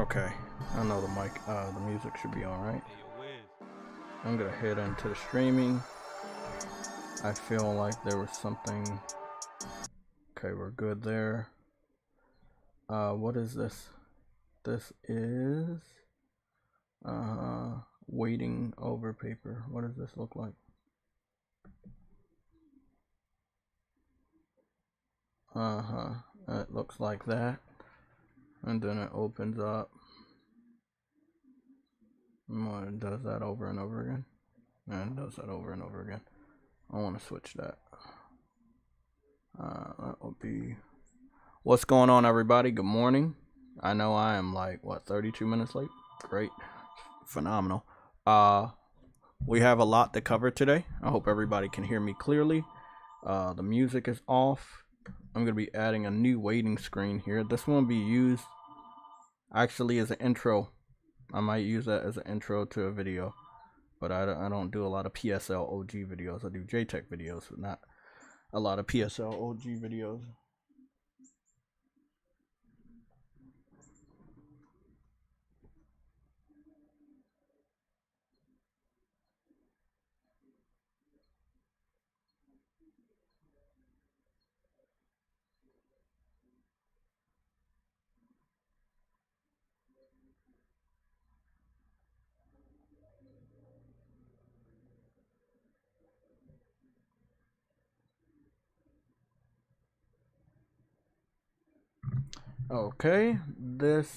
Okay, I know the mic, the music should be on, right? I'm gonna head into the streaming. I feel like there was something. Okay, we're good there. What is this? This is waiting over paper. What does this look like? It looks like that, and then it opens up. It does that over and over again, and it does that over and over again. I want to switch that. That will be. What's going on, everybody? Good morning. I know I am like what 32 minutes late. Great, phenomenal. We have a lot to cover today. I hope everybody can hear me clearly. The music is off. I'm gonna be adding a new waiting screen here. This one will be used actually as an intro. I might use that as an intro to a video, but I don't do a lot of PSL OG videos. I do JTech videos, but not a lot of PSL OG videos. Okay, this.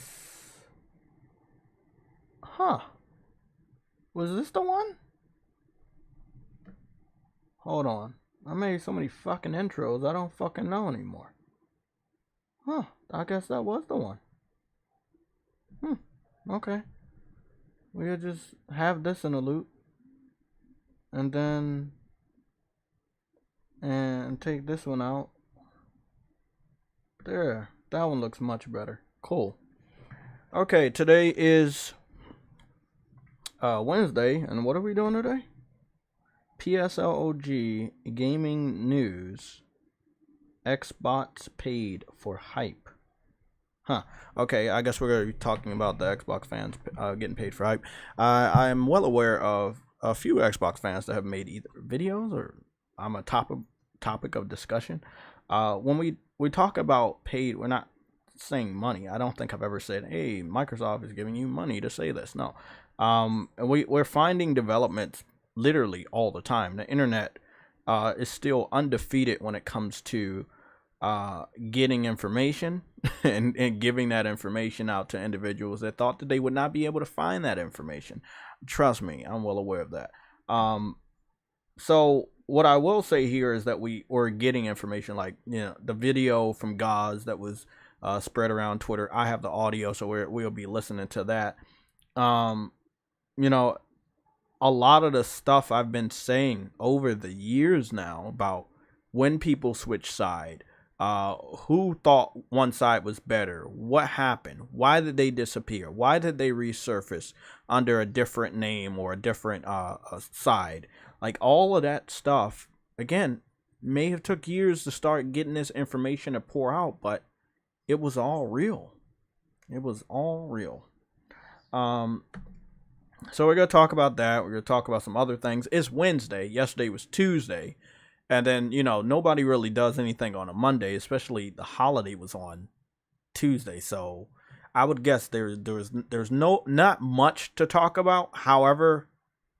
Was this the one? Hold on. I made so many fucking intros, I don't fucking know anymore. I guess that was the one. Okay. We'll just have this in a loop. And then. And take this one out. There. That one looks much better. Cool. Okay, today is Wednesday, and what are we doing today? PSLOG gaming news. Xbots paid for hype. Okay, I guess we're going to be talking about the Xbox fans getting paid for hype. I'm well aware of a few Xbox fans that have made either videos or I'm a topic of discussion. When we talk about paid, we're not saying money. I don't think I've ever said, hey, Microsoft is giving you money to say this. No. We're finding developments literally all the time. The internet is still undefeated when it comes to getting information and giving that information out to individuals that thought that they would not be able to find that information. Trust me, I'm well aware of that. So what I will say here is that we were getting information like, the video from Gauze that was spread around Twitter. I have the audio, so we'll be listening to that. A lot of the stuff I've been saying over the years now about when people switch side, who thought one side was better, what happened, why did they disappear, why did they resurface under a different name or a different side, like all of that stuff, again, may have took years to start getting this information to pour out, but it was all real. It was all real. So we're going to talk about that. We're going to talk about some other things. It's Wednesday. Yesterday was Tuesday. And then, nobody really does anything on a Monday, especially the holiday was on Tuesday. So I would guess there's not much to talk about. However,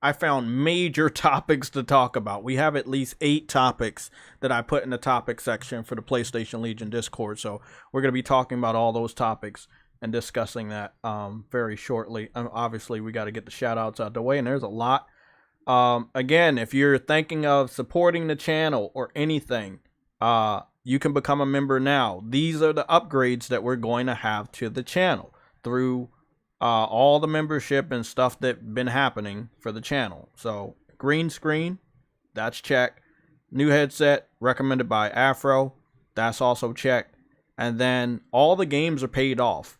I found major topics to talk about. We have at least 8 topics that I put in the topic section for the PlayStation Legion Discord. So we're going to be talking about all those topics and discussing that very shortly. Obviously, we got to get the shout outs out the way, and there's a lot. Again, if you're thinking of supporting the channel or anything, you can become a member now. These are the upgrades that we're going to have to the channel through all the membership and stuff that's been happening for the channel. So, green screen, that's checked. New headset, recommended by Afro, that's also checked. And then all the games are paid off.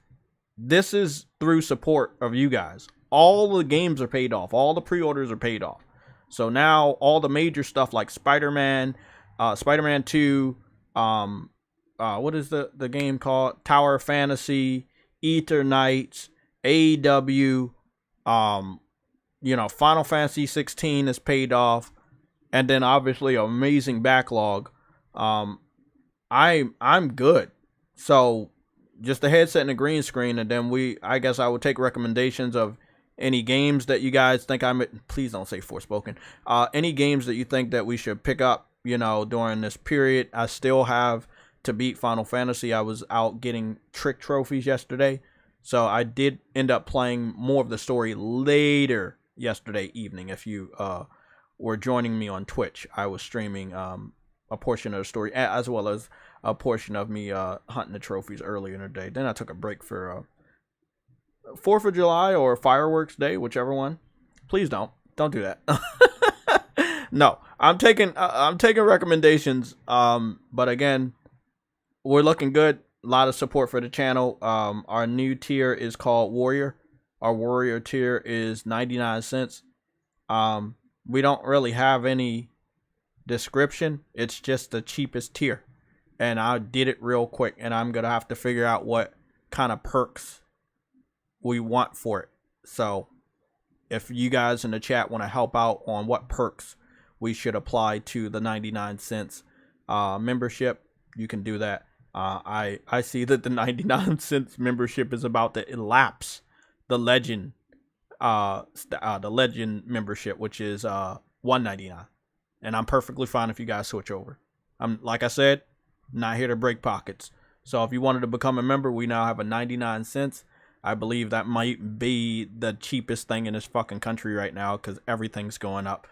This is through support of you guys. All the games are paid off. All the pre-orders are paid off. So now all the major stuff like Spider-Man, Spider-Man 2, what is the game called? Tower of Fantasy, Ether Knights, AEW, Final Fantasy 16 is paid off, and then obviously an amazing backlog. I'm good. So just the headset and the green screen, and then I guess I would take recommendations of any games that you guys think please don't say Forspoken. Any games that you think that we should pick up, during this period. I still have to beat Final Fantasy. I was out getting trick trophies yesterday, so I did end up playing more of the story later yesterday evening. If you were joining me on Twitch, I was streaming a portion of the story, as well as a portion of me hunting the trophies earlier in the day. Then I took a break for 4th of July or Fireworks Day, whichever one. Please don't do that. No, I'm taking recommendations. But again, we're looking good. A lot of support for the channel. Our new tier is called Warrior. Our Warrior tier is 99 cents. We don't really have any description. It's just the cheapest tier. And I did it real quick, and I'm going to have to figure out what kind of perks we want for it. So if you guys in the chat want to help out on what perks we should apply to the 99 cents membership, you can do that. I see that the 99 cents membership is about to elapse the legend membership, which is $1.99, and I'm perfectly fine if you guys switch over. I'm, like I said, not here to break pockets. So if you wanted to become a member, we now have a 99 cents. I believe that might be the cheapest thing in this fucking country right now, because everything's going up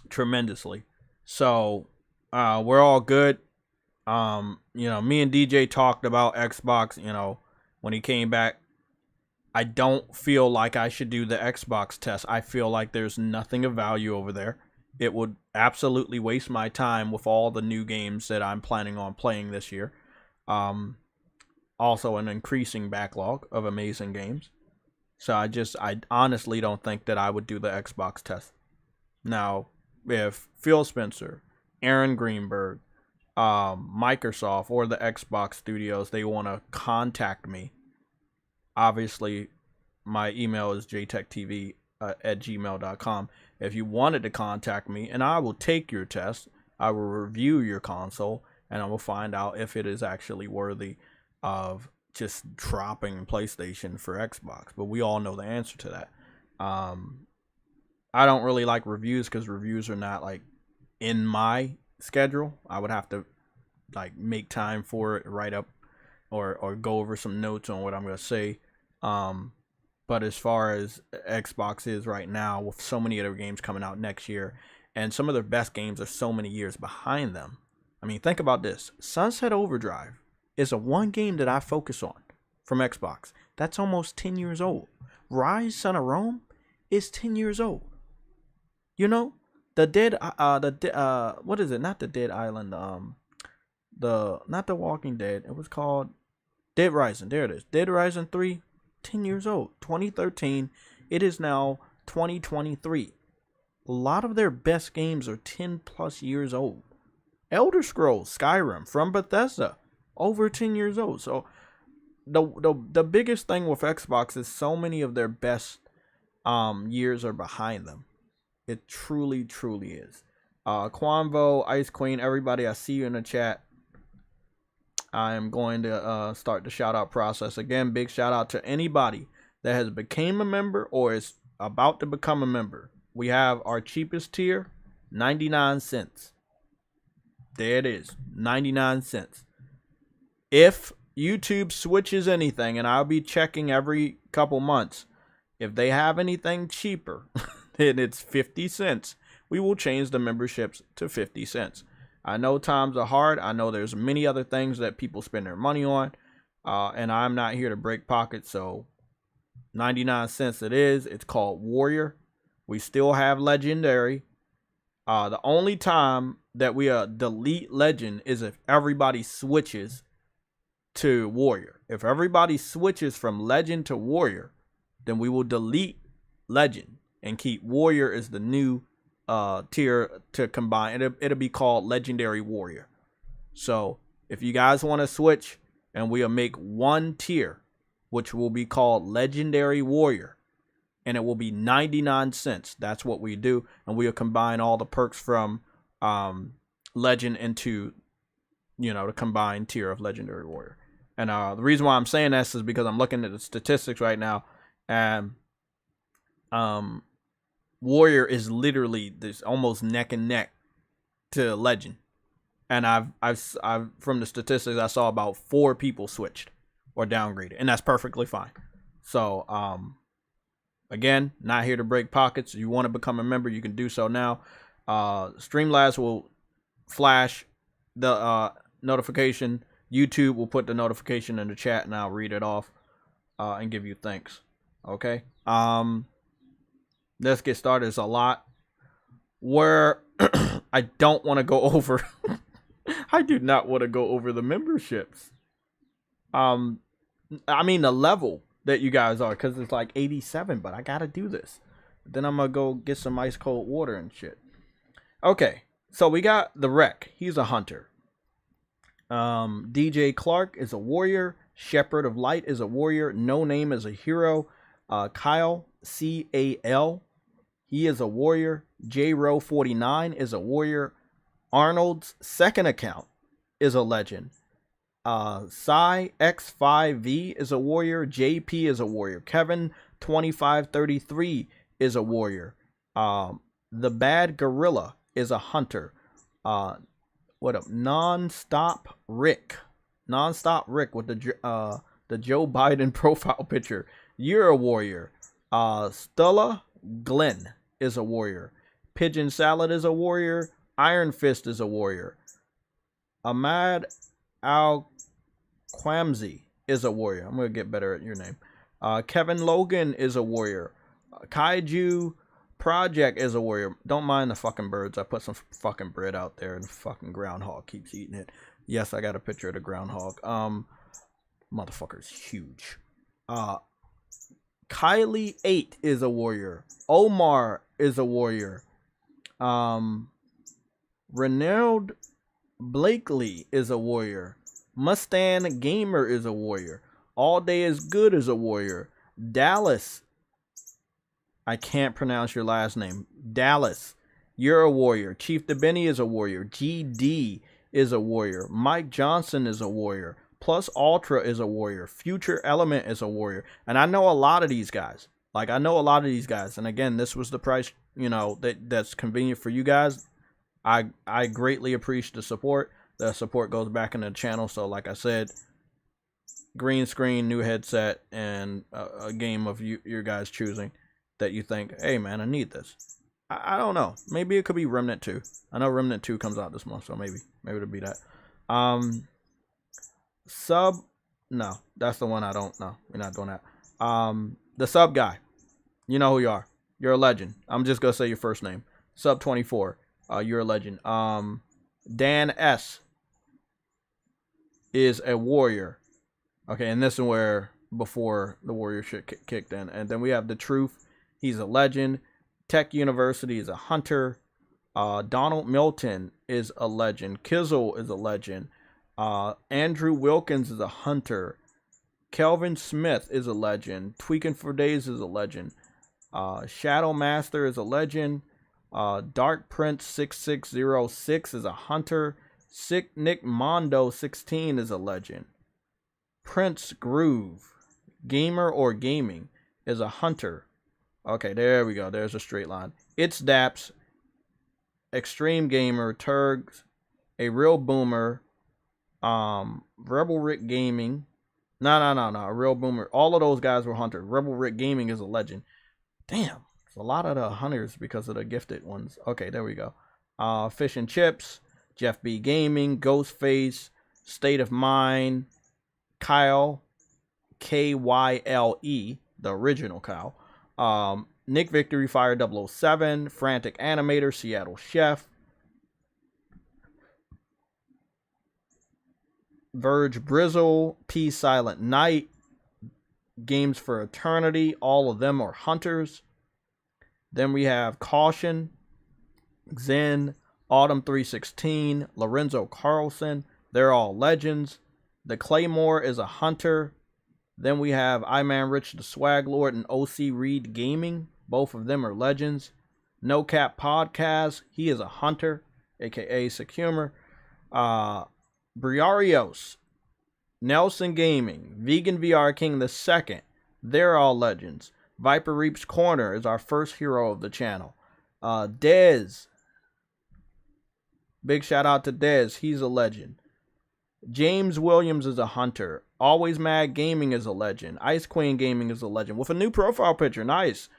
tremendously. So we're all good. Me and DJ talked about Xbox, when he came back. I don't feel like I should do the Xbox test. I feel like there's nothing of value over there. It would absolutely waste my time with all the new games that I'm planning on playing this year. Also an increasing backlog of amazing games. So I honestly don't think that I would do the Xbox test. Now, if Phil Spencer, Aaron Greenberg, Microsoft, or the Xbox studios, they want to contact me, obviously my email is JayTechTV at gmail.com. If you wanted to contact me, and I will take your test, I will review your console, and I will find out if it is actually worthy of just dropping PlayStation for Xbox. But we all know the answer to that. I don't really like reviews, because reviews are not like in my schedule. I would have to like make time for it, write up or go over some notes on what I'm going to say. But as far as Xbox is right now, with so many other games coming out next year, and some of their best games are so many years behind them. I mean, think about this. Sunset Overdrive is a one game that I focus on from Xbox. That's almost 10 years old. Rise, Son of Rome is 10 years old. What is it? Not the Dead Island. Not the Walking Dead. It was called Dead Rising. There it is. Dead Rising 3, 10 years old. 2013. It is now 2023. A lot of their best games are 10 plus years old. Elder Scrolls, Skyrim from Bethesda, over 10 years old. So the biggest thing with Xbox is so many of their best years are behind them. It truly, truly is. Quanvo, Ice Queen, everybody, I see you in the chat. I am going to start the shout out process again. Big shout out to anybody that has became a member or is about to become a member. We have our cheapest tier, 99 cents. There it is, 99 cents. If YouTube switches anything, and I'll be checking every couple months, if they have anything cheaper, then it's 50 cents. We will change the memberships to 50 cents. I know times are hard. I know there's many other things that people spend their money on. And I'm not here to break pockets. So 99 cents it is. It's called Warrior. We still have Legendary. The only time that we delete Legend is if everybody switches to Warrior. If everybody switches from Legend to Warrior, then we will delete Legend and keep Warrior as the new tier to combine. It'll be called Legendary Warrior. So if you guys want to switch, and we'll make one tier, which will be called Legendary Warrior. And it will be 99 cents. That's what we do. And we'll combine all the perks from Legend into, the combined tier of Legendary Warrior. And the reason why I'm saying this is because I'm looking at the statistics right now. And Warrior is literally this almost neck and neck to Legend. And I've from the statistics I saw, about 4 people switched or downgraded, and that's perfectly fine. So again, not here to break pockets. If you want to become a member, you can do so now. Streamlabs will flash the notification. YouTube will put the notification in the chat, and I'll read it off and give you thanks. Okay. Let's get started. It's a lot where I don't want to go over. I do not want to go over the memberships. I mean the level that you guys are, because it's like 87, but I gotta do this. Then I'm gonna go get some ice cold water and shit. Okay, so we got the Wreck. He's a hunter. DJ Clark is a warrior. Shepherd of Light is a warrior. No Name is a hero. Kyle, C-A-L, he is a warrior. JRow49 is a warrior. Arnold's second account is a legend. Psy X5V is a warrior. JP is a warrior. Kevin 2533 is a warrior. The Bad Gorilla is a hunter. What up? Nonstop Rick with the Joe Biden profile picture. You're a warrior. Stella Glenn is a warrior. Pigeon Salad is a warrior. Iron Fist is a warrior. Ahmad Al-Quamzi is a warrior. I'm going to get better at your name. Kevin Logan is a warrior. Kaiju Project is a warrior. Don't mind the fucking birds. I put some fucking bread out there and the fucking groundhog keeps eating it. Yes, I got a picture of the groundhog. Motherfucker's huge. Kylie 8 is a warrior. Omar is a warrior. Renald Blakely is a warrior. Mustang Gamer is a warrior. All Day is Good is a warrior. Dallas, I can't pronounce your last name. Dallas, you're a warrior. Chief DeBenny is a warrior. GD is a warrior. Mike Johnson is a warrior. Plus Ultra is a warrior. Future Element is a warrior. And I know a lot of these guys. Like, I know a lot of these guys. And again, this was the price, that's convenient for you guys. I greatly appreciate the support. The support goes back in the channel. So like I said, green screen, new headset, and a game of your guys choosing that you think, hey man, I need this. I don't know. Maybe it could be Remnant 2. I know Remnant 2 comes out this month, so maybe it'll be that. Sub, no, that's the one I don't know. We're not doing that. The sub guy, you know who you are. You're a legend. I'm just gonna say your first name. Sub 24. You're a legend. Dan S is a warrior. Okay, and this is where before the warrior shit kicked in. And then we have The Truth. He's a legend. Tech University is a hunter. Donald Milton is a legend. Kizzle is a legend. Andrew Wilkins is a hunter. Kelvin Smith is a legend. Tweaking for Days is a legend. Shadow Master is a legend. Dark Prince 6606 is a hunter. Sick Nick Mondo 16 is a legend. Prince Groove, Gamer or Gaming, is a hunter. Okay, there we go. There's a straight line. It's Daps, Extreme Gamer, Turgs, A Real Boomer, Rebel Rick Gaming. No, A Real Boomer. All of those guys were hunters. Rebel Rick Gaming is a legend. Damn, it's a lot of the hunters because of the gifted ones. Okay, there we go. Fish and Chips, Jeff B Gaming, Ghostface, State of Mind, Kyle, K-Y-L-E, the original Kyle. Nick Victory Fire 007, Frantic Animator, Seattle Chef, Verge Brizzle, P Silent Night, Games for Eternity. All of them are hunters. Then we have Caution, Zen, Autumn 316, Lorenzo Carlson. They're all legends. The Claymore is a hunter. Then we have Iman Rich the Swag Lord and OC Reed Gaming. Both of them are legends. No Cap Podcast. He is a hunter, aka Sick Humor. Briarios, Nelson Gaming, Vegan VR King II. They're all legends. Viper Reaps Corner is our first hero of the channel. Dez. Big shout out to Dez. He's a legend. James Williams is a hunter. Always Mad Gaming is a legend. Ice Queen Gaming is a legend with a new profile picture. Nice.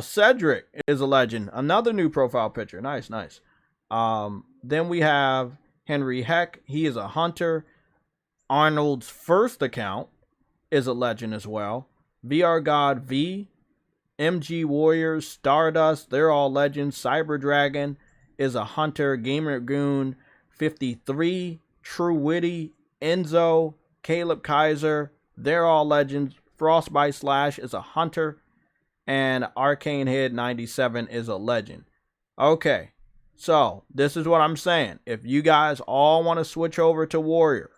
Cedric is a legend. Another new profile picture. Nice, nice. Then we have Henry Heck. He is a hunter. Arnold's first account is a legend as well. VR God V, MG Warriors, Stardust, they're all legends. Cyber Dragon is a hunter. Gamer Goon 53, True Witty, Enzo, Caleb Kaiser, they're all legends. Frostbite Slash is a hunter. And Arcane Head 97 is a legend. Okay, so this is what I'm saying. If you guys all want to switch over to Warrior,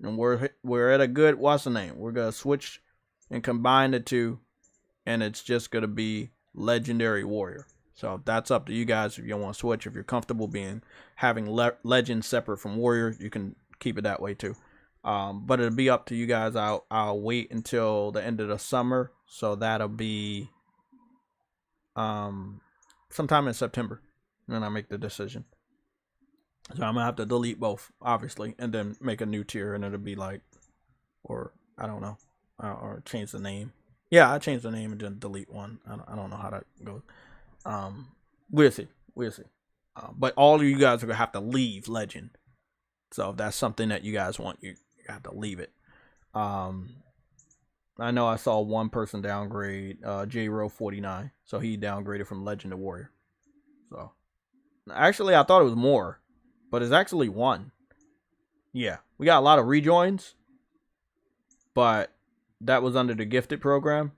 and we're at a good, what's the name? We're going to switch and combine the two, and it's just going to be Legendary Warrior. So that's up to you guys if you want to switch. If you're comfortable having Legend separate from Warrior, you can keep it that way too. But it'll be up to you guys. I'll wait until the end of the summer, so that'll be sometime in September, and then I make the decision. So I'm gonna have to delete both, obviously, and then make a new tier, and it'll be like, or I don't know, or change the name. Yeah, I changed the name and then delete one. I don't know how that goes. We'll see. But all of you guys are gonna have to leave Legend. So if that's something that you guys want, you have to leave it. I know I saw one person downgrade, JRO49, so he downgraded from Legend to Warrior. So actually, I thought it was more, but it's actually one. Yeah, we got a lot of rejoins, but that was under the gifted program.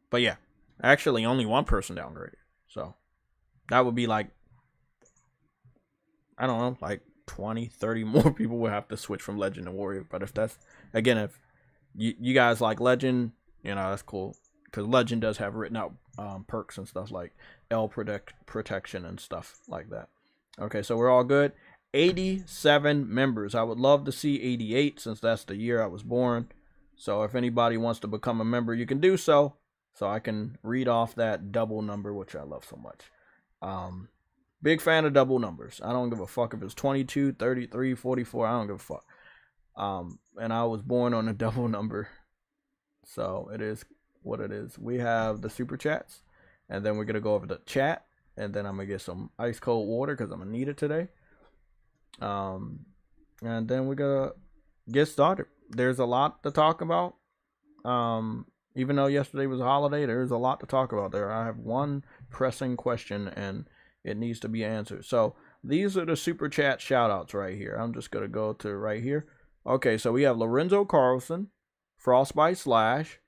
But yeah, actually only one person downgraded. So that would be like, I don't know, like 20, 30 more people would have to switch from Legend to Warrior. But if that's, again, if you guys like Legend, you know, that's cool. Because Legend does have written out perks and stuff like L protection and stuff like that. Okay, so we're all good. 87 members. I would love to see 88 since that's the year I was born. So if anybody wants to become a member, you can do so. So I can read off that double number, which I love so much. Big fan of double numbers. I don't give a fuck if it's 22, 33, 44. I don't give a fuck. And I was born on a double number. So it is what it is. We have the super chats. And then we're going to go over the chat. And then I'm going to get some ice cold water because I'm going to need it today. And then we're going to get started. There's a lot to talk about. Even though yesterday was a holiday, there's a lot to talk about there. I have one pressing question and it needs to be answered. So these are the super chat shout outs right here. I'm just going to go to right here. Okay, so we have Lorenzo Carlson, Frostbite Slash,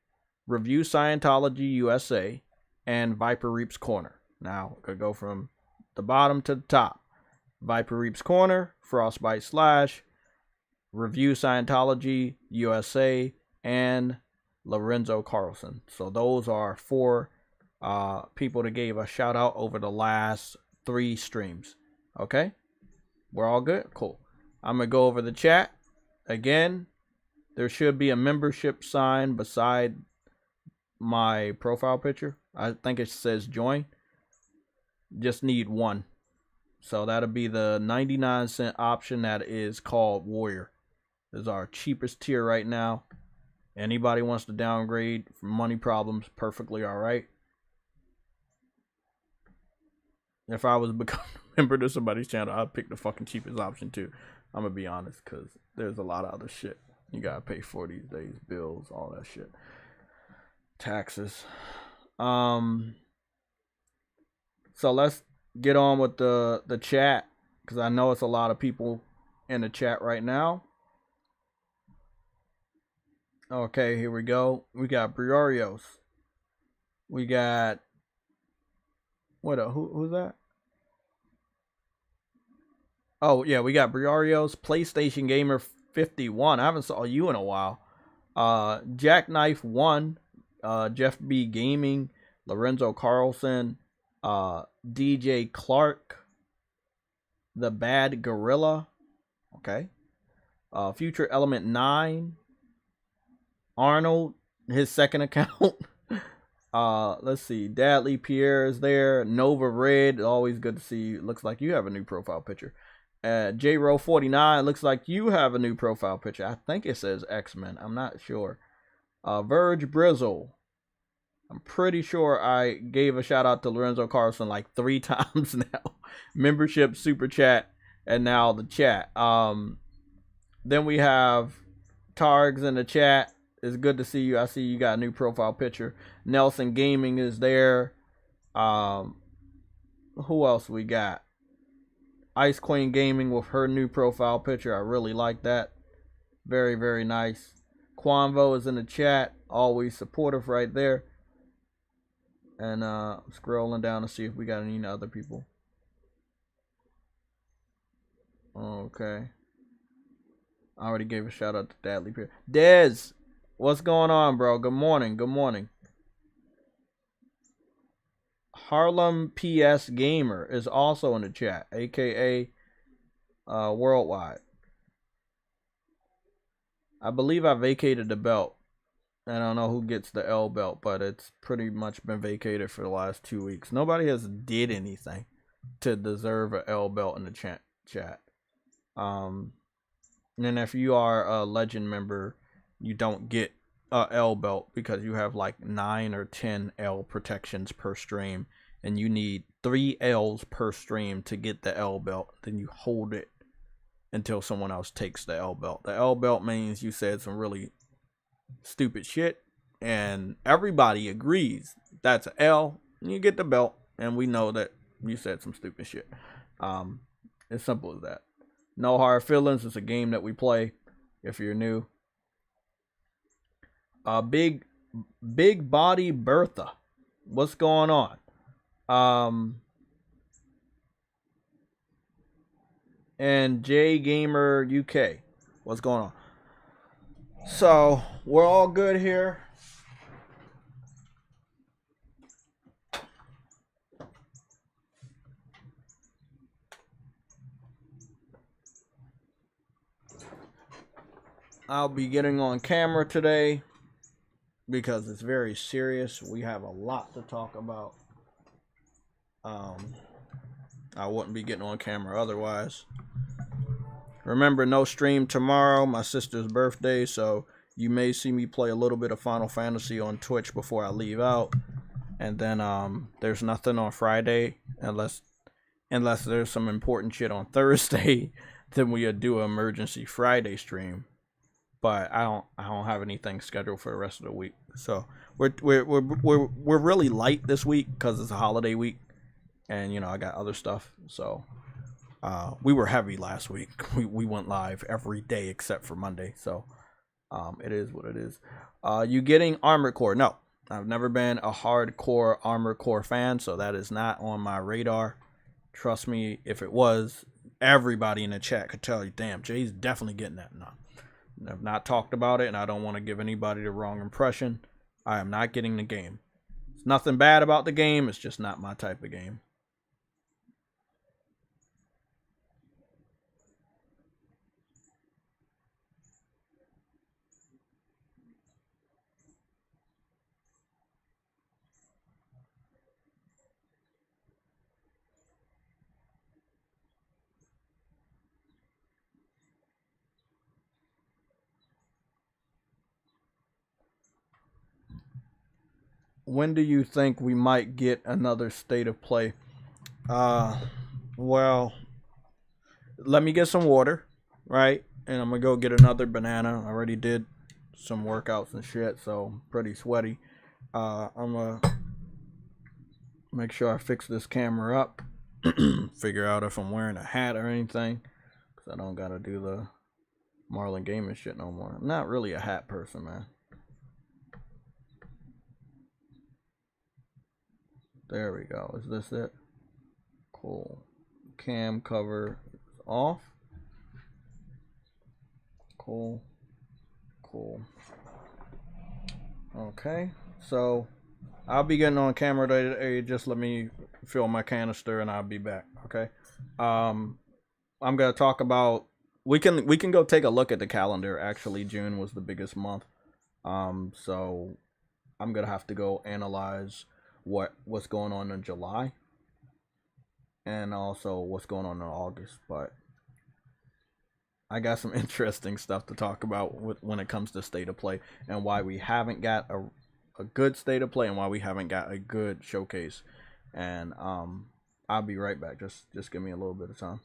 Review Scientology USA, and Viper Reaps Corner. Now, we're going to go from the bottom to the top. Viper Reaps Corner, Frostbite Slash, Review Scientology USA, and Lorenzo Carlson. So those are 4 people that gave a shout out over the last 3 streams. Okay, we're all good. Cool. I'm gonna go over the chat again. There should be a membership sign beside my profile picture. I think it says join. Just need one. So that'll be the 99-cent option that is called Warrior. This is our cheapest tier right now. Anybody wants to downgrade for money problems, perfectly all right. If I was becoming a member to somebody's channel, I'd pick the fucking cheapest option too. I'm gonna be honest, because there's a lot of other shit you gotta pay for these days. Bills, all that shit. Taxes. So let's get on with the chat, because I know it's a lot of people in the chat right now. Okay, here we go. We got Briarios. We got who's that? Oh yeah, we got Briarios, PlayStation Gamer 51. I haven't saw you in a while. Jackknife 1, Jeff B. Gaming, Lorenzo Carlson, DJ Clark, The Bad Gorilla, okay. Future Element 9, Arnold, his second account. Let's see, Dadley Pierre is there, Nova Red, always good to see you. Looks like you have a new profile picture. JRO49, looks like you have a new profile picture. I think it says X-Men, I'm not sure. Verge Brizzle, I'm pretty sure I gave a shout out to Lorenzo Carlson like 3 times now. Membership, super chat, and now the chat. Then we have Targs in the chat. It's good to see you. I see you got a new profile picture. Nelson Gaming is there. Who else we got? Ice Queen Gaming with her new profile picture. I really like that. Very, very nice. Quanvo is in the chat. Always supportive right there. And scrolling down to see if we got any other people. Okay. I already gave a shout out to Dadley Pierre. Dez, what's going on, bro? Good morning. Good morning. Harlem PS Gamer is also in the chat, aka Worldwide. I believe I vacated the belt. I don't know who gets the L belt, but it's pretty much been vacated for the last 2 weeks. Nobody has did anything to deserve an L belt in the chat. And if you are a legend member, you don't get a L belt because you have like 9 or 10 L protections per stream, and you need 3 L's per stream to get the L belt. Then you hold it until someone else takes the L belt. The L belt means you said some really stupid shit, and everybody agrees that's an L, and you get the belt, and we know that you said some stupid shit. As simple as that. No Hard Feelings is a game that we play if you're new. Big Body Bertha, what's going on? And J Gamer UK, what's going on? So we're all good here. I'll be getting on camera today because it's very serious. We have a lot to talk about. I wouldn't be getting on camera otherwise. Remember, no stream tomorrow, my sister's birthday, so you may see me play a little bit of Final Fantasy on Twitch before I leave out. And then there's nothing on Friday unless there's some important shit on Thursday. Then we'll do an emergency Friday stream. But I don't have anything scheduled for the rest of the week. So we're really light this week because it's a holiday week, and you know I got other stuff. So we were heavy last week. We went live every day except for Monday. So it is what it is. You getting Armored Core? No, I've never been a hardcore Armored Core fan, so that is not on my radar. Trust me, if it was, everybody in the chat could tell you, damn, Jay's definitely getting that. No. I've not talked about it, and I don't want to give anybody the wrong impression. I am not getting the game. It's nothing bad about the game. It's just not my type of game. When do you think we might get another State of Play? Well, let me get some water, right? And I'm gonna go get another banana. I already did some workouts and shit, so I'm pretty sweaty. I'm gonna make sure I fix this camera up. Figure out if I'm wearing a hat or anything, because I don't gotta do the Marlon Gaming shit no more. I'm not really a hat person, man. There we go. Is this it? Cool. Cam cover off. Cool. Cool. Okay, so I'll be getting on camera today. Just let me fill my canister and I'll be back. Okay. Um, I'm gonna talk about. We can go take a look at the calendar. Actually, June was the biggest month. So I'm gonna have to go analyze what's going on in July and also what's going on in August. But I got some interesting stuff to talk about when it comes to state of play and why we haven't got a good state of play and why we haven't got a good showcase. And I'll be right back. Just give me a little bit of time.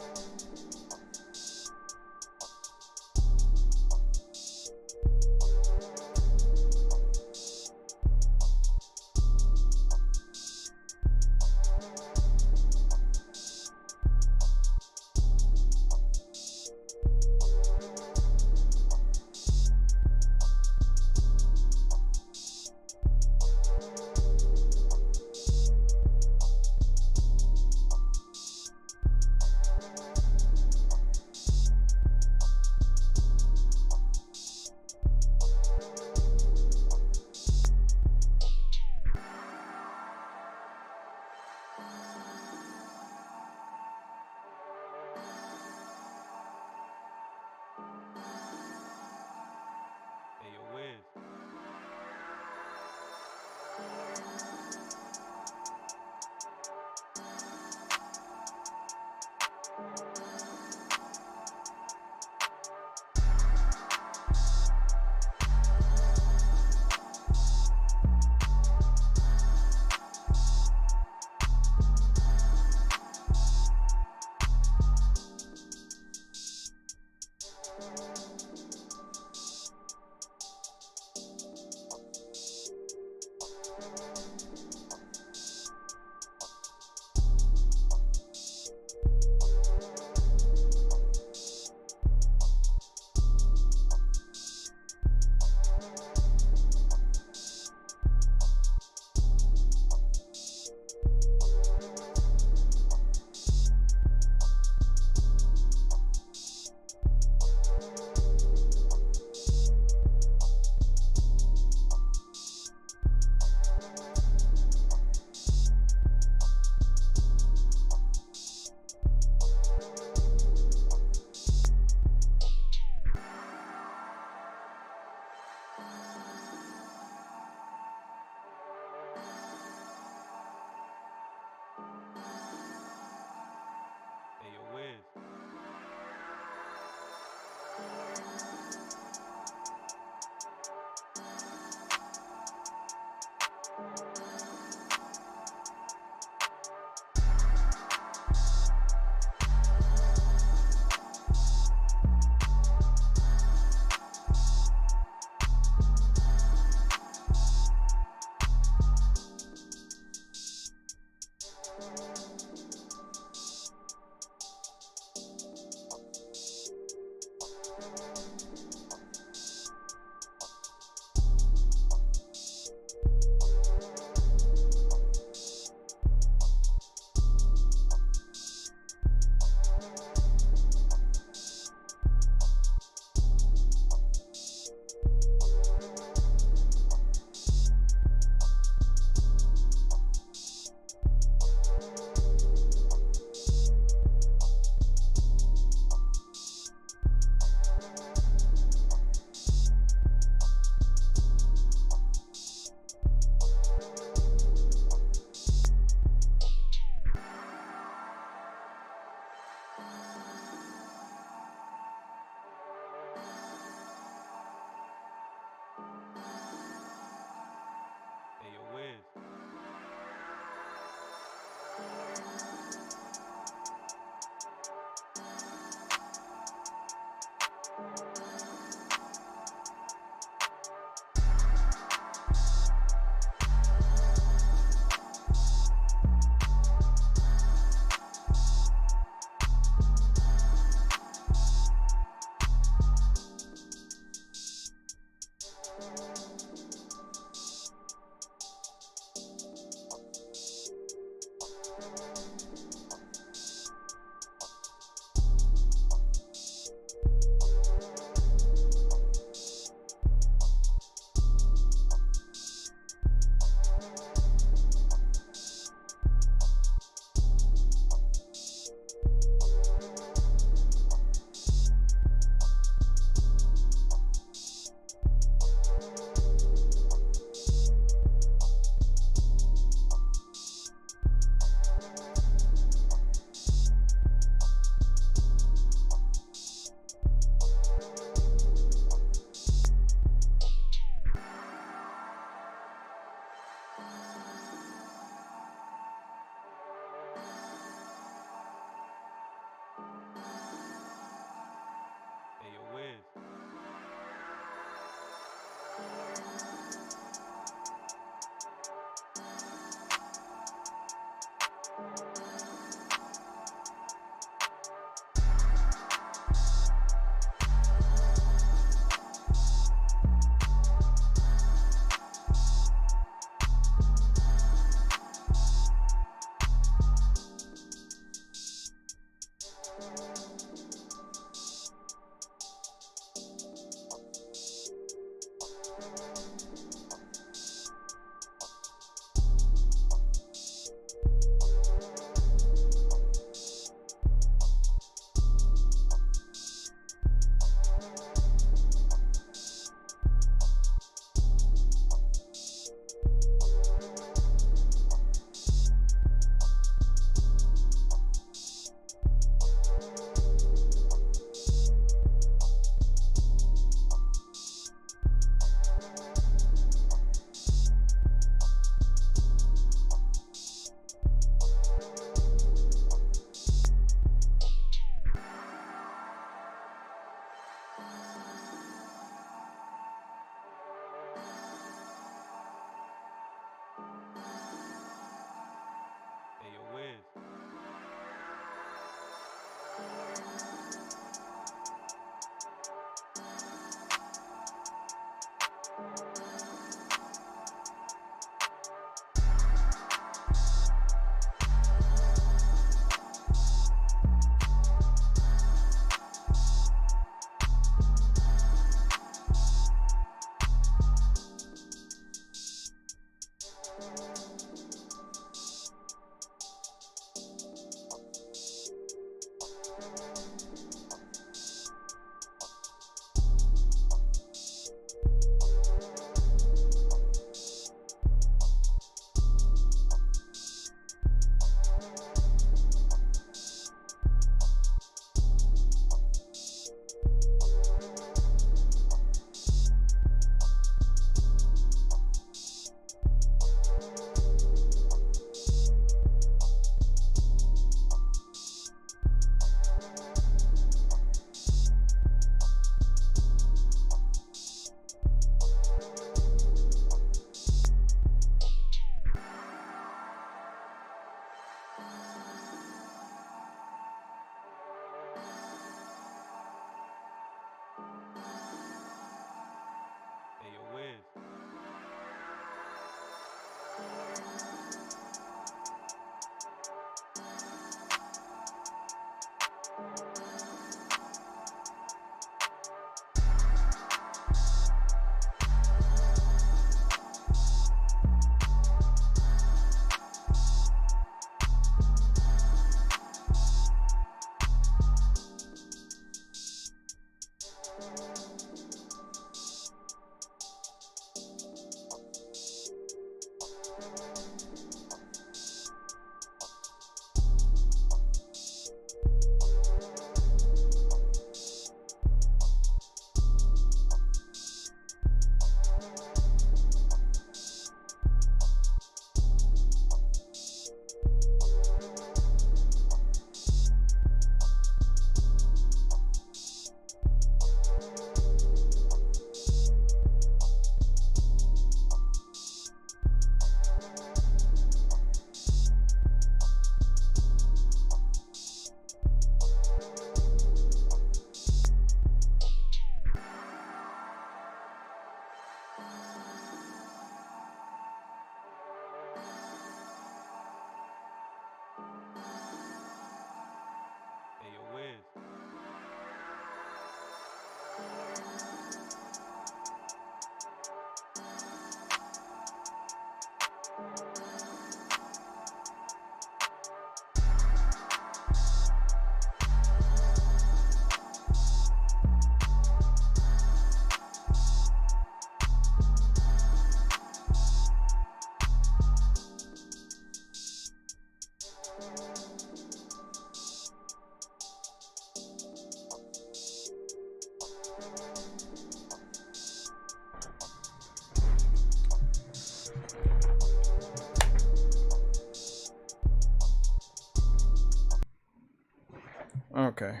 Okay.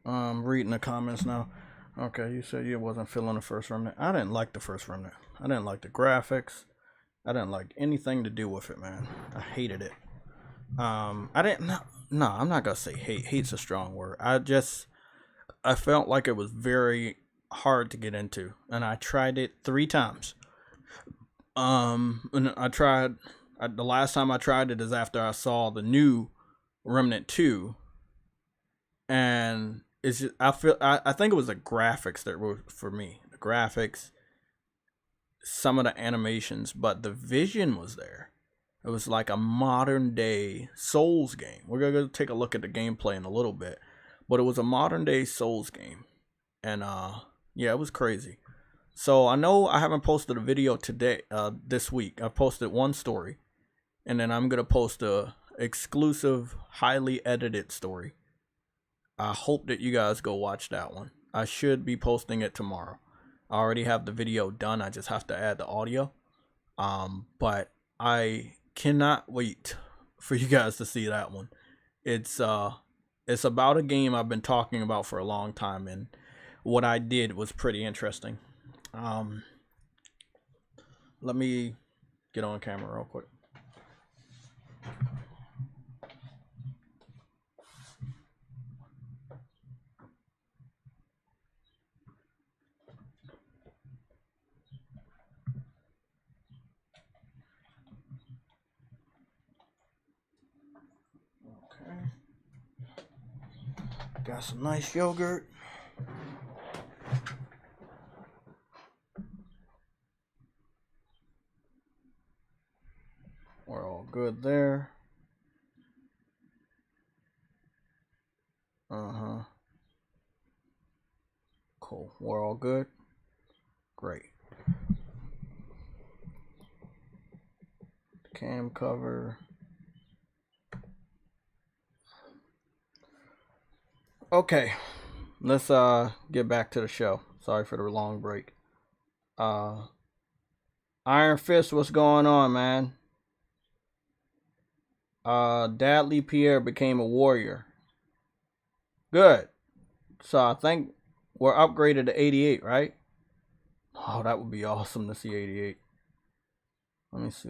Reading the comments now. Okay, you said you wasn't feeling the first remnant. I didn't like the first remnant. I didn't like the graphics. I didn't like anything to do with it, man. I hated it. I didn't. No, I'm not gonna say hate. Hate's a strong word. I felt like it was very hard to get into, and I tried it 3 times. And the last time I tried it is after I saw the new Remnant 2, and it's just, I think it was the graphics that were for me. The graphics, some of the animations, but the vision was there. It was like a modern day Souls game. We're gonna take a look at the gameplay in a little bit, but it was a modern day Souls game, and yeah, it was crazy. So I know I haven't posted a video today, this week. I posted one story, and then I'm gonna post a exclusive, highly edited story. I hope that you guys go watch that one. I should be posting it tomorrow. I already have the video done. I just have to add the audio. But I cannot wait for you guys to see that one. It's about a game I've been talking about for a long time, and what I did was pretty interesting. Let me get on camera real quick. Okay. Got some nice yogurt. We're all good there. Cool. We're all good. Great. Cam cover. Okay. Let's get back to the show. Sorry for the long break. Iron Fist, what's going on, man? Dadley Pierre became a warrior. Good. So I think we're upgraded to 88, right? Oh, that would be awesome to see 88. Let me see.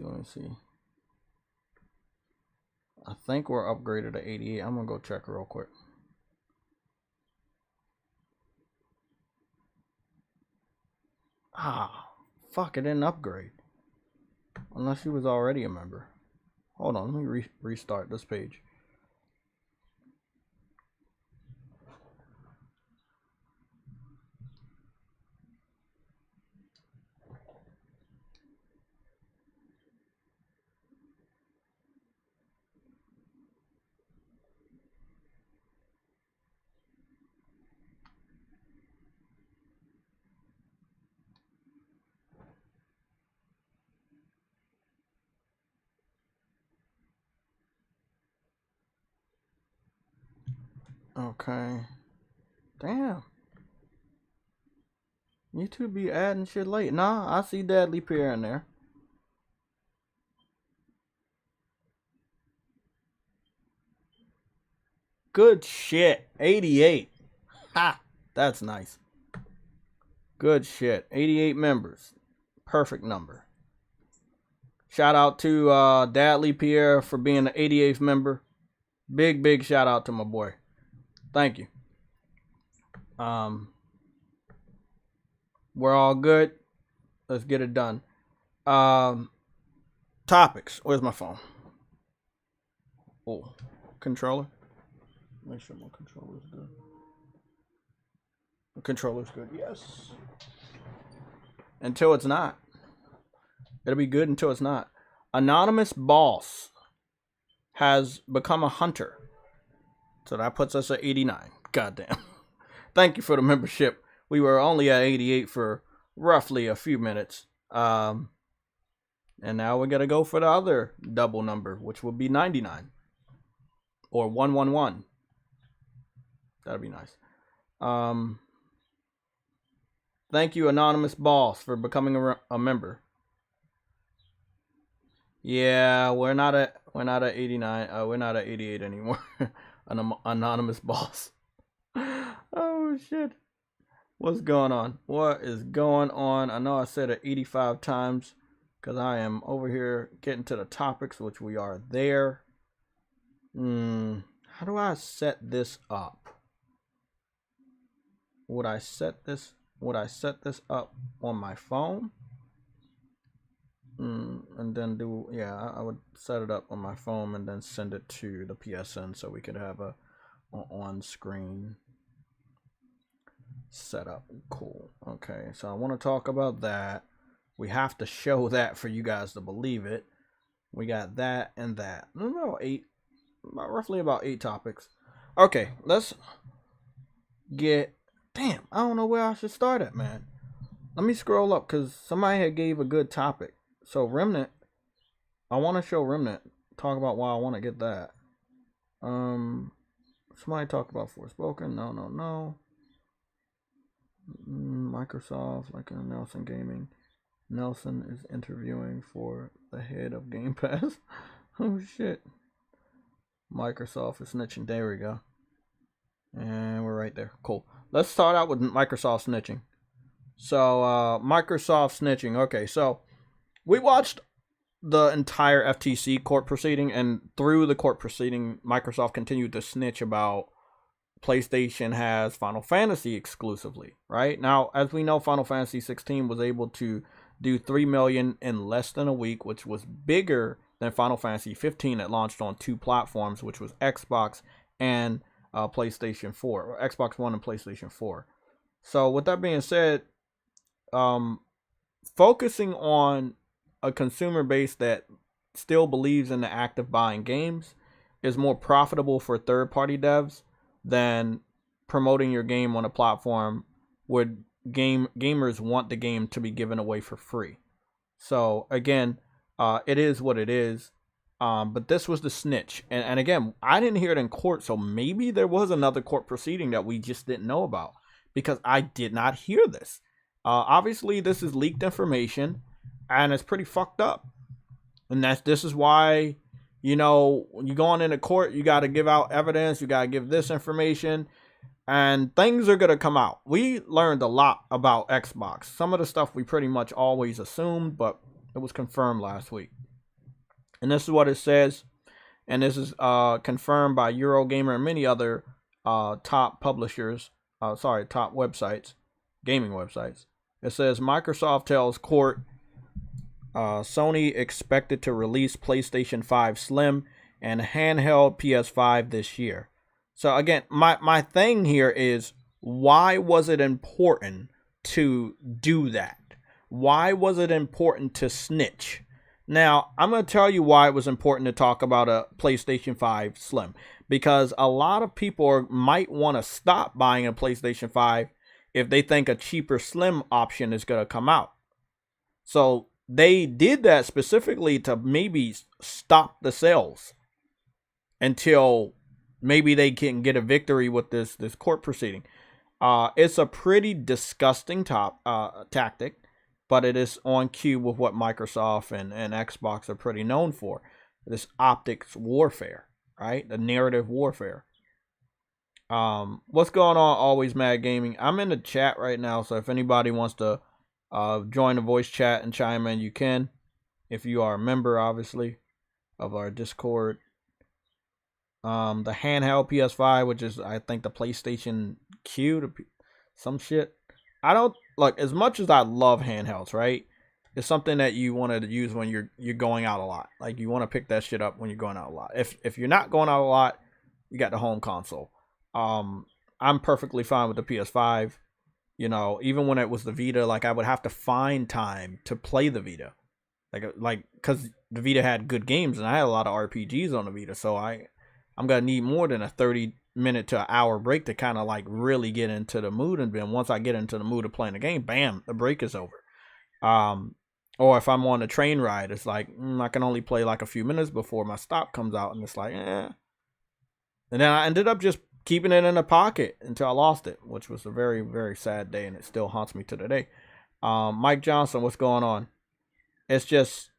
I think we're upgraded to 88. I'm gonna go check real quick. Fuck, it didn't upgrade. Unless he was already a member. Hold on, let me restart this page. Okay. Damn. You two be adding shit late. Nah, I see Dadley Pierre in there. Good shit. 88. Ha! That's nice. Good shit. 88 members. Perfect number. Shout out to Dadley Pierre for being the 88th member. Big shout out to my boy. Thank you. We're all good. Let's get it done. Topics. Where's my phone? Oh, controller. Make sure my controller's good. The controller's good. Yes. Until it's not. It'll be good until it's not. Anonymous Boss has become a hunter. So that puts us at 89. Goddamn. Thank you for the membership. We were only at 88 for roughly a few minutes. And now we're going to go for the other double number, which will be 99. Or 111. That'll be nice. Thank you, Anonymous Boss, for becoming a member. Yeah, we're not at 89. We're not at 88 anymore. An anonymous boss. Oh shit. What's going on? What is going on? I know I said it 85 times because I am over here getting to the topics, which we are there. How do I set this up? Would I set this up on my phone? And then I would set it up on my phone and then send it to the PSN so we could have a on-screen setup. Cool. Okay, so I want to talk about that. We have to show that for you guys to believe it. We got that and that. Roughly about 8 topics. Okay, let's get. Damn, I don't know where I should start at, man. Let me scroll up because somebody had gave a good topic. So Remnant, I want to show Remnant. Talk about why I want to get that. Somebody talk about Forspoken. No. Microsoft, like Nelson Gaming. Nelson is interviewing for the head of Game Pass. Oh shit. Microsoft is snitching. There we go. And we're right there. Cool. Let's start out with Microsoft snitching. So Microsoft snitching. Okay, so we watched the entire FTC court proceeding, and through the court proceeding, Microsoft continued to snitch about PlayStation has Final Fantasy exclusively, right? Now, as we know, Final Fantasy 16 was able to do 3 million in less than a week, which was bigger than Final Fantasy 15 that launched on 2 platforms, which was Xbox and PlayStation 4, or Xbox One and PlayStation 4. So with that being said, focusing on a consumer base that still believes in the act of buying games is more profitable for third-party devs than promoting your game on a platform where gamers want the game to be given away for free. So again, it is what it is. But this was the snitch. And again, I didn't hear it in court, so maybe there was another court proceeding that we just didn't know about because I did not hear this. Obviously, this is leaked information, and it's pretty fucked up. And this is why, you know, when you're going into court, you got to give out evidence, you got to give this information, and things are going to come out. We learned a lot about Xbox. Some of the stuff we pretty much always assumed, but it was confirmed last week. And this is what it says, and this is confirmed by Eurogamer and many other top publishers, top websites, gaming websites. It says Microsoft tells court Sony expected to release PlayStation 5 Slim and handheld PS5 this year. So again, my thing here is, why was it important to do that? Why was it important to snitch? Now, I'm going to tell you why it was important to talk about a PlayStation 5 Slim. Because a lot of people might want to stop buying a PlayStation 5 if they think a cheaper Slim option is going to come out. So they did that specifically to maybe stop the sales until maybe they can get a victory with this court proceeding. It's a pretty disgusting tactic. But it is on cue with what Microsoft and Xbox are pretty known for. This optics warfare, right? The narrative warfare. What's going on, Always Mad Gaming? I'm in the chat right now, so if anybody wants to join the voice chat and chime in, you can. If you are a member, obviously, of our Discord. The handheld PS5, which is, I think, the PlayStation Q, some shit. I don't like, as much as I love handhelds, right? It's something that you want to use when you're going out a lot. Like, you want to pick that shit up when you're going out a lot. If you're not going out a lot, you got the home console. I'm perfectly fine with the PS5. You know, even when it was the Vita, like, I would have to find time to play the Vita. Like because the Vita had good games and I had a lot of RPGs on the Vita, so I'm gonna need more than a 30-minute to an hour break to kind of like really get into the mood, and then once I get into the mood of playing the game, bam, the break is over. Or if I'm on a train ride, it's like I can only play like a few minutes before my stop comes out, and it's like And then I ended up just keeping it in the pocket until I lost it, which was a very, very sad day, and it still haunts me to today. Mike Johnson, what's going on? It's just,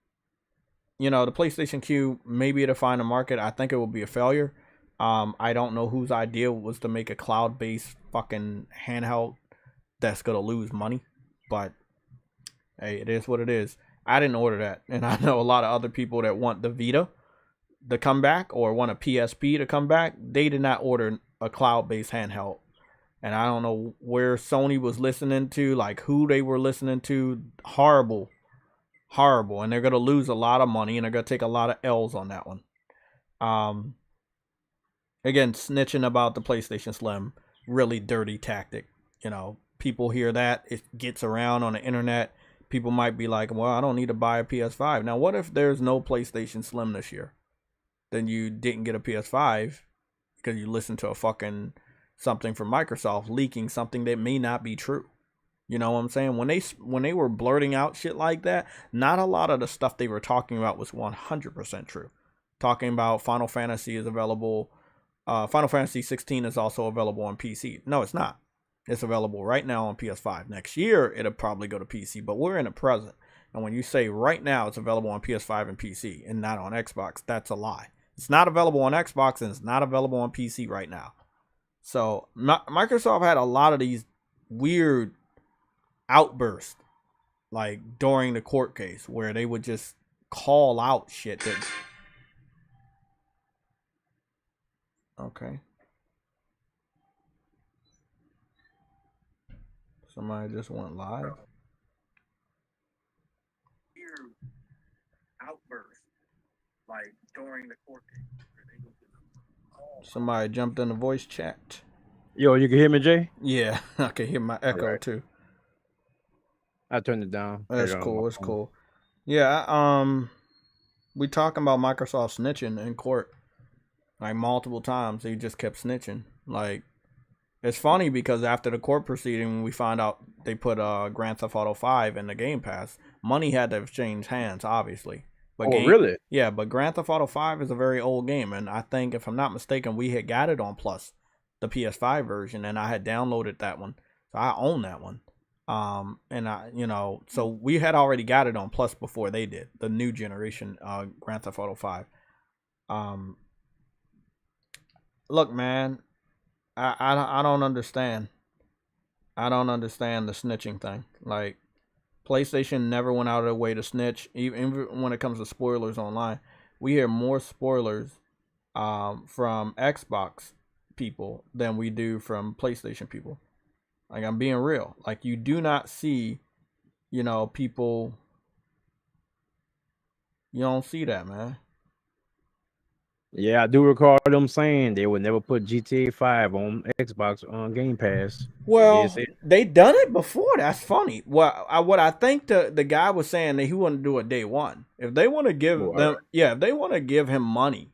you know, the PlayStation Q, maybe it'll find a market. I think it will be a failure. I don't know whose idea was to make a cloud-based fucking handheld that's gonna lose money, but hey, it is what it is. I didn't order that, and I know a lot of other people that want the Vita to come back or want a PSP to come back. They did not order a cloud-based handheld, and I don't know where Sony was listening to, like who they were listening to. Horrible, and they're gonna lose a lot of money, and they're gonna take a lot of L's on that one. Again, snitching about the PlayStation Slim, really dirty tactic. People hear that, it gets around on the internet. People might be like, well, I don't need to buy a PS5. Now, what if there's no PlayStation Slim this year? Then you didn't get a PS5 because you listened to a fucking something from Microsoft leaking something that may not be true. You know what I'm saying? When they were blurting out shit like that, not a lot of the stuff they were talking about was 100% true. Talking about Final Fantasy is available. Final Fantasy 16 is also available on PC. No, it's not. It's available right now on PS5. Next year, it'll probably go to PC, but we're in the present. And when you say right now it's available on PS5 and PC and not on Xbox, that's a lie. It's not available on Xbox and it's not available on PC right now. So Microsoft had a lot of these weird outbursts, like during the court case, where they would just call out shit that... Okay. Somebody just went live. Weird outburst, like during the court case. Somebody jumped in the voice chat. Yo, you can hear me, Jay? Yeah, I can hear my echo too. I turned it down. That's cool. It's cool. Yeah, we talking about Microsoft snitching in court, like multiple times. They just kept snitching. Like, it's funny because after the court proceeding, we find out they put Grand Theft Auto 5 in the Game Pass. Money had to exchange hands, obviously. But really? Yeah, but Grand Theft Auto 5 is a very old game, and I think, if I'm not mistaken, we had got it on Plus, the PS5 version, and I had downloaded that one, so I own that one. And so we had already got it on Plus before they did, the new generation Grand Theft Auto 5. Look, man, I don't understand. I don't understand the snitching thing. Like, PlayStation never went out of their way to snitch, even when it comes to spoilers online. We hear more spoilers from Xbox people than we do from PlayStation people. Like, I'm being real. Like, you do not see, people. You don't see that, man. Yeah, I do recall them saying they would never put GTA 5 on Xbox on Game Pass. Well, they done it before. That's funny. What I think the guy was saying that he wouldn't do it day one. If they want to give them, if they want to give him money,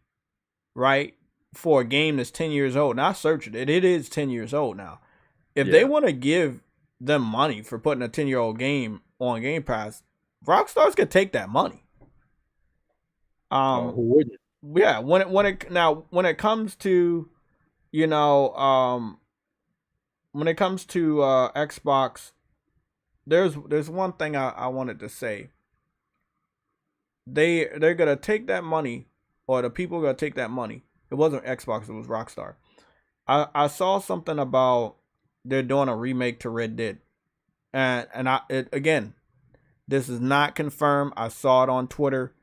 right, for a game that's 10 years old. Now I searched it. It is 10 years old now. If they want to give them money for putting a 10-year-old game on Game Pass, Rockstar's could take that money. Who wouldn't? Yeah, when it comes to, when it comes to Xbox, there's one thing I wanted to say. They're gonna take that money, or the people are gonna take that money. It wasn't Xbox, it was Rockstar. I saw something about they're doing a remake to Red Dead, and again, this is not confirmed. I saw it on Twitter,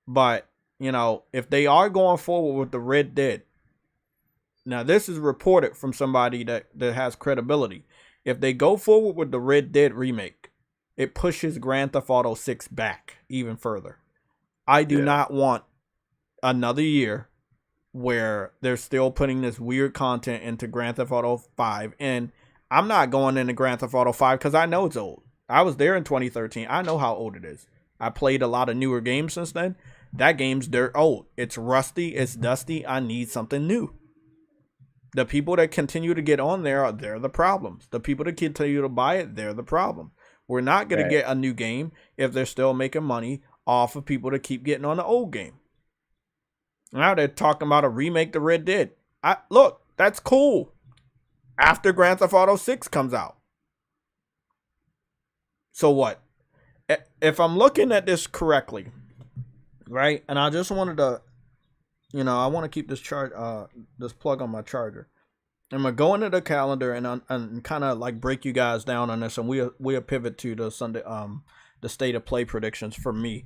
but if they are going forward with the Red Dead, now this is reported from somebody that has credibility. If they go forward with the Red Dead remake, it pushes Grand Theft Auto 6 back even further. I do not want another year where they're still putting this weird content into Grand Theft Auto 5. And I'm not going into Grand Theft Auto 5 because I know it's old. I was there in 2013. I know how old it is. I played a lot of newer games since then. That game's dirt old. It's rusty. It's dusty. I need something new. The people that continue to get on there, they're the problems. The people that continue to buy it, they're the problem. We're not going to get a new game if they're still making money off of people that keep getting on the old game. Now they're talking about a remake to Red Dead. Look, that's cool. After Grand Theft Auto 6 comes out. So what? If I'm looking at this correctly, right? And I just wanted to you know, I want to keep this plug on my charger. I'm gonna go into the calendar and kind of like break you guys down on this, and we'll pivot to the Sunday the state of play predictions for me.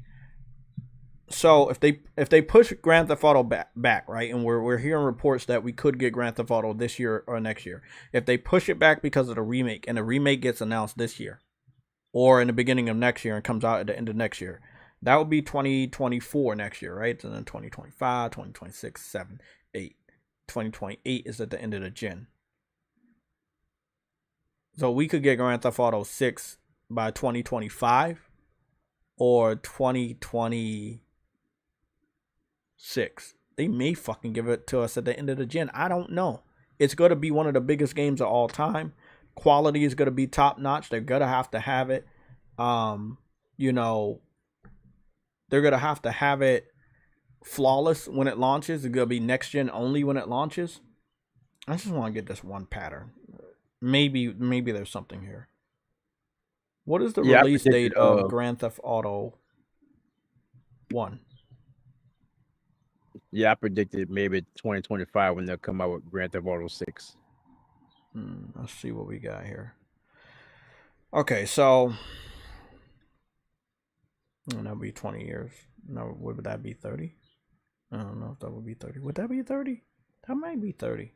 So if they push Grand Theft Auto back, right, and we're hearing reports that we could get Grand Theft Auto this year or next year. If they push it back because of the remake, and the remake gets announced this year or in the beginning of next year and comes out at the end of next year, that would be 2024 next year, right? And then 2025, 2026, 7, 8. 2028 is at the end of the gen. So we could get Grand Theft Auto 6 by 2025 or 2026. They may fucking give it to us at the end of the gen. I don't know. It's going to be one of the biggest games of all time. Quality is going to be top notch. They're going to have it. You know, they're going to have it flawless when it launches. It's going to be next gen only when it launches. I just want to get this one pattern. Maybe there's something here. What is the release date of Grand Theft Auto 1? Yeah, I predicted maybe 2025 when they'll come out with Grand Theft Auto 6. Let's see what we got here. Okay, so that'll be 20 years. No, would that be 30? I don't know if that would be 30. Would that be 30? That might be 30.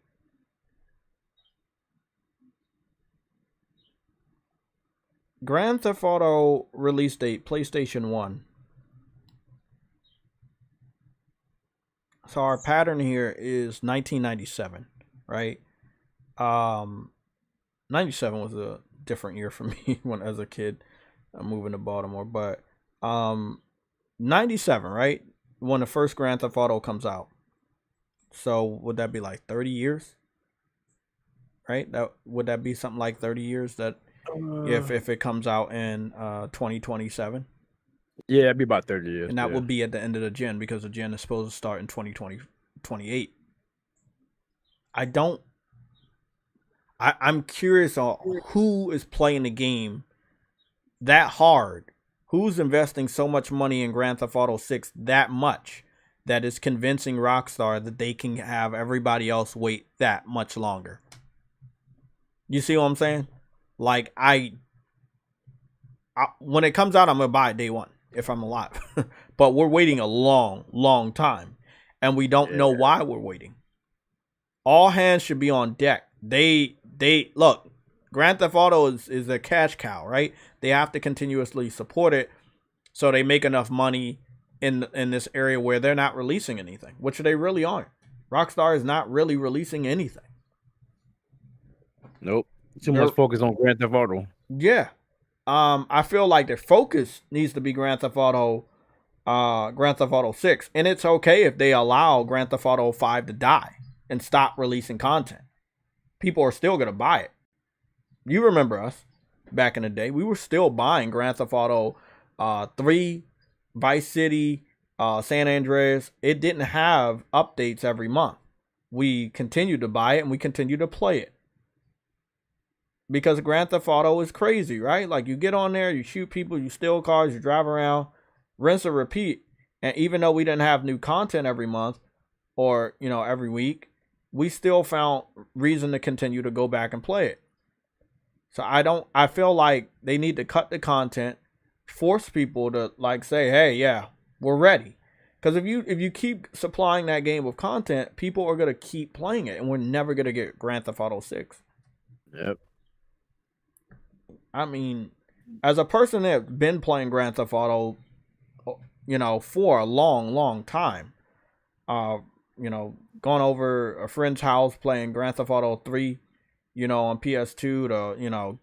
Grand Theft Auto release date, PlayStation 1. So our pattern here is 1997, right? 97 was a different year for me when as a kid. I'm moving to Baltimore, but 97, right? When the first Grand Theft Auto comes out. So would that be like 30 years? Right? Would that be something like 30 years that if it comes out in 2027? Yeah, it'd be about 30 years. And that would be at the end of the gen, because the gen is supposed to start in 2028. I'm curious on who is playing the game that hard. Who's investing so much money in Grand Theft Auto 6 that much that is convincing Rockstar that they can have everybody else wait that much longer? You see what I'm saying? Like, when it comes out, I'm going to buy it day one if I'm alive. But we're waiting a long, long time. And we don't know why we're waiting. All hands should be on deck. They look, Grand Theft Auto is a cash cow, right? They have to continuously support it so they make enough money in this area where they're not releasing anything, which they really aren't. Rockstar is not really releasing anything. Nope. Too much focus on Grand Theft Auto. Yeah. I feel like their focus needs to be Grand Theft Auto 6. And it's okay if they allow Grand Theft Auto 5 to die and stop releasing content. People are still going to buy it. You remember us back in the day. We were still buying Grand Theft Auto 3, Vice City, San Andreas. It didn't have updates every month. We continued to buy it and we continued to play it. Because Grand Theft Auto is crazy, right? Like, you get on there, you shoot people, you steal cars, you drive around, rinse and repeat. And even though we didn't have new content every month or, you know, every week, we still found reason to continue to go back and play it. So I feel like they need to cut the content, force people to like say, hey, yeah, we're ready. Because if you keep supplying that game with content, people are going to keep playing it, and we're never going to get Grand Theft Auto 6. Yep. I mean, as a person that's been playing Grand Theft Auto, you know, for a long, long time, you know, gone over a friend's house playing Grand Theft Auto 3, you know, on PS2 to, you know,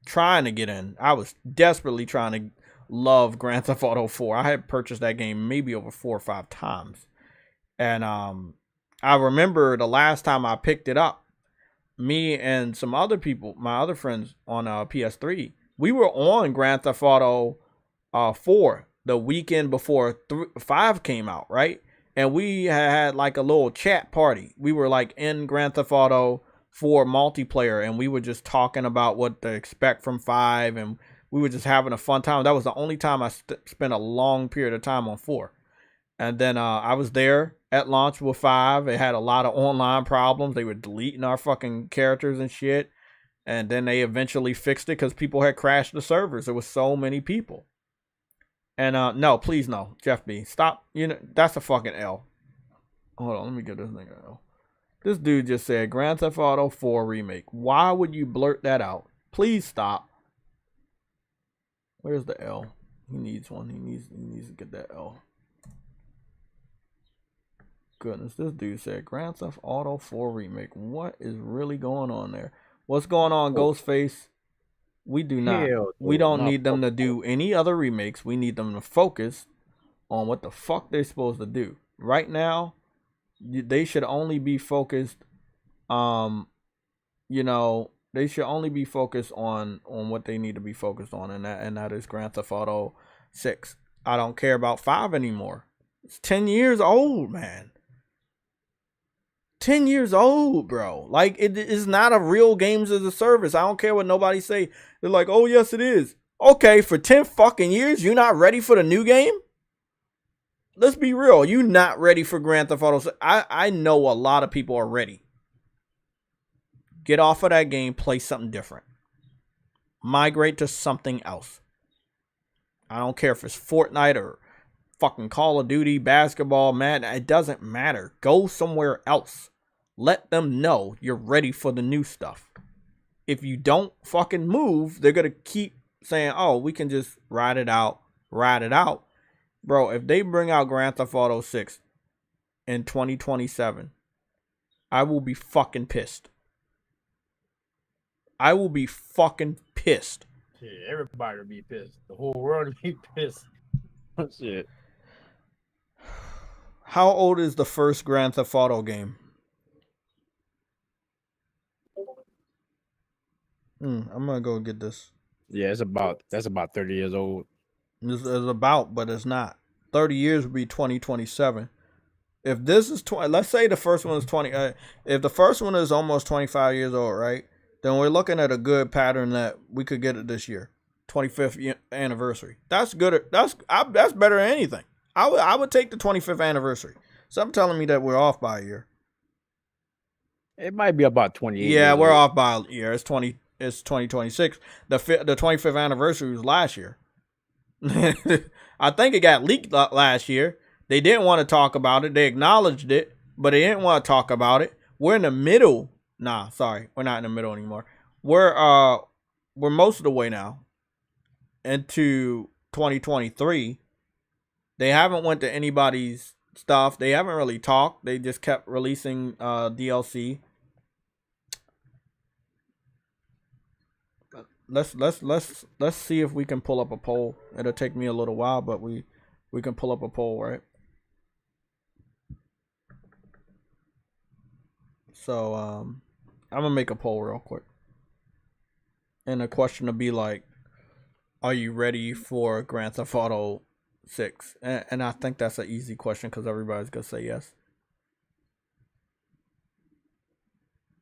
trying to get in. I was desperately trying to love Grand Theft Auto 4. I had purchased that game maybe over 4 or 5 times. And I remember the last time I picked it up, me and some other people, my other friends on PS3, we were on Grand Theft Auto 4 the weekend before 5 came out, right? And we had like a little chat party. We were like in Grand Theft Auto 4 multiplayer, and we were just talking about what to expect from 5, and we were just having a fun time. That was the only time I spent a long period of time on 4. And then I was there at launch with 5. It had a lot of online problems. They were deleting our fucking characters and shit. And then they eventually fixed it because people had crashed the servers. There was so many people. And no, please no, Jeff B. Stop. You know, that's a fucking L. Hold on, let me get this thing out. This dude just said Grand Theft Auto 4 remake. Why would you blurt that out? Please stop. Where's the L? He needs one. He needs to get that L. Goodness, this dude said Grand Theft Auto 4 remake. What is really going on there? What's going on, Ghostface? We do not. We don't need them to do any other remakes. We need them to focus on what the fuck they're supposed to do. Right now, they should only be focused, you know, they should only be focused on what they need to be focused on, and that is Grand Theft Auto 6. I don't care about 5 anymore. It's 10 years old, man. 10 years old, bro. Like, it is not a real games as a service. I don't care what nobody say. They're like, oh, yes, it is. Okay, for 10 fucking years, you're not ready for the new game? Let's be real. You not ready for Grand Theft Auto 6. I know a lot of people are ready. Get off of that game. Play something different. Migrate to something else. I don't care if it's Fortnite or fucking Call of Duty, basketball, Madden. It doesn't matter. Go somewhere else. Let them know you're ready for the new stuff. If you don't fucking move, they're going to keep saying, oh, we can just ride it out. Bro, if they bring out Grand Theft Auto 6 in 2027, I will be fucking pissed. I will be fucking pissed. Shit, everybody will be pissed. The whole world will be pissed. Shit. How old is the first Grand Theft Auto game? I'm gonna go get this. Yeah, that's about 30 years old. It's about, but it's not. 30 years would be 2027. If this is 20, let's say the first one is 20. If the first one is almost 25 years old, right? Then we're looking at a good pattern that we could get it this year, 25th anniversary. That's good. That's better than anything. I would take the 25th anniversary. So I'm telling me that we're off by a year. It might be about 28. Yeah, we're off by a year. It's 2026. The 25th anniversary was last year. I think it got leaked last year. They didn't want to talk about it. They acknowledged it, but they didn't want to talk about it. We're in the middle. Nah, sorry, we're not in the middle anymore. We're most of the way now into 2023. They haven't went to anybody's stuff. They haven't really talked. They just kept releasing DLC. Let's see if we can pull up a poll. It'll take me a little while, but we can pull up a poll, right? So I'm gonna make a poll real quick, and the question will be like, "Are you ready for Grand Theft Auto 6?" And I think that's an easy question because everybody's gonna say yes.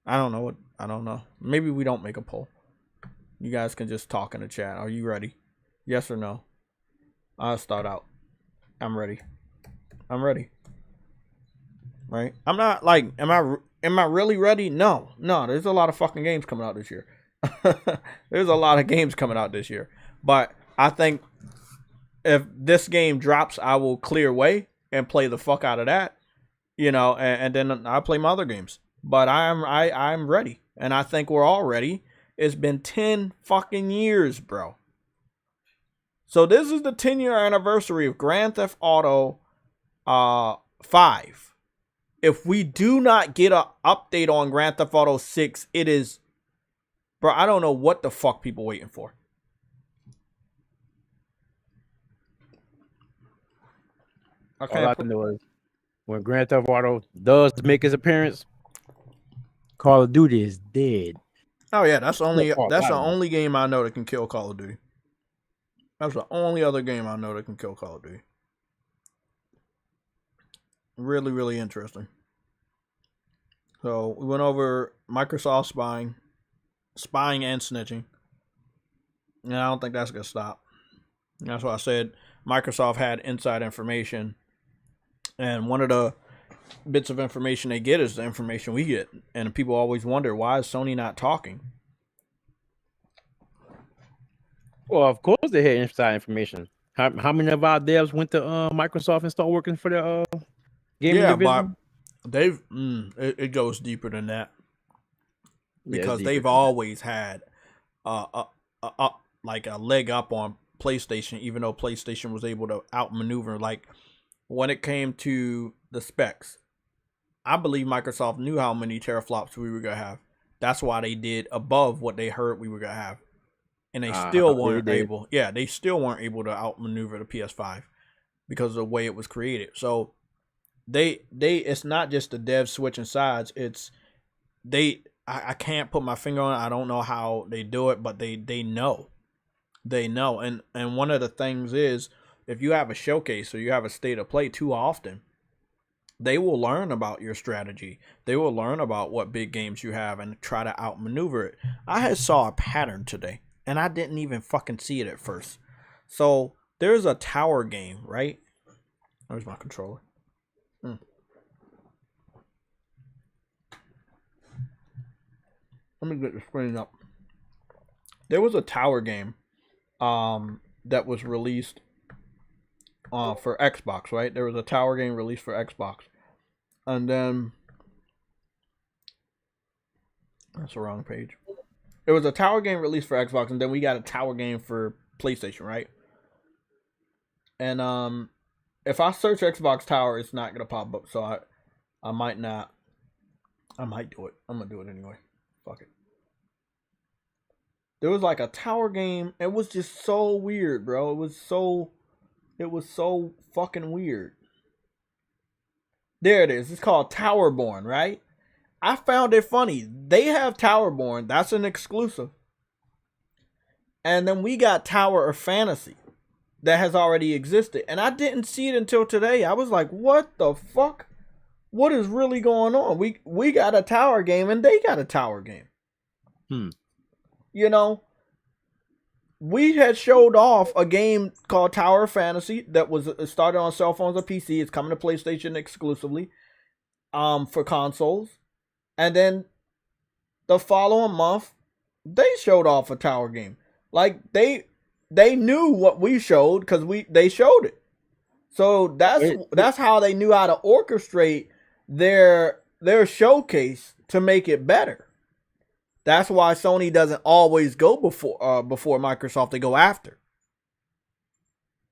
I don't know. Maybe we don't make a poll. You guys can just talk in the chat. Are you ready? Yes or no? I'll start out. I'm ready. Right? I'm not like, am I really ready? No. There's a lot of fucking games coming out this year. There's a lot of games coming out this year. But I think if this game drops, I will clear away and play the fuck out of that. You know, and then I'll play my other games. But I'm ready. And I think we're all ready. It's been 10 fucking years, bro. So this is the 10-year anniversary of Grand Theft Auto 5. If we do not get an update on Grand Theft Auto 6, it is... Bro, I don't know what the fuck people waiting for. Okay. All I know is when Grand Theft Auto does make his appearance, Call of Duty is dead. Oh yeah, that's the only game I know that can kill Call of Duty. That's the only other game I know that can kill Call of Duty. Really, really interesting. So we went over Microsoft spying and snitching. And I don't think that's gonna stop. And that's why I said Microsoft had inside information And one of the bits of information they get is the information we get. And people always wonder, why is Sony not talking? Well, of course they had inside information. How many of our devs went to Microsoft and started working for the gaming division? But they've it goes deeper than that, because they've always had like a leg up on PlayStation, even though PlayStation was able to outmaneuver. Like when it came to the specs, I believe Microsoft knew how many teraflops we were gonna have. That's why they did above what they heard we were gonna have. And they still weren't able. Yeah, they still weren't able to outmaneuver the PS5 because of the way it was created. So it's not just the devs switching sides. It's I can't put my finger on it. I don't know how they do it, but they know. They know. And one of the things is, if you have a showcase or you have a state of play too often, they will learn about your strategy. They will learn about what big games you have and try to outmaneuver it. I saw a pattern today. And I didn't even fucking see it at first. So there's a tower game, right? Where's my controller? Let me get the screen up. There was a tower game that was released for Xbox, right? There was a tower game released for Xbox. And then that's the wrong page. There was a tower game released for Xbox, and then we got a tower game for PlayStation, right? And if I search Xbox Tower, it's not gonna pop up. So I might not. I might do it. I'm gonna do it anyway. Fuck it. There was like a tower game. It was just so weird, bro. It was so fucking weird. There it is. It's called Towerborn, right? I found it funny. They have Towerborn. That's an exclusive. And then we got Tower of Fantasy that has already existed. And I didn't see it until today. I was like, what the fuck? What is really going on? We got a tower game and they got a tower game. You know, we had showed off a game called Tower of Fantasy that was started on cell phones or PC. It's coming to PlayStation exclusively for consoles. And then the following month, they showed off a tower game. Like they knew what we showed because they showed it. So that's how they knew how to orchestrate their showcase to make it better. That's why Sony doesn't always go before Microsoft. They go after.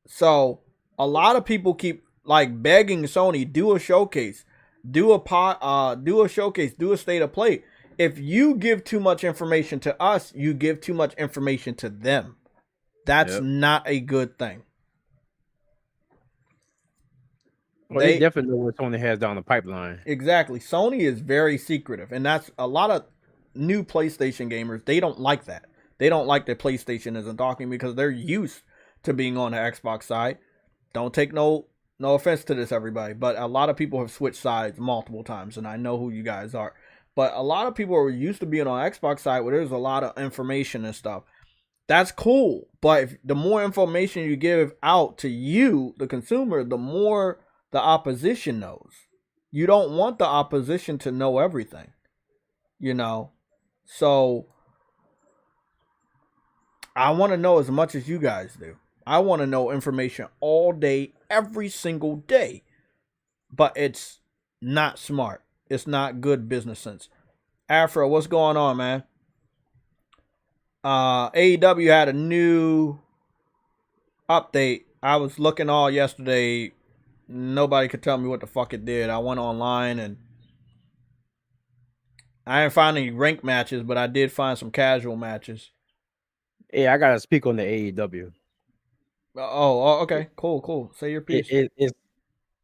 So a lot of people keep like begging Sony, do a showcase. Do a showcase, do a state of play. If you give too much information to us, you give too much information to them. That's not a good thing. Well, they definitely know what Sony has down the pipeline. Exactly. Sony is very secretive, and that's a lot of new PlayStation gamers. They don't like that. They don't like that PlayStation isn't talking because they're used to being on the Xbox side. Don't take no offense to this, everybody, but a lot of people have switched sides multiple times, and I know who you guys are. But a lot of people are used to being on Xbox side where there's a lot of information and stuff. That's cool, but the more information you give out to you, the consumer, the more the opposition knows. You don't want the opposition to know everything, you know? So I want to know as much as you guys do. I want to know information all day, every single day. But it's not smart. It's not good business sense. Afro, what's going on, man? AEW had a new update. I was looking all yesterday. Nobody could tell me what the fuck it did. I went online and I didn't find any ranked matches, but I did find some casual matches. Yeah, I gotta speak on the AEW. Oh, okay, cool. Say your piece.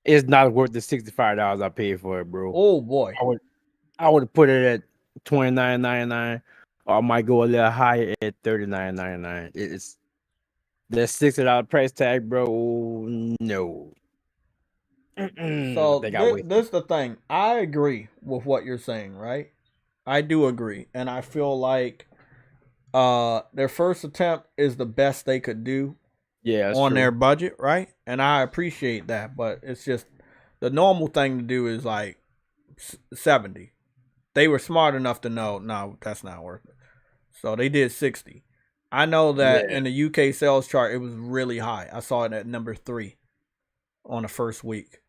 It's not worth the $65 I paid for it, bro. Oh boy, I would put it at $29.99, or I might go a little higher at $39.99. It's that $60 price tag, bro. No. So this is the thing. I agree with what you're saying, right? I do agree, and I feel like their first attempt is the best they could do. Yeah, on their budget, right? And I appreciate that, but it's just The normal thing to do is like 70. They were smart enough to know, no, that's not worth it. So they did 60. I know that in the UK sales chart, it was really high. I saw it at number 3 on the first week.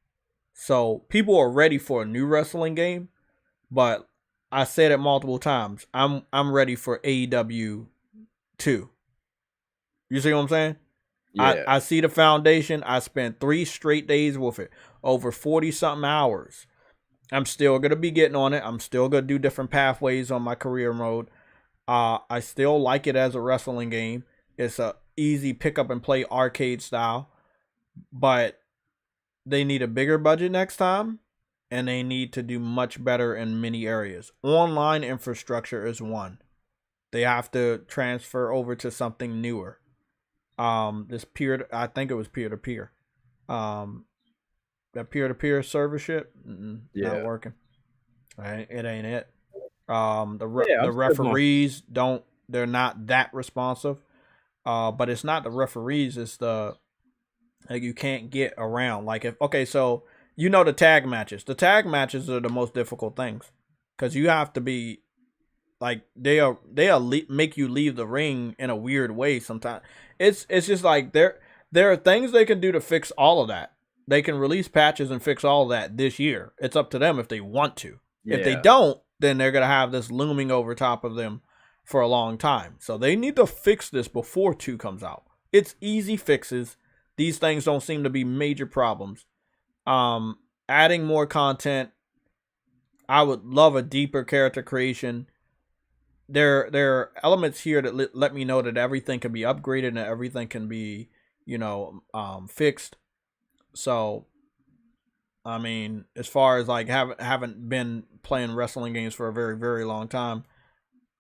So people are ready for a new wrestling game, but I said it multiple times. I'm ready for AEW 2. You see what I'm saying? Yeah. I see the foundation. I spent 3 straight days with it, over 40 something hours. I'm still gonna be getting on it. I'm still gonna do different pathways on my career mode. I still like it as a wrestling game. It's a easy pick up and play arcade style, but they need a bigger budget next time, and they need to do much better in many areas. Online infrastructure is one. They have to transfer over to something newer. This I think it was peer to peer. That peer to peer server shit, not working. It ain't it. The referees they're not that responsive. But it's not the referees, it's the you can't get around. Like so the tag matches. The tag matches are the most difficult things because you have to be like they'll make you leave the ring in a weird way sometimes. It's just like there are things they can do to fix all of that. They can release patches and fix all of that this year. It's up to them if they want to. Yeah. If they don't, then they're going to have this looming over top of them for a long time. So they need to fix this before 2 comes out. It's easy fixes. These things don't seem to be major problems. Adding more content. I would love a deeper character creation. There are elements here that let me know that everything can be upgraded and everything can be, fixed. So, I mean, as far as like haven't been playing wrestling games for a very, very long time,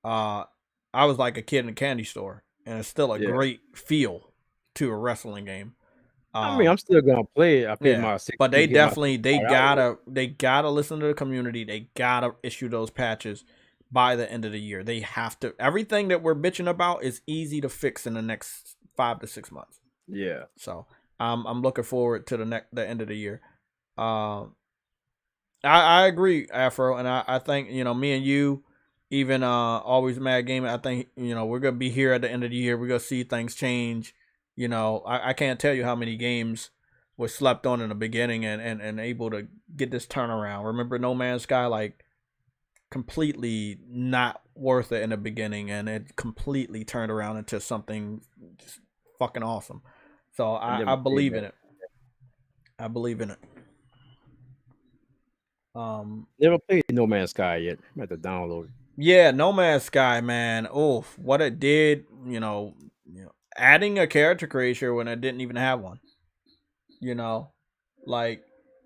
I was like a kid in a candy store, and it's still a great feel to a wrestling game. I mean, I'm still gonna play it. I paid my 60, but they definitely they gotta listen to the community. They gotta issue those patches by the end of the year. They have to. Everything that we're bitching about is easy to fix in the next 5 to 6 months. Yeah. So I'm looking forward to the end of the year. I agree, Afro, and I think me and you, even Always Mad Gaming, I think we're gonna be here at the end of the year. We're gonna see things change. I can't tell you how many games were slept on in the beginning and able to get this turnaround. Remember No Man's Sky, like completely not worth it in the beginning, and it completely turned around into something just fucking awesome. So I believe in it. I believe in it. Never played No Man's Sky yet. I have to download it. Yeah, No Man's Sky, man. Oh, what it did, adding a character creator when I didn't even have one. Like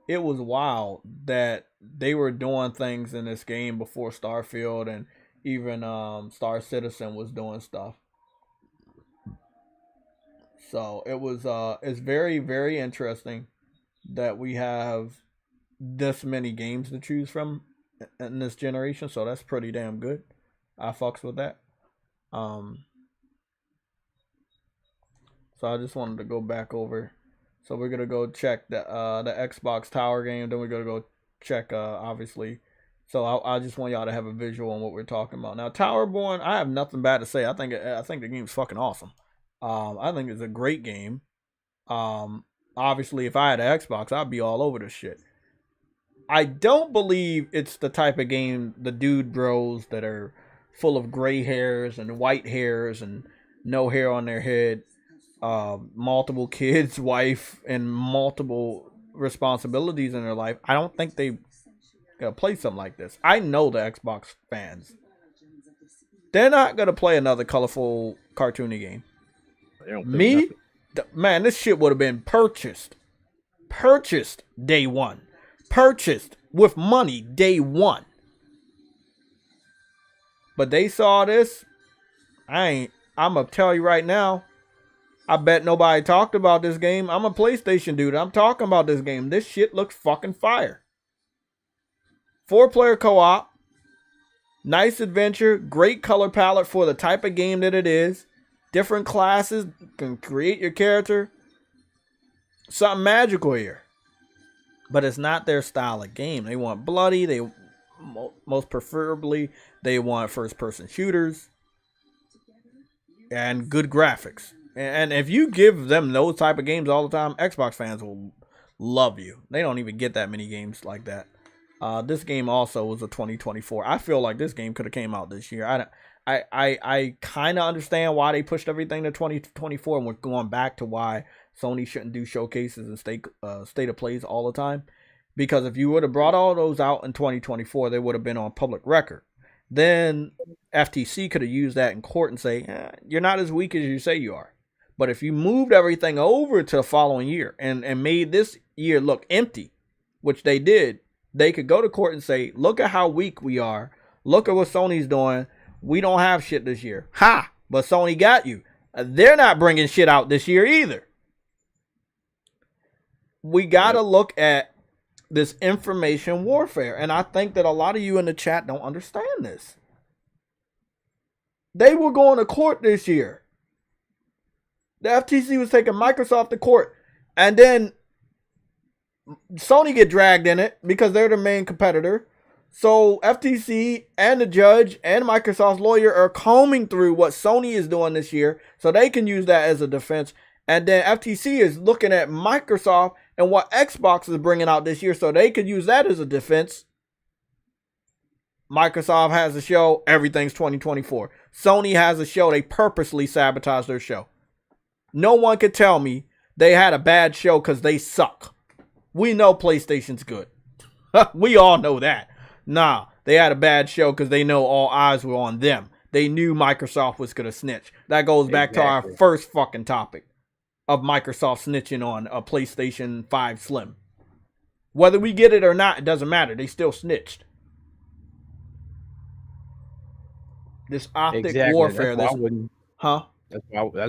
it was wild that they were doing things in this game before Starfield and even Star Citizen was doing stuff. So it was it's very, very interesting that we have this many games to choose from in this generation. So that's pretty damn good. I fucks with that. So I just wanted to go back over. So we're gonna go check the Xbox Tower game. Then we're gonna go check obviously. So I just want y'all to have a visual on what we're talking about. Now Towerborn, I have nothing bad to say. I think the game's fucking awesome. I think it's a great game. Obviously, if I had an Xbox, I'd be all over this shit. I don't believe it's the type of game the dude bros that are full of gray hairs and white hairs and no hair on their head, multiple kids, wife, and multiple responsibilities in their life. I don't think they gonna play something like this. I know the Xbox fans. They're not gonna play another colorful, cartoony game. Me, man, this shit would have been purchased day one, purchased with money day one. But they saw this. I'm gonna tell you right now. I bet nobody talked about this game. I'm a PlayStation dude. I'm talking about this game. This shit looks fucking fire. 4-player co-op. Nice adventure. Great color palette for the type of game that it is. Different classes. You can create your character. Something magical here. but it's not their style of game. They want bloody. They most preferably they want first-person shooters and good graphics. And if you give them those type of games all the time, Xbox fans will love you. They don't even get that many games like that. This game also was a 2024. I feel like this game could have came out this year. I kind of understand why they pushed everything to 2024, and we're going back to why Sony shouldn't do showcases and state of plays all the time. Because if you would have brought all those out in 2024, they would have been on public record. Then FTC could have used that in court and say, you're not as weak as you say you are. But if you moved everything over to the following year and made this year look empty, which they did, they could go to court and say, look at how weak we are. Look at what Sony's doing. We don't have shit this year. Ha! But Sony got you. They're not bringing shit out this year either. We got to look at this information warfare. And I think that a lot of you in the chat don't understand this. They were going to court this year. The FTC was taking Microsoft to court. And then Sony get dragged in it because they're the main competitor. So FTC and the judge and Microsoft's lawyer are combing through what Sony is doing this year so they can use that as a defense. And then FTC is looking at Microsoft and what Xbox is bringing out this year so they could use that as a defense. Microsoft has a show, everything's 2024. Sony has a show, they purposely sabotage their show. No one could tell me they had a bad show because they suck. We know PlayStation's good. We all know that. Nah, they had a bad show because they know all eyes were on them. They knew Microsoft was going to snitch. That goes back to our first fucking topic of Microsoft snitching on a PlayStation 5 Slim. Whether we get it or not, it doesn't matter. They still snitched. This optic warfare. That's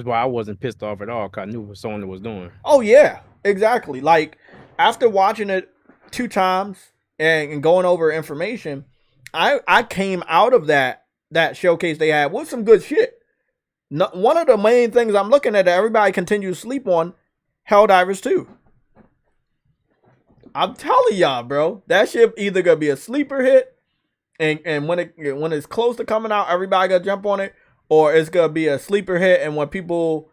why I wasn't pissed off at all, because I knew what Sony was doing. Oh, yeah, exactly. Like, after watching it 2 times and going over information, I came out of that showcase they had with some good shit. One of the main things I'm looking at that everybody continues to sleep on, HELLDIVERS 2. I'm telling y'all, bro, that shit either gonna be a sleeper hit, and when it's close to coming out, everybody gonna jump on it, or it's gonna be a sleeper hit, and when people,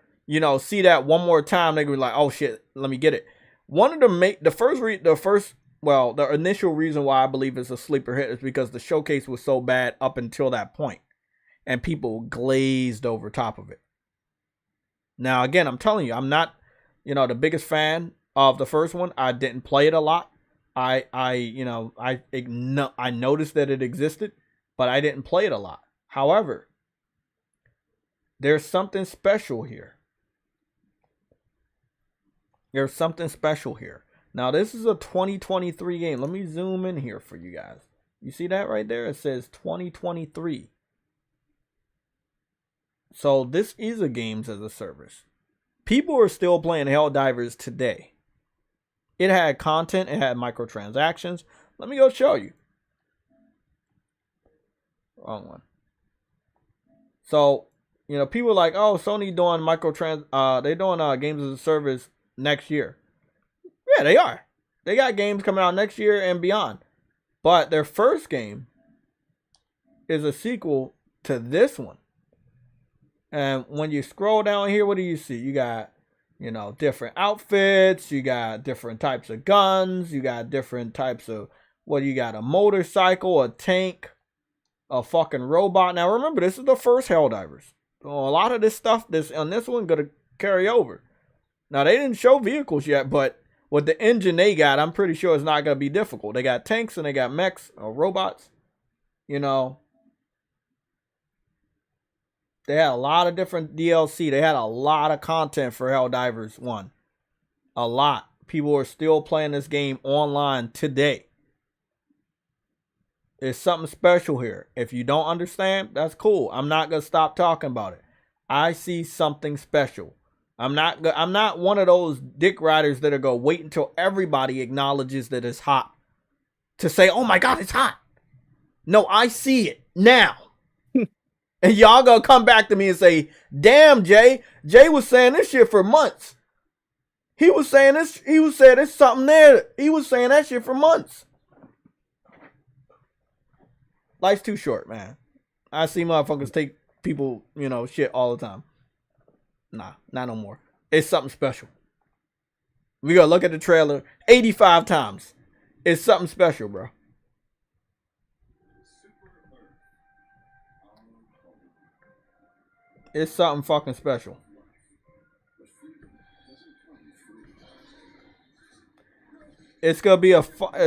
see that one more time, they gonna be like, oh shit, let me get it. One of the initial reason why I believe it's a sleeper hit is because the showcase was so bad up until that point, and people glazed over top of it. Now, again, I'm telling you, I'm not, the biggest fan of the first one. I didn't play it a lot. I noticed that it existed, but I didn't play it a lot. However, there's something special here. There's something special here. Now, this is a 2023 game. Let me zoom in here for you guys. You see that right there? It says 2023. So this is a games as a service. People are still playing HELLDIVERS today. It had content. It had microtransactions. Let me go show you. Wrong one. So, people are like, oh, Sony doing they're doing games as a service next year. Yeah, they are. They got games coming out next year and beyond. But their first game is a sequel to this one. And when you scroll down here, what do you see? You got, different outfits. You got different types of guns. You got different types of, you got? A motorcycle, a tank, a fucking robot. Now, remember, this is the first HELLDIVERS. So a lot of this stuff on this one going to carry over. Now, they didn't show vehicles yet, but with the engine they got, I'm pretty sure it's not going to be difficult. They got tanks and they got mechs or robots. They had a lot of different DLC. They had a lot of content for HELLDIVERS 1. A lot. People are still playing this game online today. There's something special here. If you don't understand, that's cool. I'm not going to stop talking about it. I see something special. I'm not one of those dick riders that are going to wait until everybody acknowledges that it's hot to say, oh my God, it's hot. No, I see it now. And y'all gonna come back to me and say, damn, Jay was saying this shit for months. He was saying this. He was saying there's something there. He was saying that shit for months. Life's too short, man. I see motherfuckers take people, you know, shit all the time. Nah, not no more. It's something special. We gotta look at the trailer 85 times. It's something special, bro. It's something fucking special. It's gonna be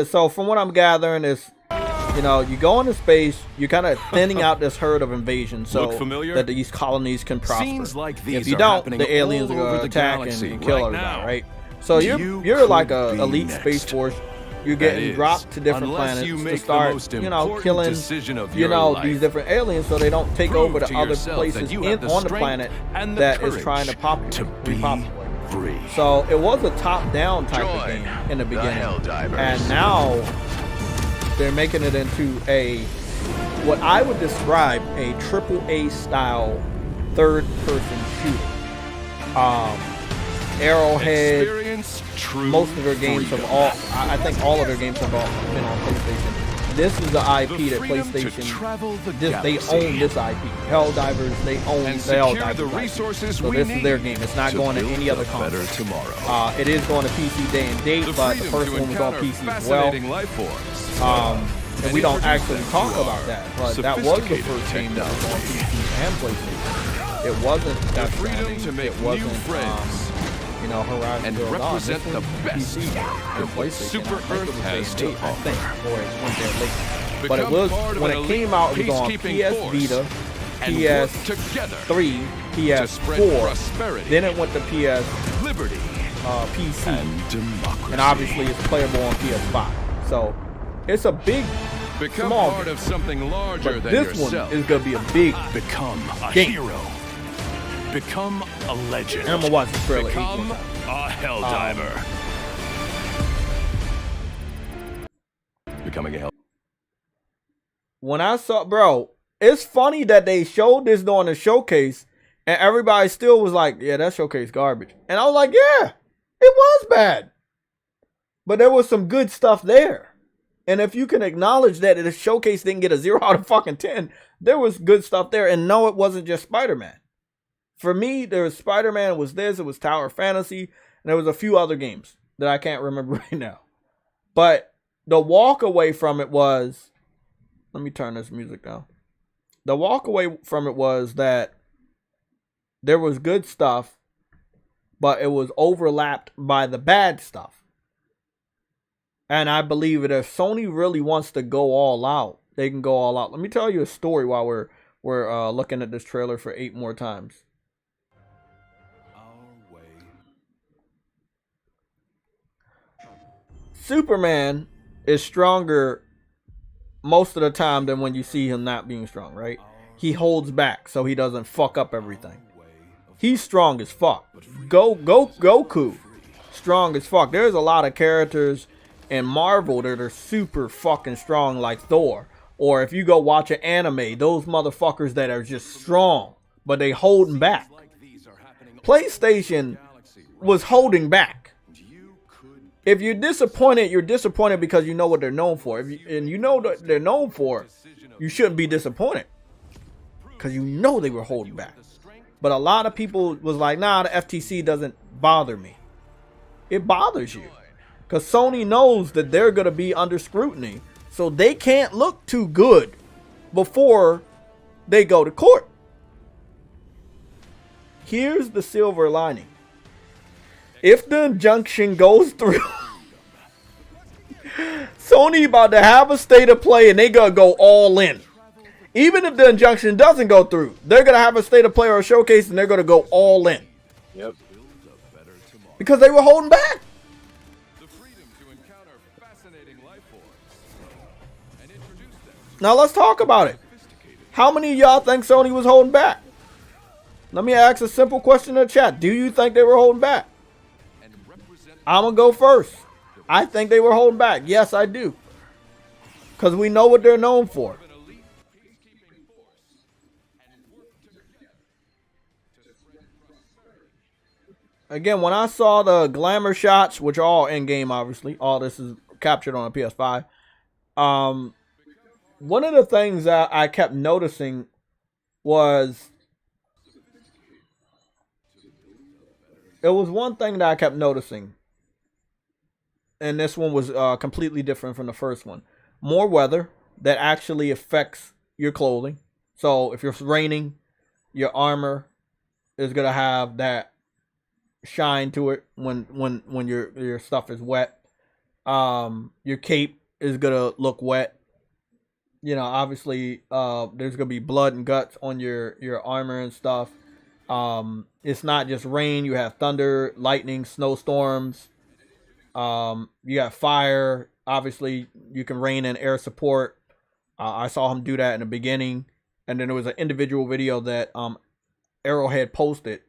so from what I'm gathering is, you know, you go into space, you're kind of thinning out this herd of invasion so that these colonies can prosper. Like these if you don't, the aliens are gonna attack and kill everybody, right? So you're like a elite space force. You're getting dropped to different planets to start, you know, killing, you know, these different aliens so they don't take over the other places on the planet that is trying to repopulate. So it was a top-down type of game in the beginning, and now they're making it into what I would describe a AAA style third-person shooter. Arrowhead. Most of their games have I think all of their games have all been on PlayStation. This is the IP that PlayStation, they own this IP. Helldivers, they own the Helldivers. So this is their game. It's not going to any other console. It is going to PC day and date, but the first one was on PC as well. And we don't actually talk about that, but that was the first game that was on PC and PlayStation. It wasn't Death Stranding. It wasn't, you know, Horizon and represent the best of Super Earth has to offer. Or it went there late. But it was, when it came out, it was on PS Vita, PS3, PS4, then it went to PS Liberty, PC, and obviously it's playable on PS5. So it's a big, small part of something larger than this yourself. One is going to be a big Become a game. hero. Become a legend. And I'm going to watch the trailer. Become a Helldiver. Becoming a hell. When I saw, bro, it's funny that they showed this during the showcase and everybody still was like, yeah, that showcase garbage. And I was like, yeah, it was bad. But there was some good stuff there. And if you can acknowledge that the showcase didn't get a 0 out of fucking 10, there was good stuff there. And no, it wasn't just Spider-Man. For me, there was Spider-Man, it was this, it was Tower Fantasy, and there was a few other games that I can't remember right now. But the walk away from it was, let me turn this music down. The walk away from it was that there was good stuff, but it was overlapped by the bad stuff. And I believe that if Sony really wants to go all out, they can go all out. Let me tell you a story while we're looking at this trailer for 8 more times. Superman is stronger most of the time than when you see him not being strong, right? He holds back so he doesn't fuck up everything. He's strong as fuck. Goku, strong as fuck. There's a lot of characters in Marvel that are super fucking strong, like Thor. Or if you go watch an anime, those motherfuckers that are just strong, but they holding back. PlayStation was holding back. If you're disappointed because you know what they're known for. And you know what they're known for, you shouldn't be disappointed. Because you know they were holding back. But a lot of people was like, nah, the FTC doesn't bother me. It bothers you. Because Sony knows that they're going to be under scrutiny. So they can't look too good before they go to court. Here's the silver lining. If the injunction goes through, Sony about to have a state of play and they gonna go all in. Even if the injunction doesn't go through, they're gonna have a state of play or a showcase and they're gonna go all in. Yep. Because they were holding back. Now let's talk about it. How many of y'all think Sony was holding back? Let me ask a simple question in the chat. Do you think they were holding back? I'm going to go first. I think they were holding back. Yes, I do. Because we know what they're known for. Again, when I saw the glamour shots, which are all in game, obviously, all this is captured on a PS5. One of the things that I kept noticing was one thing that I kept noticing, and this one was completely different from the first one. More weather that actually affects your clothing. So if it's raining, your armor is gonna have that shine to it when your stuff is wet. Your cape is gonna look wet. You know, obviously, there's gonna be blood and guts on your armor and stuff. It's not just rain. You have thunder, lightning, snowstorms. You got fire. Obviously, you can rain in air support. I saw him do that in the beginning, and then there was an individual video that Arrowhead posted,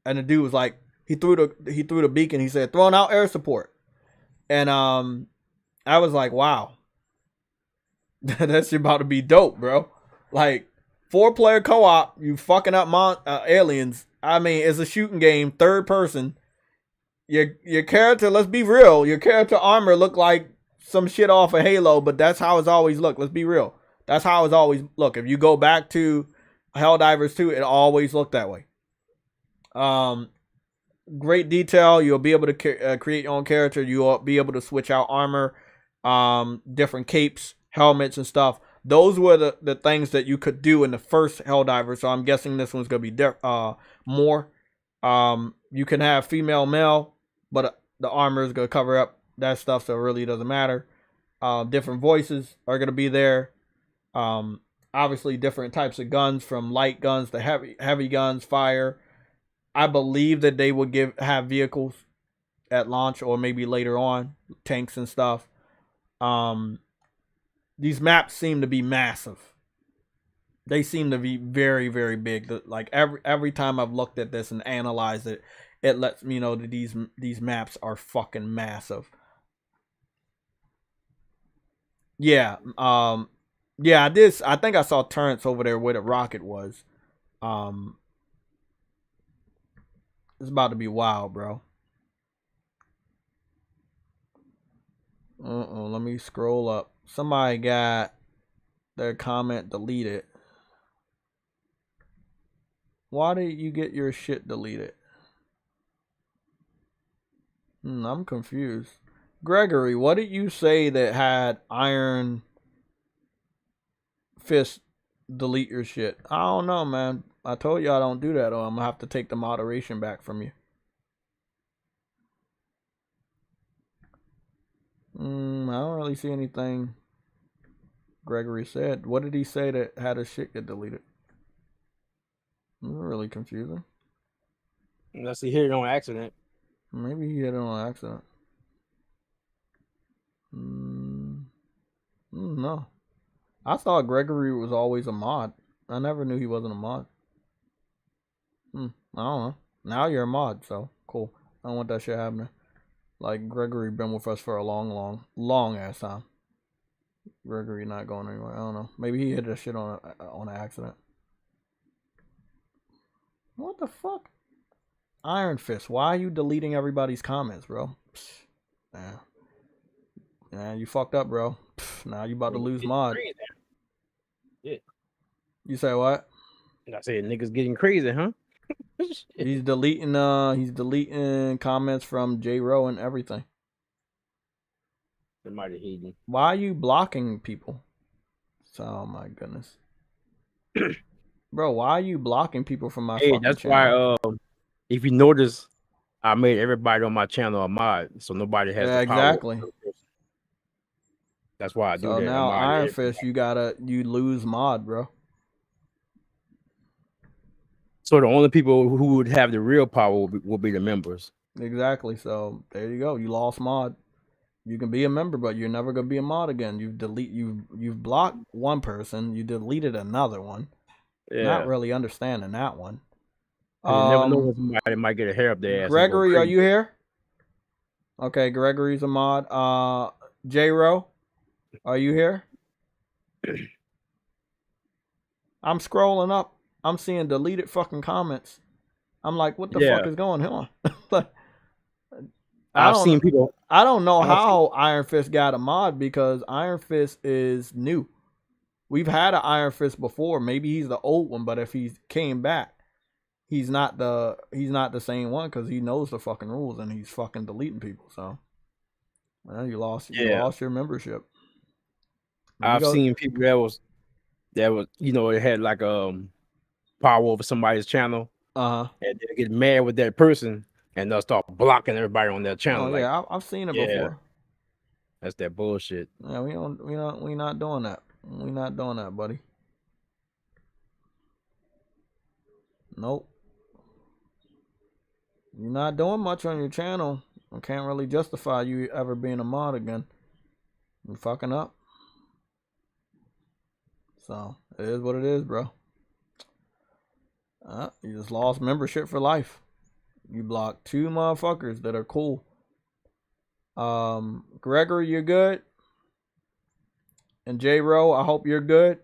and the dude was like, he threw the beacon. He said, "Throwing out air support," and I was like, "Wow, that's about to be dope, bro!" Like 4-player co-op, you fucking up aliens. I mean, it's a shooting game, third person. Your character, let's be real, your character armor looked like some shit off of Halo, but that's how it's always looked. Let's be real. That's how it's always look. If you go back to Helldivers 2, it always looked that way. Great detail. You'll be able to create your own character. You'll be able to switch out armor, different capes, helmets, and stuff. Those were the things that you could do in the first Helldivers. So I'm guessing this one's going to be more. You can have female, male, but the armor is going to cover up that stuff, so it really doesn't matter. Different voices are going to be there. Obviously, different types of guns, from light guns to heavy guns, fire. I believe that they would have vehicles at launch, or maybe later on, tanks and stuff. These maps seem to be massive. They seem to be very, very big. Like every time I've looked at this and analyzed it, it lets me know that these maps are fucking massive. Yeah. Yeah, I think I saw turrets over there where the rocket was. It's about to be wild, bro. Let me scroll up. Somebody got their comment deleted. Why did you get your shit deleted? I'm confused. Gregory, what did you say that had Iron Fist delete your shit? I don't know, man. I told you I don't do that, or I'm gonna have to take the moderation back from you. I don't really see anything Gregory said. What did he say that had his shit get deleted? Really confusing. Unless he hit it on accident. Maybe he hit it on accident. No. I thought Gregory was always a mod. I never knew he wasn't a mod. I don't know. Now you're a mod, so cool. I don't want that shit happening. Like, Gregory been with us for a long ass time. Gregory not going anywhere. I don't know. Maybe he hit that shit on an accident. What the fuck? Iron Fist, why are you deleting everybody's comments, bro? Yeah, you fucked up, bro. Now you about to lose mod. Yeah. You say what? I said niggas getting crazy, huh? He's deleting comments from J-Ro and everything. Somebody hating. Why are you blocking people? Oh my goodness. Bro, why are you blocking people from my fucking that's channel? why if you notice, I made everybody on my channel a mod, so nobody has the exactly. power. That's why I do so that. Now Iron Fist, you lose mod, bro. So the only people who would have the real power will be the members. Exactly. So there you go. You lost mod. You can be a member, but you're never gonna be a mod again. You've blocked one person. You deleted another one. Yeah. Not really understanding that one. You never know when somebody might get a hair up their ass. Gregory, are you here? Okay, Gregory's a mod. J-Ro, are you here? I'm scrolling up. I'm seeing deleted fucking comments. I'm like, what the Yeah. fuck is going on? Like, I've seen people. I don't know I've how Iron Fist got a mod because Iron Fist is new. We've had an Iron Fist before. Maybe he's the old one, but if he came back, he's not the same one because he knows the fucking rules and he's fucking deleting people. So, well, you lost your membership. I've seen people that was you know, it had like power over somebody's channel. And they get mad with that person and they'll start blocking everybody on their channel. Oh, like, yeah, I've seen it before. That's that bullshit. Yeah, we not doing that. We not doing that, buddy. Nope. You're not doing much on your channel. I can't really justify you ever being a mod again. You're fucking up. So, it is what it is, bro. You just lost membership for life. You blocked 2 motherfuckers that are cool. Gregory, you're good. And J-Ro, I hope you're good.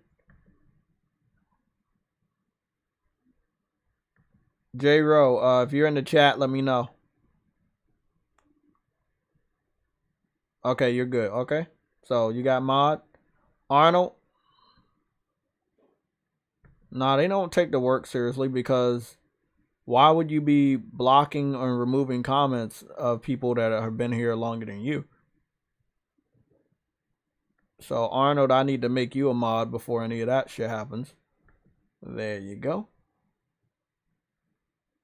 J-Ro, if you're in the chat, let me know. Okay, you're good. Okay. So, you got mod. Arnold. Nah, they don't take the work seriously because why would you be blocking or removing comments of people that have been here longer than you? So, Arnold, I need to make you a mod before any of that shit happens. There you go.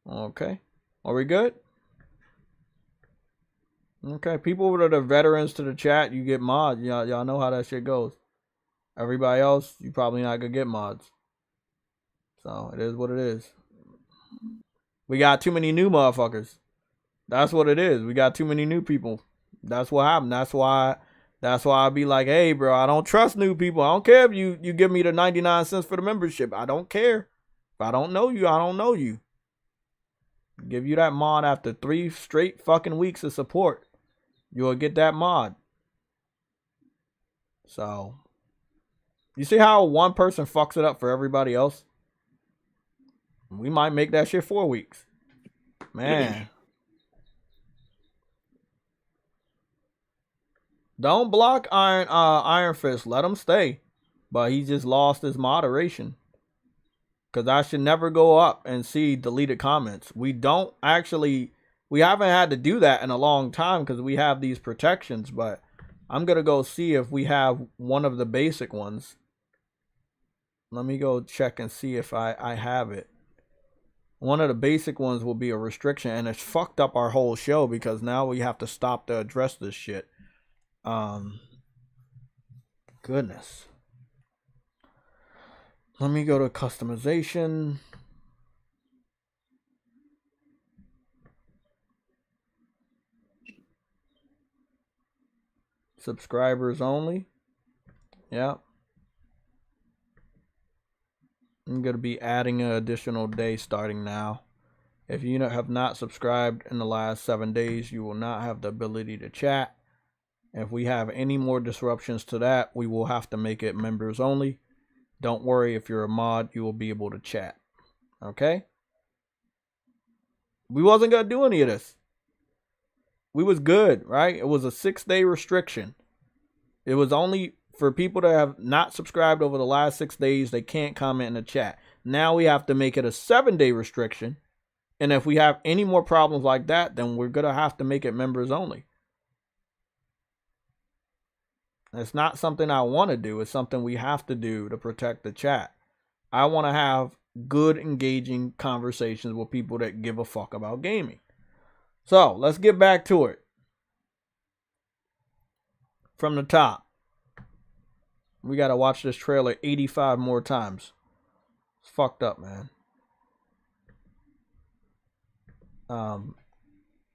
Okay. Are we good? Okay. People that are veterans to the chat, you get mods. Y'all know how that shit goes. Everybody else, you probably not gonna get mods. So, it is what it is. We got too many new motherfuckers. That's what it is. We got too many new people. That's what happened. That's why I be like, hey, bro, I don't trust new people. I don't care if you give me the 99 cents for the membership. I don't care. If I don't know you, I don't know you. Give you that mod after 3 straight fucking weeks of support. You'll get that mod. So, you see how one person fucks it up for everybody else? We might make that shit 4 weeks. Man. Don't block Iron Fist. Let him stay. But he just lost his moderation. Because I should never go up and see deleted comments. We haven't had to do that in a long time because we have these protections. But I'm going to go see if we have one of the basic ones. Let me go check and see if I have it. One of the basic ones will be a restriction, and it's fucked up our whole show because now we have to stop to address this shit. Goodness. Let me go to customization. Subscribers only. Yeah. I'm going to be adding an additional day starting now. If you have not subscribed in the last 7 days, you will not have the ability to chat. If we have any more disruptions to that, we will have to make it members only. Don't worry, if you're a mod, you will be able to chat. Okay? We wasn't going to do any of this. We was good, right? It was a 6-day restriction. It was only for people that have not subscribed over the last 6 days. They can't comment in the chat. Now we have to make it a 7-day restriction. And if we have any more problems like that, then we're going to have to make it members only. It's not something I want to do. It's something we have to do to protect the chat. I want to have good, engaging conversations with people that give a fuck about gaming. So, let's get back to it. From the top. We got to watch this trailer 85 more times. It's fucked up, man.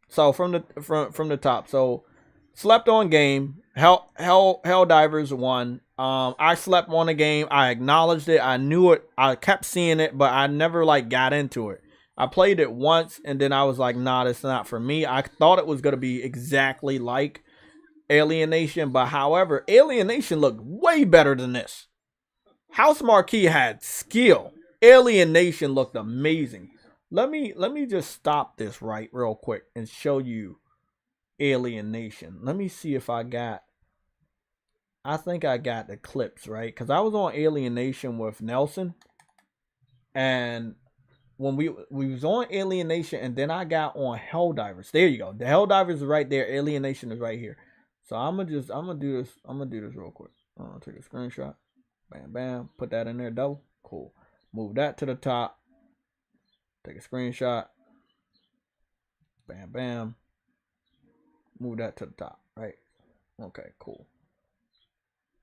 So from the top. So, slept on game. HELLDIVERS won. I slept on the game. I acknowledged it. I knew it. I kept seeing it, but I never got into it. I played it once and then I was like, nah, that's not for me. I thought it was going to be exactly like Alienation, but however, Alienation looked way better than this. House Marquee had skill. Alienation looked amazing. Let me just stop this real quick and show you Alien Nation. Let me see if I think I got the clips, right? Because I was on Alien Nation with Nelson. And when we was on Alien Nation, and then I got on Helldivers. There you go. The Helldivers is right there. Alien Nation is right here. So I'm gonna do this real quick. I'm gonna take a screenshot. Bam, bam. Put that in there, double. Cool. Move that to the top. Take a screenshot. Bam, bam. Move that to the top, right? Okay, cool.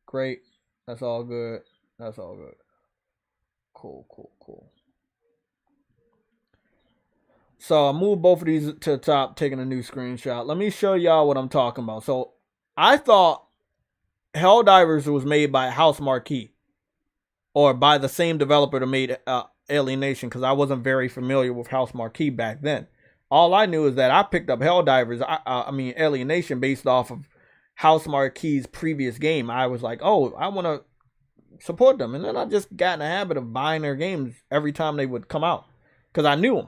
Great. That's all good. That's all good. Cool, cool, cool. So I moved both of these to the top, taking a new screenshot. Let me show y'all what I'm talking about. So I thought Helldivers was made by House Marquee, or by the same developer that made Alien Nation, because I wasn't very familiar with House Marquee back then. All I knew is that I picked up Helldivers, Alien Nation, based off of House Marquee's previous game. I was like, oh, I want to support them. And then I just got in the habit of buying their games every time they would come out, because I knew them.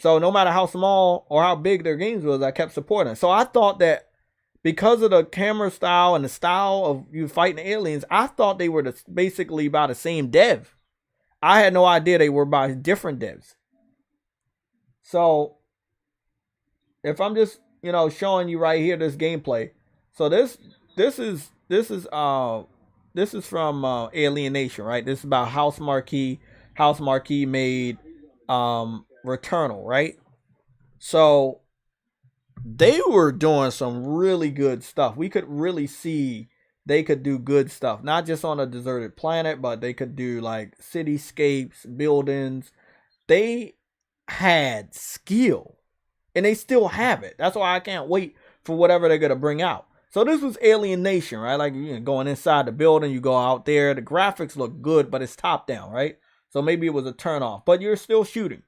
So no matter how small or how big their games was, I kept supporting. So I thought that because of the camera style and the style of you fighting aliens, I thought they were basically by the same dev. I had no idea they were by different devs. So if I'm just, showing you right here this gameplay. So this is from Alien Nation, right? This is about House Marquee. House Marquee made Returnal, right? So they were doing some really good stuff. We could really see they could do good stuff, not just on a deserted planet, but they could do like cityscapes, buildings. They had skill, and they still have it. That's why I can't wait for whatever they're gonna bring out. So this was Alien Nation, right? Like, going inside the building, you go out there, the graphics look good, but it's top down, right? So maybe it was a turn off, but you're still shooting.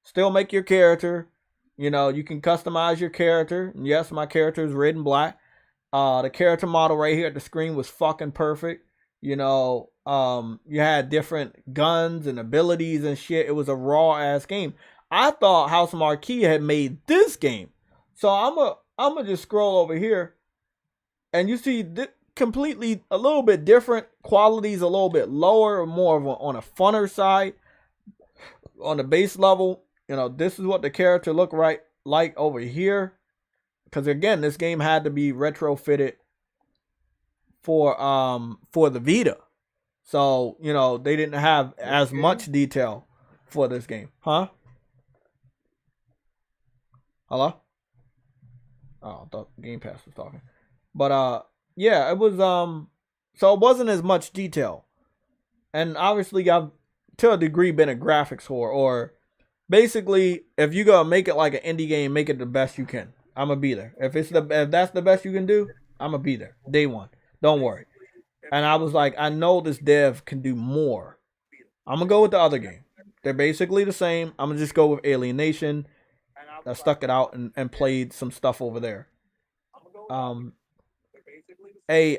Still make your character. You can customize your character. And yes, my character is red and black. The character model right here at the screen was fucking perfect. You had different guns and abilities and shit. It was a raw ass game. I thought House Marquee had made this game. So I'm gonna just scroll over here, and you see completely a little bit different. Quality's a little bit lower, more of on a funner side. On the base level, this is what the character looked like over here. Because again, this game had to be retrofitted for the Vita. So, they didn't have as much detail for this game. Huh? Hello? Oh, I thought Game Pass was talking. But yeah, it was so it wasn't as much detail. And obviously I've to a degree been a graphics whore, or basically if you go make it like an indie game, make it the best you can. I'm gonna be there. If that's the best you can do, I'm gonna be there. Day one. Don't worry. And I was like, I know this dev can do more. I'm gonna go with the other game. They're basically the same. I'm gonna just go with Alien Nation. I stuck it out and played some stuff over there. Hey,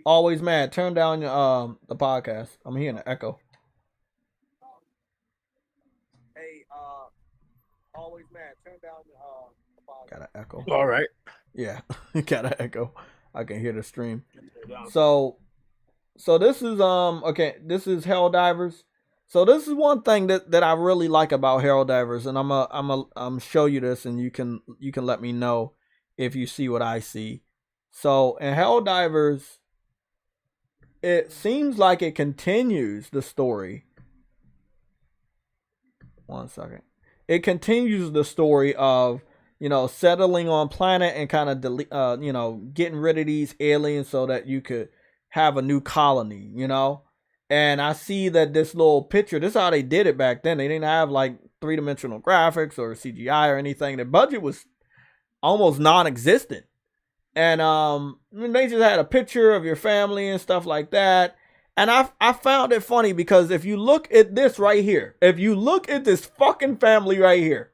Always Mad, turn down the podcast. I'm hearing an echo. Hey, Always Mad, turn down the podcast. Got an echo. All right. Yeah, got an echo. I can hear the stream. So this is okay. This is Helldivers. So this is one thing that I really like about Helldivers, and I'm show you this, and you can let me know if you see what I see. So in Helldivers, it seems like it continues the story. One second. It continues the story of settling on planet and kind of getting rid of these aliens so that you could have a new colony, And I see that this little picture, this is how they did it back then. They didn't have like 3-dimensional graphics or CGI or anything. The budget was almost non-existent. And they just had a picture of your family and stuff like that. And I found it funny because if you look at this right here, if you look at this fucking family right here,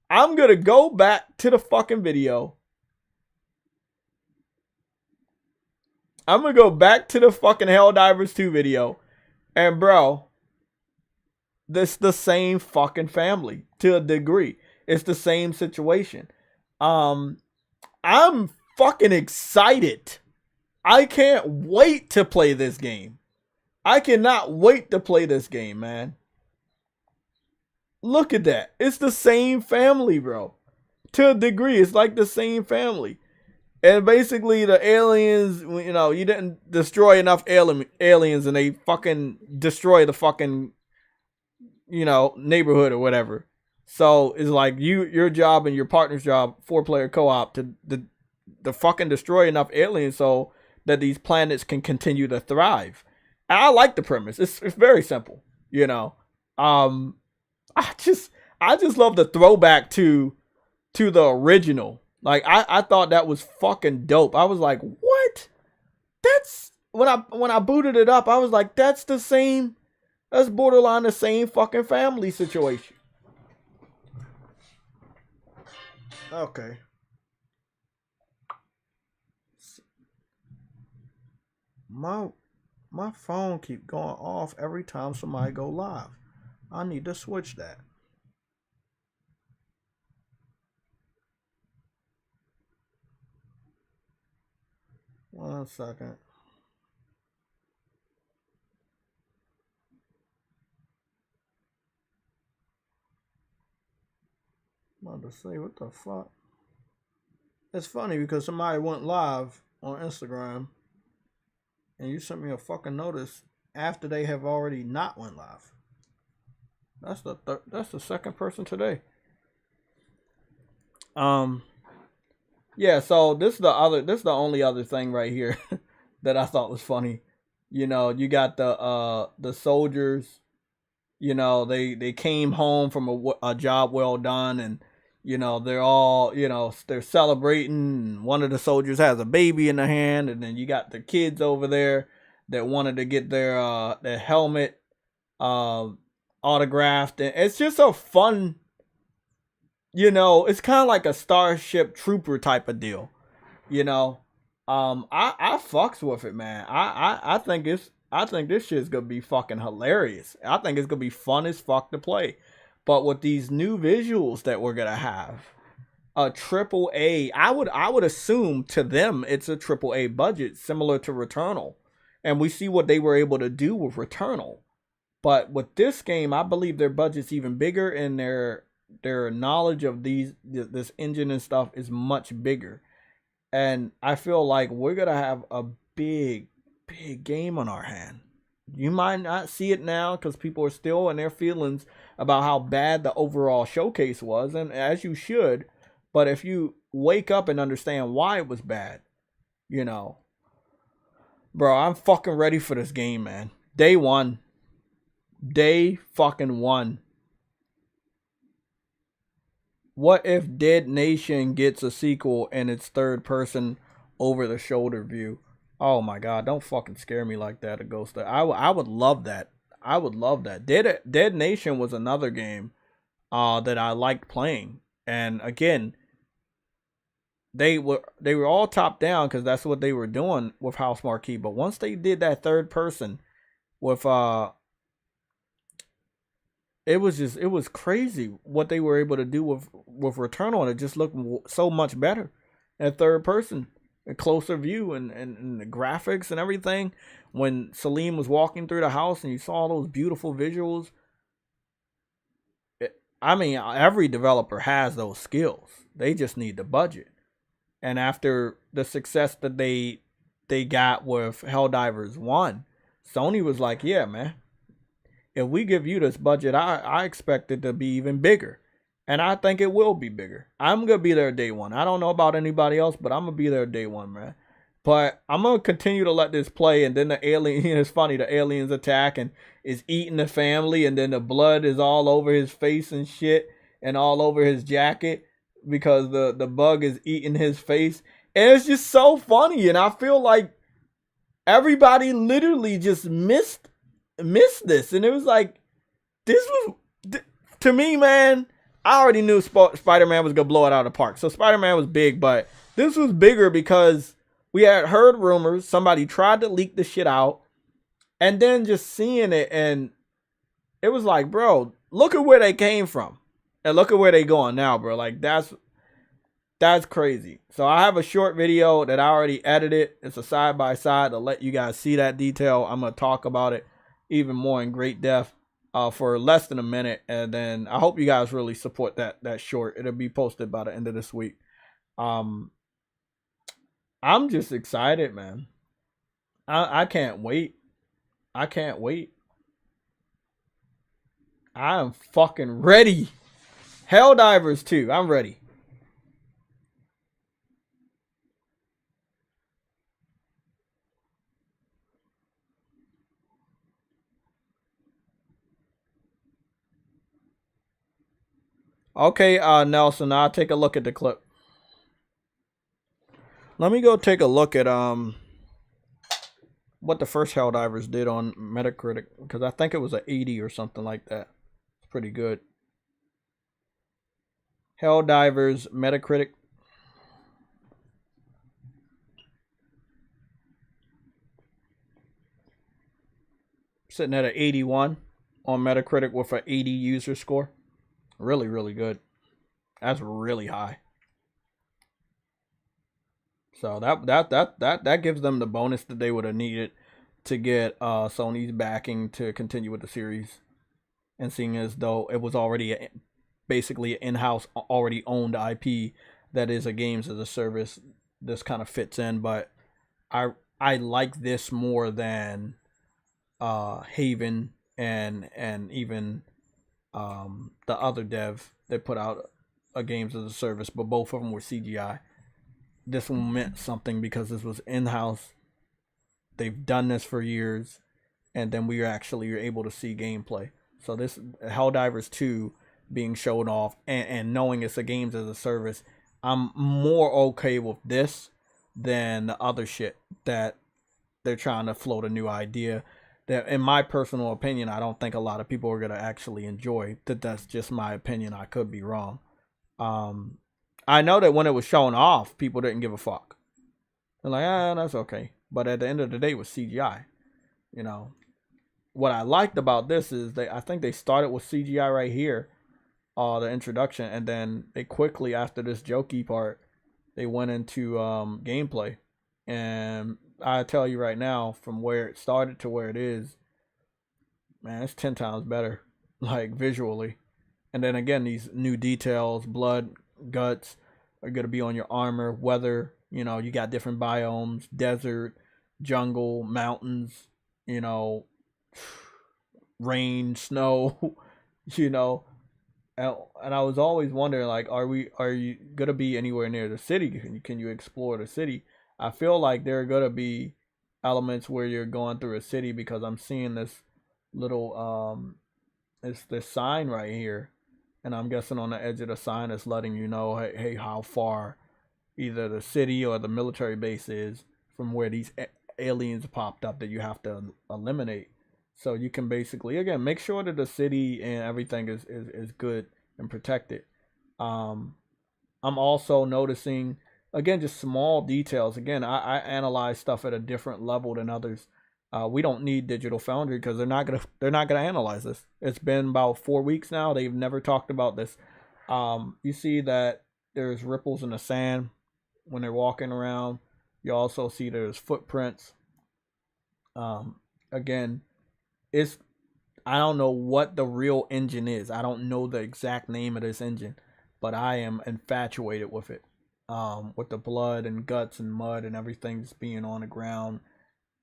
I'm going to go back to the fucking video. I'm going to go back to the fucking Helldivers 2 video. And bro, It's the same fucking family to a degree. It's the same situation. I'm fucking excited. I can't wait to play this game. I cannot wait to play this game, man. Look at that. It's the same family, bro. To a degree, it's like the same family. And basically, the aliens, you know, you didn't destroy enough aliens and they fucking destroy the fucking, you know, neighborhood or whatever. So it's like your job and your partner's job, 4-player co-op, to fucking destroy enough aliens so that these planets can continue to thrive. And I like the premise. It's very simple, you know. I just love the throwback to the original. Like I thought that was fucking dope. I was like, what? That's when I booted it up, I was like, that's borderline the same fucking family situation. Okay. My phone keep going off every time somebody go live. I need to switch that. One second. I'm about to say, what the fuck? It's funny because somebody went live on Instagram and you sent me a fucking notice after they have already not went live. That's the second person today. Yeah, so this is the only other thing right here that I thought was funny. You know, you got the soldiers, you know, they came home from a job well done, and you know, they're all, you know, they're celebrating. One of the soldiers has a baby in the hand, and then you got the kids over there that wanted to get their helmet autographed, and it's just a fun, you know, it's kind of like a Starship Trooper type of deal, you know. I fucks with it, man. I think this shit's gonna be fucking hilarious. I think it's gonna be fun as fuck to play. But with these new visuals that we're gonna have, a AAA, I would assume to them it's a AAA budget similar to Returnal, and we see what they were able to do with Returnal. But with this game, I believe their budget's even bigger, and their knowledge of this engine and stuff is much bigger. And I feel like we're gonna have a big game on our hand. You might not see it now because people are still in their feelings about how bad the overall showcase was, and as you should. But if you wake up and understand why it was bad, you know, bro, I'm fucking ready for this game, man. Day one. Day fucking one. What if Dead Nation gets a sequel and it's third person over the shoulder view? Oh my god, don't fucking scare me like that, a Ghost. I would love that. I would love that. Dead Nation was another game that I liked playing. And again, they were all top down because that's what they were doing with House Marquee. But once they did that third person with it was crazy what they were able to do with Returnal, and it just looked so much better in third person. A closer view and the graphics and everything. When Salim was walking through the house and you saw those beautiful visuals, I mean, every developer has those skills. They just need the budget. And after the success that they got with Helldivers 1, Sony was like, yeah, man, if we give you this budget, I expect it to be even bigger. And I think it will be bigger. I'm going to be there day one. I don't know about anybody else, but I'm going to be there day one, man. But I'm going to continue to let this play. And then the alien, it's funny, the aliens attack and is eating the family. And then the blood is all over his face and shit. And all over his jacket. Because the bug is eating his face. And it's just so funny. And I feel like everybody literally just missed this. And it was like, this was, to me, man, I already knew Spider-Man was going to blow it out of the park. So Spider-Man was big, but this was bigger because we had heard rumors. Somebody tried to leak the shit out. And then just seeing it, and it was like, bro, look at where they came from. And look at where they going now, bro. Like, that's crazy. So I have a short video that I already edited. It's a side-by-side to let you guys see that detail. I'm going to talk about it even more in great depth for less than a minute. And then I hope you guys really support that short. It'll be posted by the end of this week. I'm just excited, man. I can't wait. I can't wait. I am fucking ready. Helldivers 2. I'm ready. Okay, Nelson, I'll take a look at the clip. Let me go take a look at what the first Helldivers did on Metacritic, because I think it was an 80 or something like that. It's pretty good. Helldivers Metacritic. Sitting at an 81 on Metacritic with an 80 user score. Really, really good. That's really high. So that gives them the bonus that they would have needed to get Sony's backing to continue with the series. And seeing as though it was already basically an in-house, already owned IP that is a games as a service, this kind of fits in. But I like this more than Haven and even the other dev that put out a games as a service, but both of them were CGI. This one meant something because this was in-house. They've done this for years, and then we actually are able to see gameplay. So this Helldivers 2 being shown off and knowing it's a games as a service, I'm more okay with this than the other shit that they're trying to float a new idea that, in my personal opinion, I don't think a lot of people are going to actually enjoy. That's just my opinion. I could be wrong. I know that when it was shown off, people didn't give a fuck. They're like, that's okay. But at the end of the day, it was CGI. You know, what I liked about this is I think they started with CGI right here, the introduction, and then they quickly, after this jokey part, they went into gameplay. And I tell you right now, from where it started to where it is, man, it's 10 times better, like visually. And then again, these new details, blood, guts are going to be on your armor, weather, you know, you got different biomes, desert, jungle, mountains, you know, rain, snow, you know. And I was always wondering, like, are you going to be anywhere near the city? Can you explore the city? I feel like there are going to be elements where you're going through a city, because I'm seeing this little it's this sign right here, and I'm guessing on the edge of the sign is letting you know, hey, how far either the city or the military base is from where these aliens popped up that you have to eliminate. So you can basically, again, make sure that the city and everything is good and protected. I'm also noticing, again, just small details. Again, I analyze stuff at a different level than others. We don't need Digital Foundry because they're not gonna analyze this. It's been about 4 weeks now. They've never talked about this. You see that there's ripples in the sand when they're walking around. You also see there's footprints. Again, I don't know what the real engine is. I don't know the exact name of this engine, but I am infatuated with it. With the blood and guts and mud and everything just being on the ground.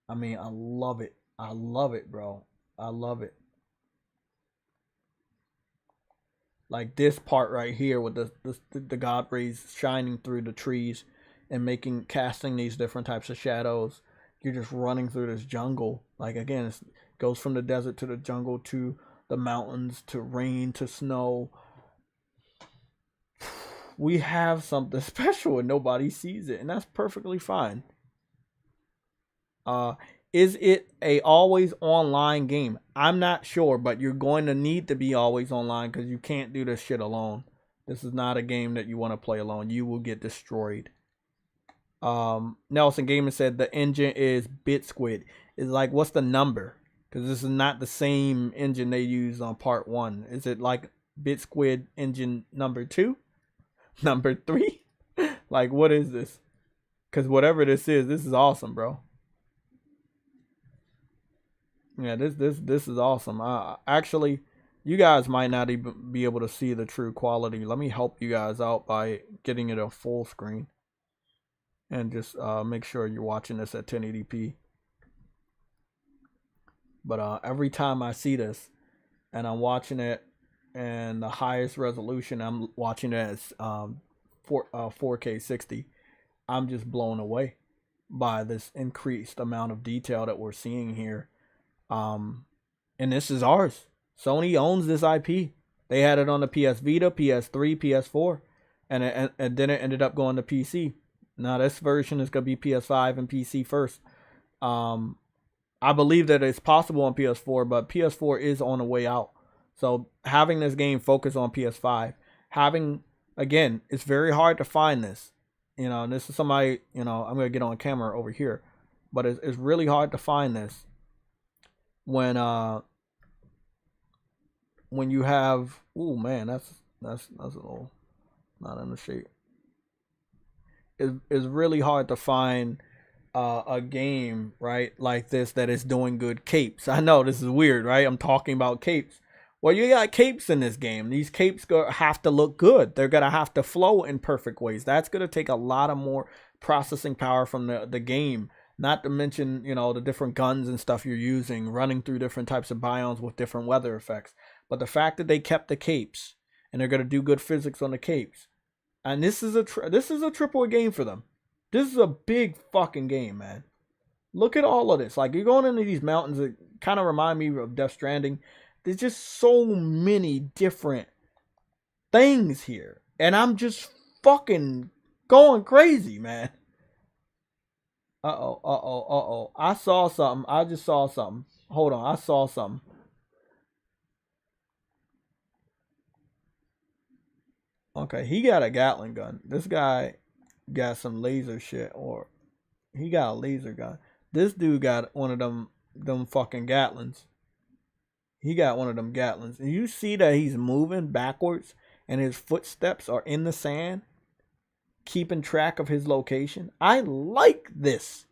I mean, I love it. I love it, bro. I love it. Like this part right here with the God rays shining through the trees and casting these different types of shadows. You're just running through this jungle. Like, again, it goes from the desert to the jungle to the mountains to rain to snow. We have something special and nobody sees it, and that's perfectly fine. Is it a always online game? I'm not sure, but you're going to need to be always online because you can't do this shit alone. This is not a game that you want to play alone. You will get destroyed. Nelson Gamer said the engine is Bit Squid. It's like, what's the number? Because this is not the same engine they used on part 1. Is it like Bit Squid engine number 2? Number 3? Like, what is this? Because whatever this is awesome, bro. Yeah, this is awesome. Actually, you guys might not even be able to see the true quality. Let me help you guys out by getting it on full screen. And just make sure you're watching this at 1080p. But every time I see this and I'm watching it and the highest resolution, I'm watching it as 4K 60, I'm just blown away by this increased amount of detail that we're seeing here. And this is ours. Sony owns this IP. They had it on the PS Vita, PS3, PS4, and then it ended up going to PC. Now this version is going to be PS5 and PC first. I believe that it's possible on PS4, but PS4 is on the way out. So having this game focus on PS5, again, it's very hard to find this. You know, and this is somebody, you know, I'm going to get on camera over here, but it's really hard to find this when you have, oh man, that's a little not in the shape. It's really hard to find a game, right, like this that is doing good capes. I know this is weird, right? I'm talking about capes. Well, you got capes in this game. These capes have to look good. They're going to have to flow in perfect ways. That's going to take a lot of more processing power from the game. Not to mention, you know, the different guns and stuff you're using, running through different types of biomes with different weather effects. But the fact that they kept the capes and they're going to do good physics on the capes. And this is a AAA game for them. This is a big fucking game, man. Look at all of this. Like, you're going into these mountains that kind of remind me of Death Stranding. There's just so many different things here. And I'm just fucking going crazy, man. Uh-oh. I saw something. I just saw something. Hold on. I saw something. Okay, he got a Gatling gun. This guy got some laser shit, or he got a laser gun. This dude got one of them fucking Gatlings. He got one of them Gatlings. And you see that he's moving backwards and his footsteps are in the sand, keeping track of his location. I like this.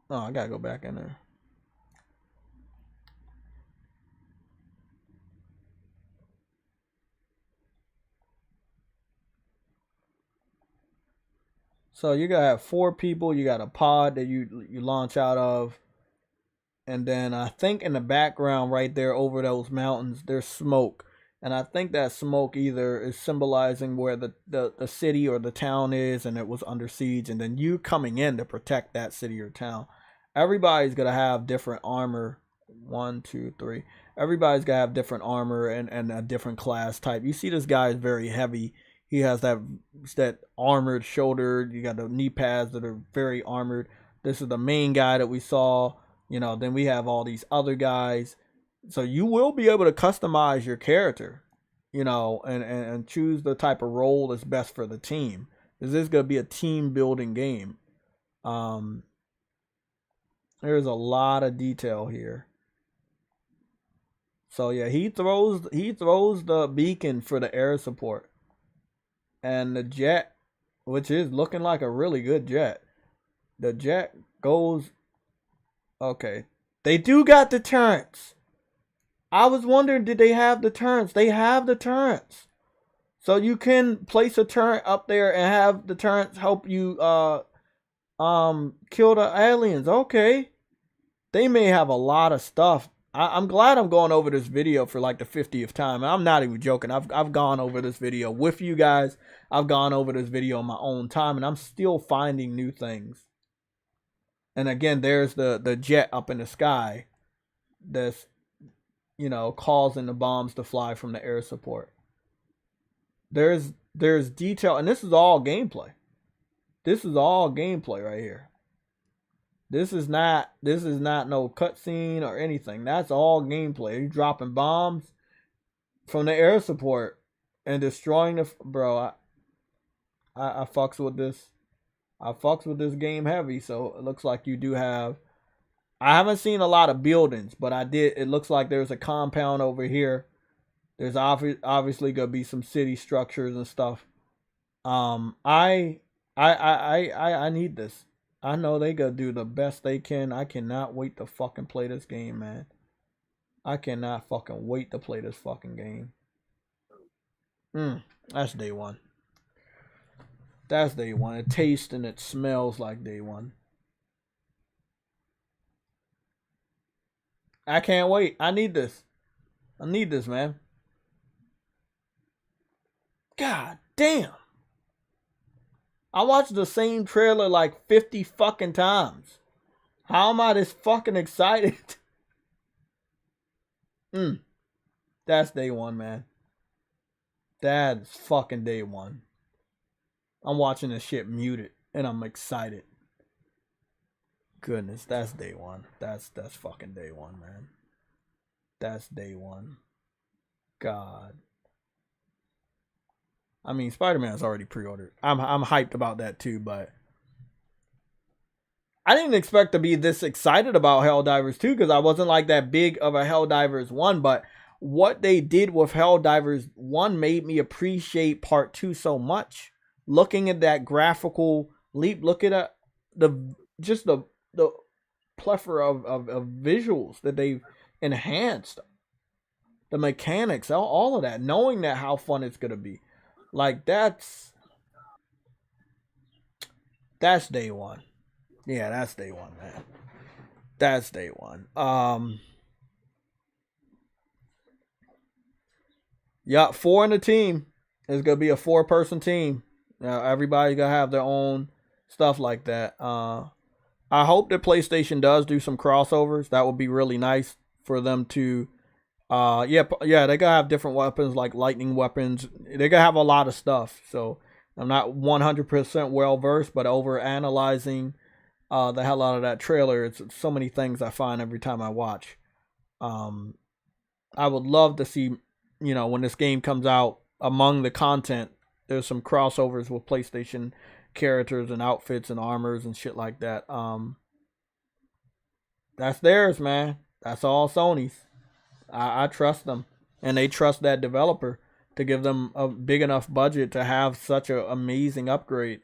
Oh, I gotta go back in there. So you gotta have 4 people. You got a pod that you launch out of. And then I think in the background right there over those mountains, there's smoke. And I think that smoke either is symbolizing where the city or the town is and it was under siege. And then you coming in to protect that city or town. Everybody's going to have different armor. 1, 2, 3. Everybody's going to have different armor and a different class type. You see this guy is very heavy. He has that armored shoulder. You got the knee pads that are very armored. This is the main guy that we saw. You know, then we have all these other guys. So you will be able to customize your character, you know, and choose the type of role that's best for the team. This is going to be a team building game. There's a lot of detail here. So yeah, he throws the beacon for the air support. And the jet, which is looking like a really good jet. The jet goes, okay. They do got the turrets. I was wondering, did they have the turrets? They have the turrets. So you can place a turret up there and have the turrets help you kill the aliens. Okay. They may have a lot of stuff. I'm glad I'm going over this video for like the 50th time. I'm not even joking. I've gone over this video with you guys. I've gone over this video on my own time, and I'm still finding new things. And again, there's the jet up in the sky that's, you know, causing the bombs to fly from the air support. There's detail, and this is all gameplay. This is all gameplay right here. This is not no cutscene or anything. That's all gameplay. You're dropping bombs from the air support and destroying the bro. I fucks with this. I fucks with this game heavy. So it looks like you do have. I haven't seen a lot of buildings, but I did. It looks like there's a compound over here. There's obviously gonna be some city structures and stuff. I need this. I know they gonna do the best they can. I cannot wait to fucking play this game, man. I cannot fucking wait to play this fucking game. That's day one. That's day one. It tastes and it smells like day one. I can't wait. I need this. I need this, man. God damn. I watched the same trailer like 50 fucking times. How am I this fucking excited? That's day one, man. That's fucking day one. I'm watching this shit muted and I'm excited. Goodness, that's day one. That's fucking day one, man. That's day one. God. I mean, Spider-Man's already pre-ordered. I'm hyped about that too, but I didn't expect to be this excited about Helldivers 2 because I wasn't like that big of a Helldivers 1, but what they did with Helldivers 1 made me appreciate part 2 so much. Looking at that graphical leap, look at the plethora of visuals that they've enhanced, the mechanics, all of that, knowing that how fun it's gonna be. Like that's day one. Yeah, that's day one, man. That's day one. Yeah, 4 in the team. It's gonna be a 4-person team. Everybody's gonna have their own stuff like that. I hope that PlayStation does do some crossovers. That would be really nice for them to. They gotta have different weapons like lightning weapons. They gotta have a lot of stuff. So I'm not 100% well versed, but over analyzing the hell out of that trailer, it's so many things I find every time I watch. I would love to see, when this game comes out, among the content, there's some crossovers with PlayStation characters and outfits and armors and shit like that. That's theirs, man. That's all Sony's. I trust them, and they trust that developer to give them a big enough budget to have such an amazing upgrade.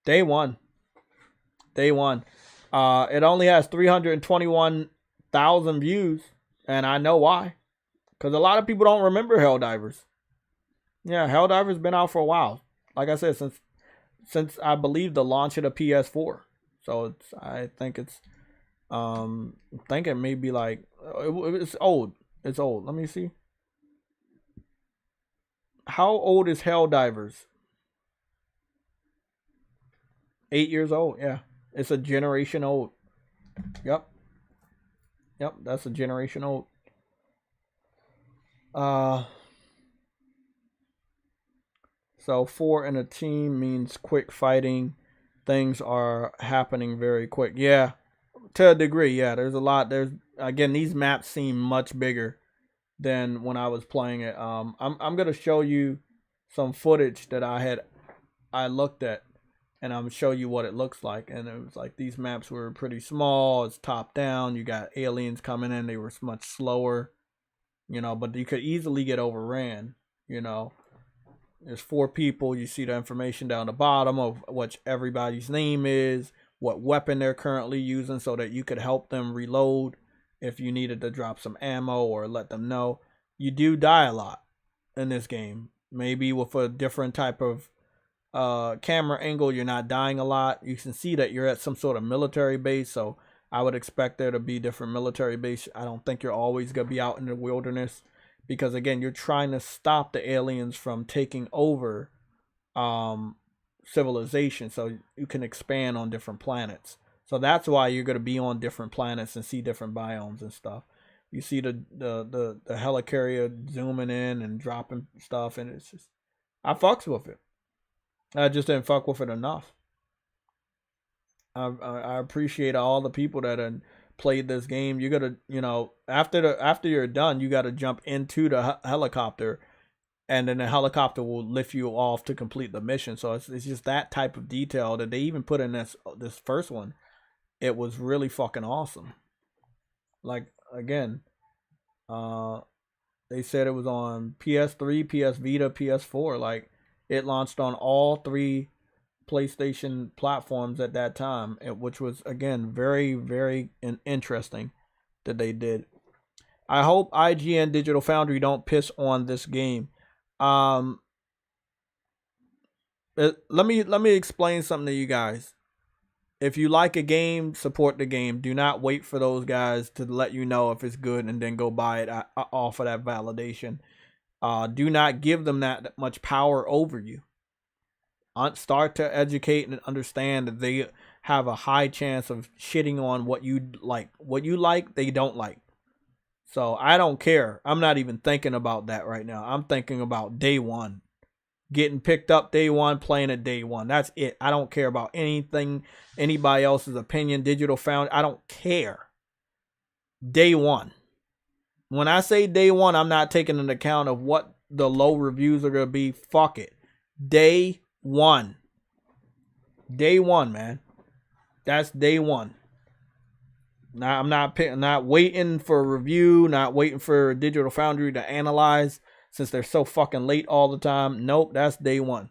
Day one. It only has 321,000 views, and I know why. Because a lot of people don't remember Helldivers. Yeah, Helldivers been out for a while. Like I said, since I believe the launch of the PS4. So I think it may be like it's old. It's old. Let me see. How old is Helldivers? 8 years old. Yeah, it's a generation old. Yep, that's a generation old. So 4 in a team means quick fighting. Things are happening very quick. Yeah, to a degree. Yeah, there's a lot. Again, these maps seem much bigger than when I was playing it. I'm gonna show you some footage that I looked at, and I'm gonna show you what it looks like. And it was like these maps were pretty small. It's top down. You got aliens coming in. They were much slower, but you could easily get overran. There's 4 people. You see the information down the bottom of what everybody's name is, what weapon they're currently using, so that you could help them reload if you needed to drop some ammo or let them know. You do die a lot in this game. Maybe with a different type of camera angle, you're not dying a lot. You can see that you're at some sort of military base, so I would expect there to be different military base. I don't think you're always going to be out in the wilderness. Because, again, you're trying to stop the aliens from taking over civilization so you can expand on different planets. So that's why you're going to be on different planets and see different biomes and stuff. You see the helicarrier zooming in and dropping stuff, and it's just... I fucks with it. I just didn't fuck with it enough. I appreciate all the people that played this game. You gotta, after you're done, you gotta jump into the helicopter and then the helicopter will lift you off to complete the mission. So it's just that type of detail that they even put in this first one. It was really fucking awesome. Like, again, they said it was on PS3, PS Vita, PS4. Like, it launched on all 3 PlayStation platforms at that time, which was, again, very, very interesting that they did. I hope IGN Digital Foundry don't piss on this game. Let me explain something to you guys. If you like a game, support the game. Do not wait for those guys to let you know if it's good and then go buy it off of that validation. Do not give them that much power over you. Start to educate and understand that they have a high chance of shitting on what you like. What you like, they don't like. So I don't care. I'm not even thinking about that right now. I'm thinking about day one. Getting picked up day one, playing it day one. That's it. I don't care about anything, anybody else's opinion, Digital Foundry. I don't care. Day one. When I say day one, I'm not taking into account of what the low reviews are going to be. Fuck it. Day one. Day one, man. That's day one. Now, I'm not waiting for a review, not waiting for Digital Foundry to analyze since they're so fucking late all the time. Nope, that's day one.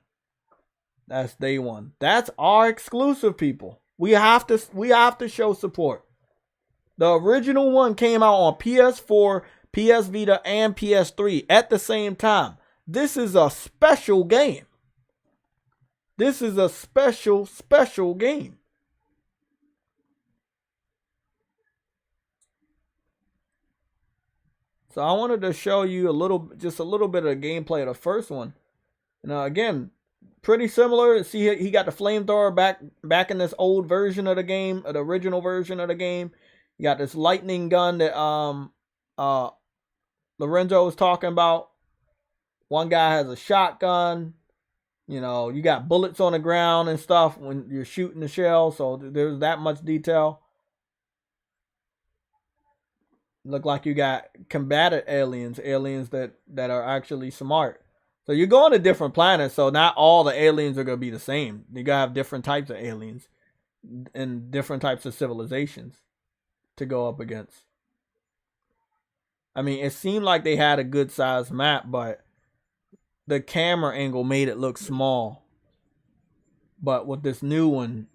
That's day one. That's our exclusive, people. We have to show support. The original one came out on PS4, PS Vita, and PS3 at the same time. This is a special game. This is a special game. So I wanted to show you just a little bit of the gameplay of the first one. Now, again, pretty similar. See, he got the flamethrower back in this old version of the game, the original version of the game. You got this lightning gun that Lorenzo was talking about. One guy has a shotgun. You know, you got bullets on the ground and stuff when you're shooting the shell. So there's that much detail. Look like you got combatant aliens that are actually smart. So you're going to different planets, so not all the aliens are going to be the same. You got to have different types of aliens and different types of civilizations to go up against. I mean, it seemed like they had a good sized map, but the camera angle made it look small. But with this new one,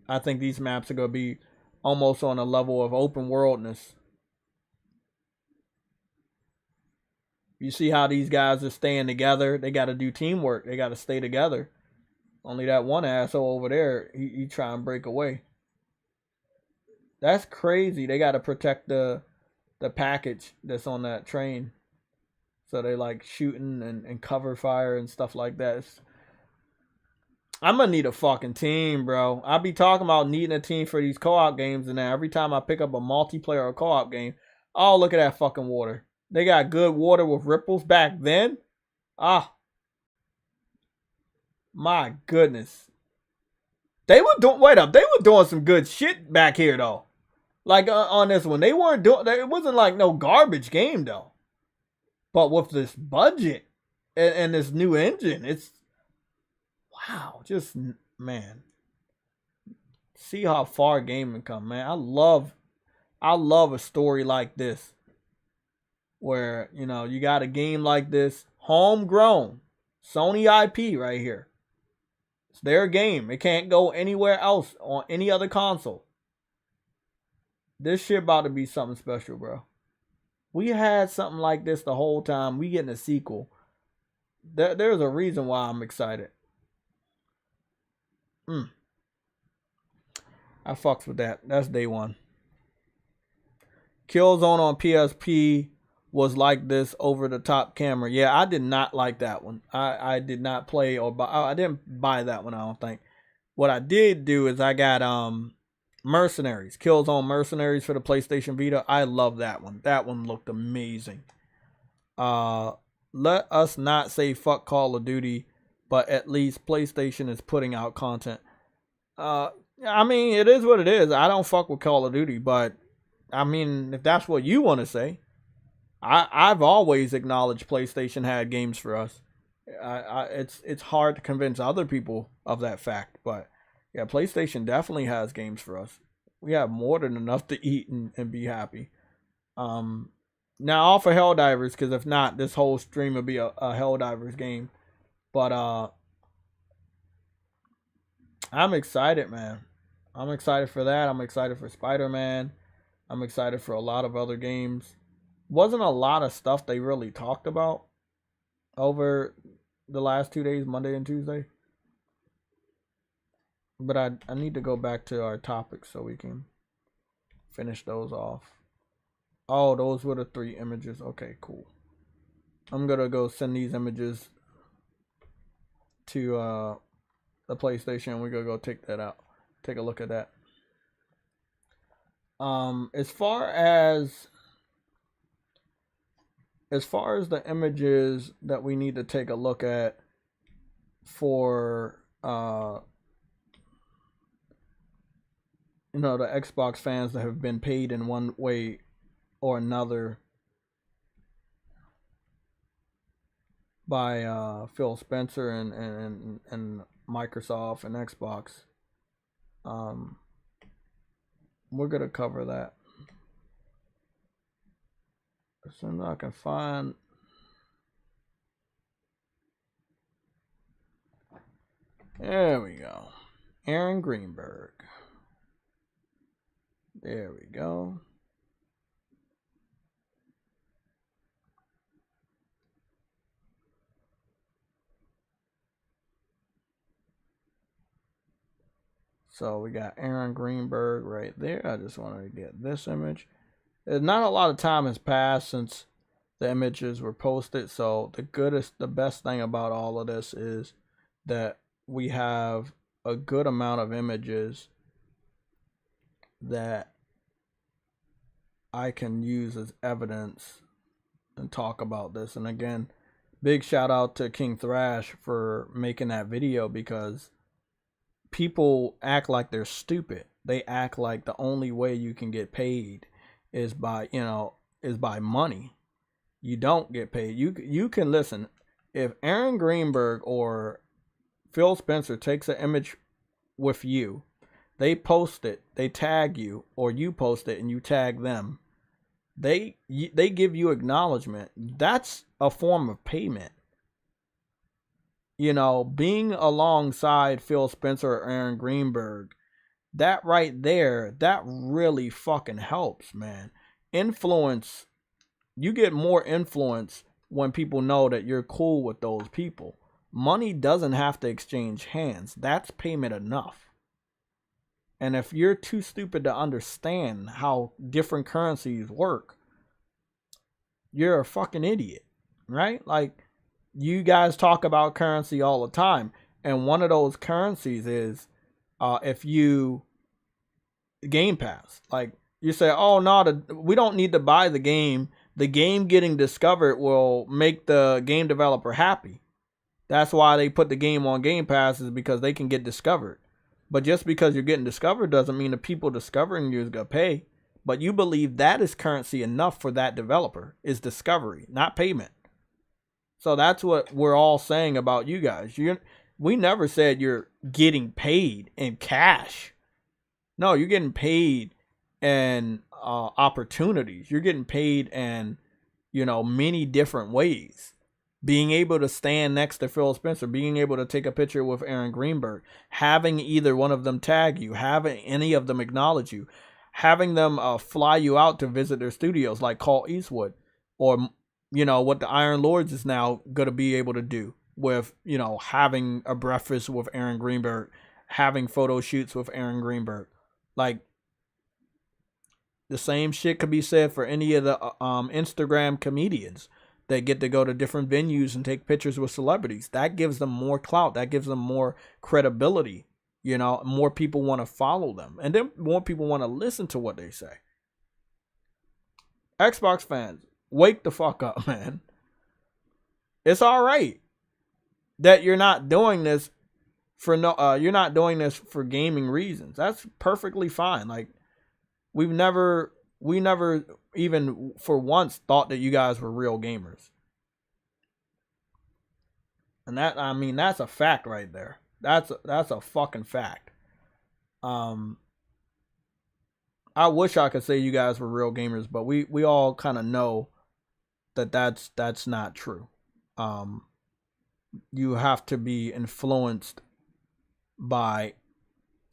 I think these maps are going to be almost on a level of open worldness. You see how these guys are staying together. They got to do teamwork. They got to stay together. Only that one asshole over there, he try and break away. That's crazy. They got to protect the package that's on that train. So they like shooting and cover fire and stuff like that. I'm going to need a fucking team, bro. I be talking about needing a team for these co-op games, and now every time I pick up a multiplayer or co-op game, oh, look at that fucking water. They got good water with ripples back then. Ah. My goodness. They were doing some good shit back here though. Like on this one, they weren't doing, it wasn't like no garbage game though. But with this budget and this new engine, it's wow, just man. See how far gaming come, man. I love a story like this. Where, you know, you got a game like this, homegrown, Sony IP right here. It's their game. It can't go anywhere else on any other console. This shit about to be something special, bro. We had something like this the whole time. We getting a sequel. There's a reason why I'm excited. I fucks with that. That's day one. Killzone on PSP was like this over the top camera. Yeah, I did not like that one. I did not play or buy. I didn't buy that one, I don't think. What I did do is I got Mercenaries, Killzone Mercenaries for the PlayStation Vita. I love that one. That one looked amazing. Let us not say fuck Call of Duty, but at least PlayStation is putting out content. I mean, it is what it is. I don't fuck with Call of Duty, but I mean, if that's what you want to say. I've always acknowledged PlayStation had games for us. It's hard to convince other people of that fact, but yeah, PlayStation definitely has games for us. We have more than enough to eat and be happy. Now all for Helldivers, because if not, this whole stream would be a Helldivers game. But I'm excited, man. I'm excited for that. I'm excited for Spider-Man. I'm excited for a lot of other games. Wasn't a lot of stuff they really talked about over the last 2 days, Monday and Tuesday. But I need to go back to our topics so we can finish those off. Oh, those were the 3 images. Okay, cool. I'm going to go send these images to the PlayStation. We're going to go take that out. Take a look at that. As far as the images that we need to take a look at for you know, the Xbox fans that have been paid in one way or another by Phil Spencer and Microsoft and Xbox. We're gonna cover that as soon as I can find. There we go. Aaron Greenberg. There we go. So we got Aaron Greenberg right there. I just wanted to get this image. Not a lot of time has passed since the images were posted. So the best thing about all of this is that we have a good amount of images that I can use as evidence and talk about this. And again, big shout out to King Thrash for making that video, because people act like they're stupid. They act like the only way you can get paid is by, is by money. You don't get paid. You can listen. If Aaron Greenberg or Phil Spencer takes an image with you, they post it, they tag you, or you post it and you tag them, they give you acknowledgement. That's a form of payment. Being alongside Phil Spencer or Aaron Greenberg, that right there, that really fucking helps, man. Influence, you get more influence when people know that you're cool with those people. Money doesn't have to exchange hands. That's payment enough. And if you're too stupid to understand how different currencies work, you're a fucking idiot, right? Like, you guys talk about currency all the time, and one of those currencies is if you Game Pass. Like, you say, oh no, we don't need to buy the game. The game getting discovered will make the game developer happy. That's why they put the game on Game Pass, is because they can get discovered. But just because you're getting discovered doesn't mean the people discovering you is going to pay. But you believe that is currency enough for that developer, is discovery, not payment. So that's what we're all saying about you guys. We never said you're getting paid in cash. No, you're getting paid in opportunities. You're getting paid in, many different ways. Being able to stand next to Phil Spencer, being able to take a picture with Aaron Greenberg, having either one of them tag you, having any of them acknowledge you, having them fly you out to visit their studios like Clint Eastwood, or what the Iron Lords is now going to be able to do with, having a breakfast with Aaron Greenberg, having photo shoots with Aaron Greenberg. Like, the same shit could be said for any of the Instagram comedians that get to go to different venues and take pictures with celebrities. That gives them more clout. That gives them more credibility. More people want to follow them. And then more people want to listen to what they say. Xbox fans, wake the fuck up, man. It's all right that you're not doing this for you're not doing this for gaming reasons. That's perfectly fine. Like, we never even for once thought that you guys were real gamers. And that, I mean, that's a fact right there. That's a fucking fact. I wish I could say you guys were real gamers, but we all kind of know that that's not true. You have to be influenced by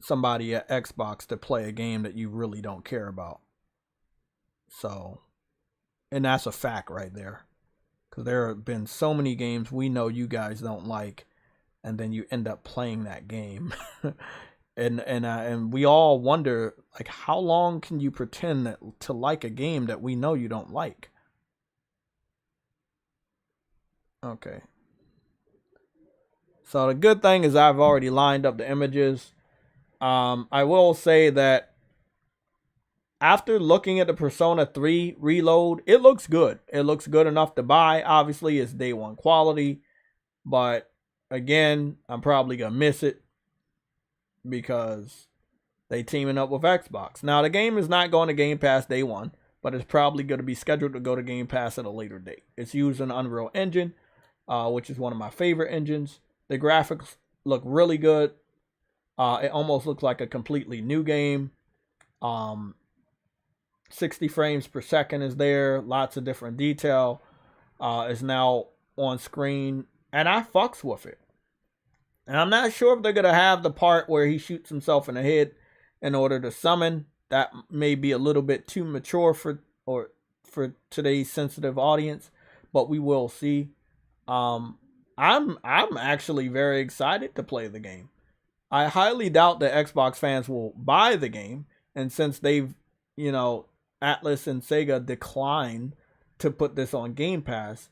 somebody at Xbox to play a game that you really don't care about. So, and that's a fact right there. Because there have been so many games we know you guys don't like, and then you end up playing that game. and we all wonder, like, how long can you pretend to like a game that we know you don't like? Okay. So the good thing is I've already lined up the images. I will say that after looking at the Persona 3 Reload, it looks good. It looks good enough to buy. Obviously, it's day one quality. But again, I'm probably going to miss it because they teaming up with Xbox. Now, the game is not going to Game Pass day one, but it's probably going to be scheduled to go to Game Pass at a later date. It's using Unreal Engine, which is one of my favorite engines. The graphics look really good. It almost looks like a completely new game. 60 frames per second is there. Lots of different detail is now on screen. And I fucks with it. And I'm not sure if they're going to have the part where he shoots himself in the head in order to summon. That may be a little bit too mature for today's sensitive audience. But we will see. I'm actually very excited to play the game. I highly doubt that Xbox fans will buy the game. And since they've, Atlas and Sega declined to put this on Game Pass,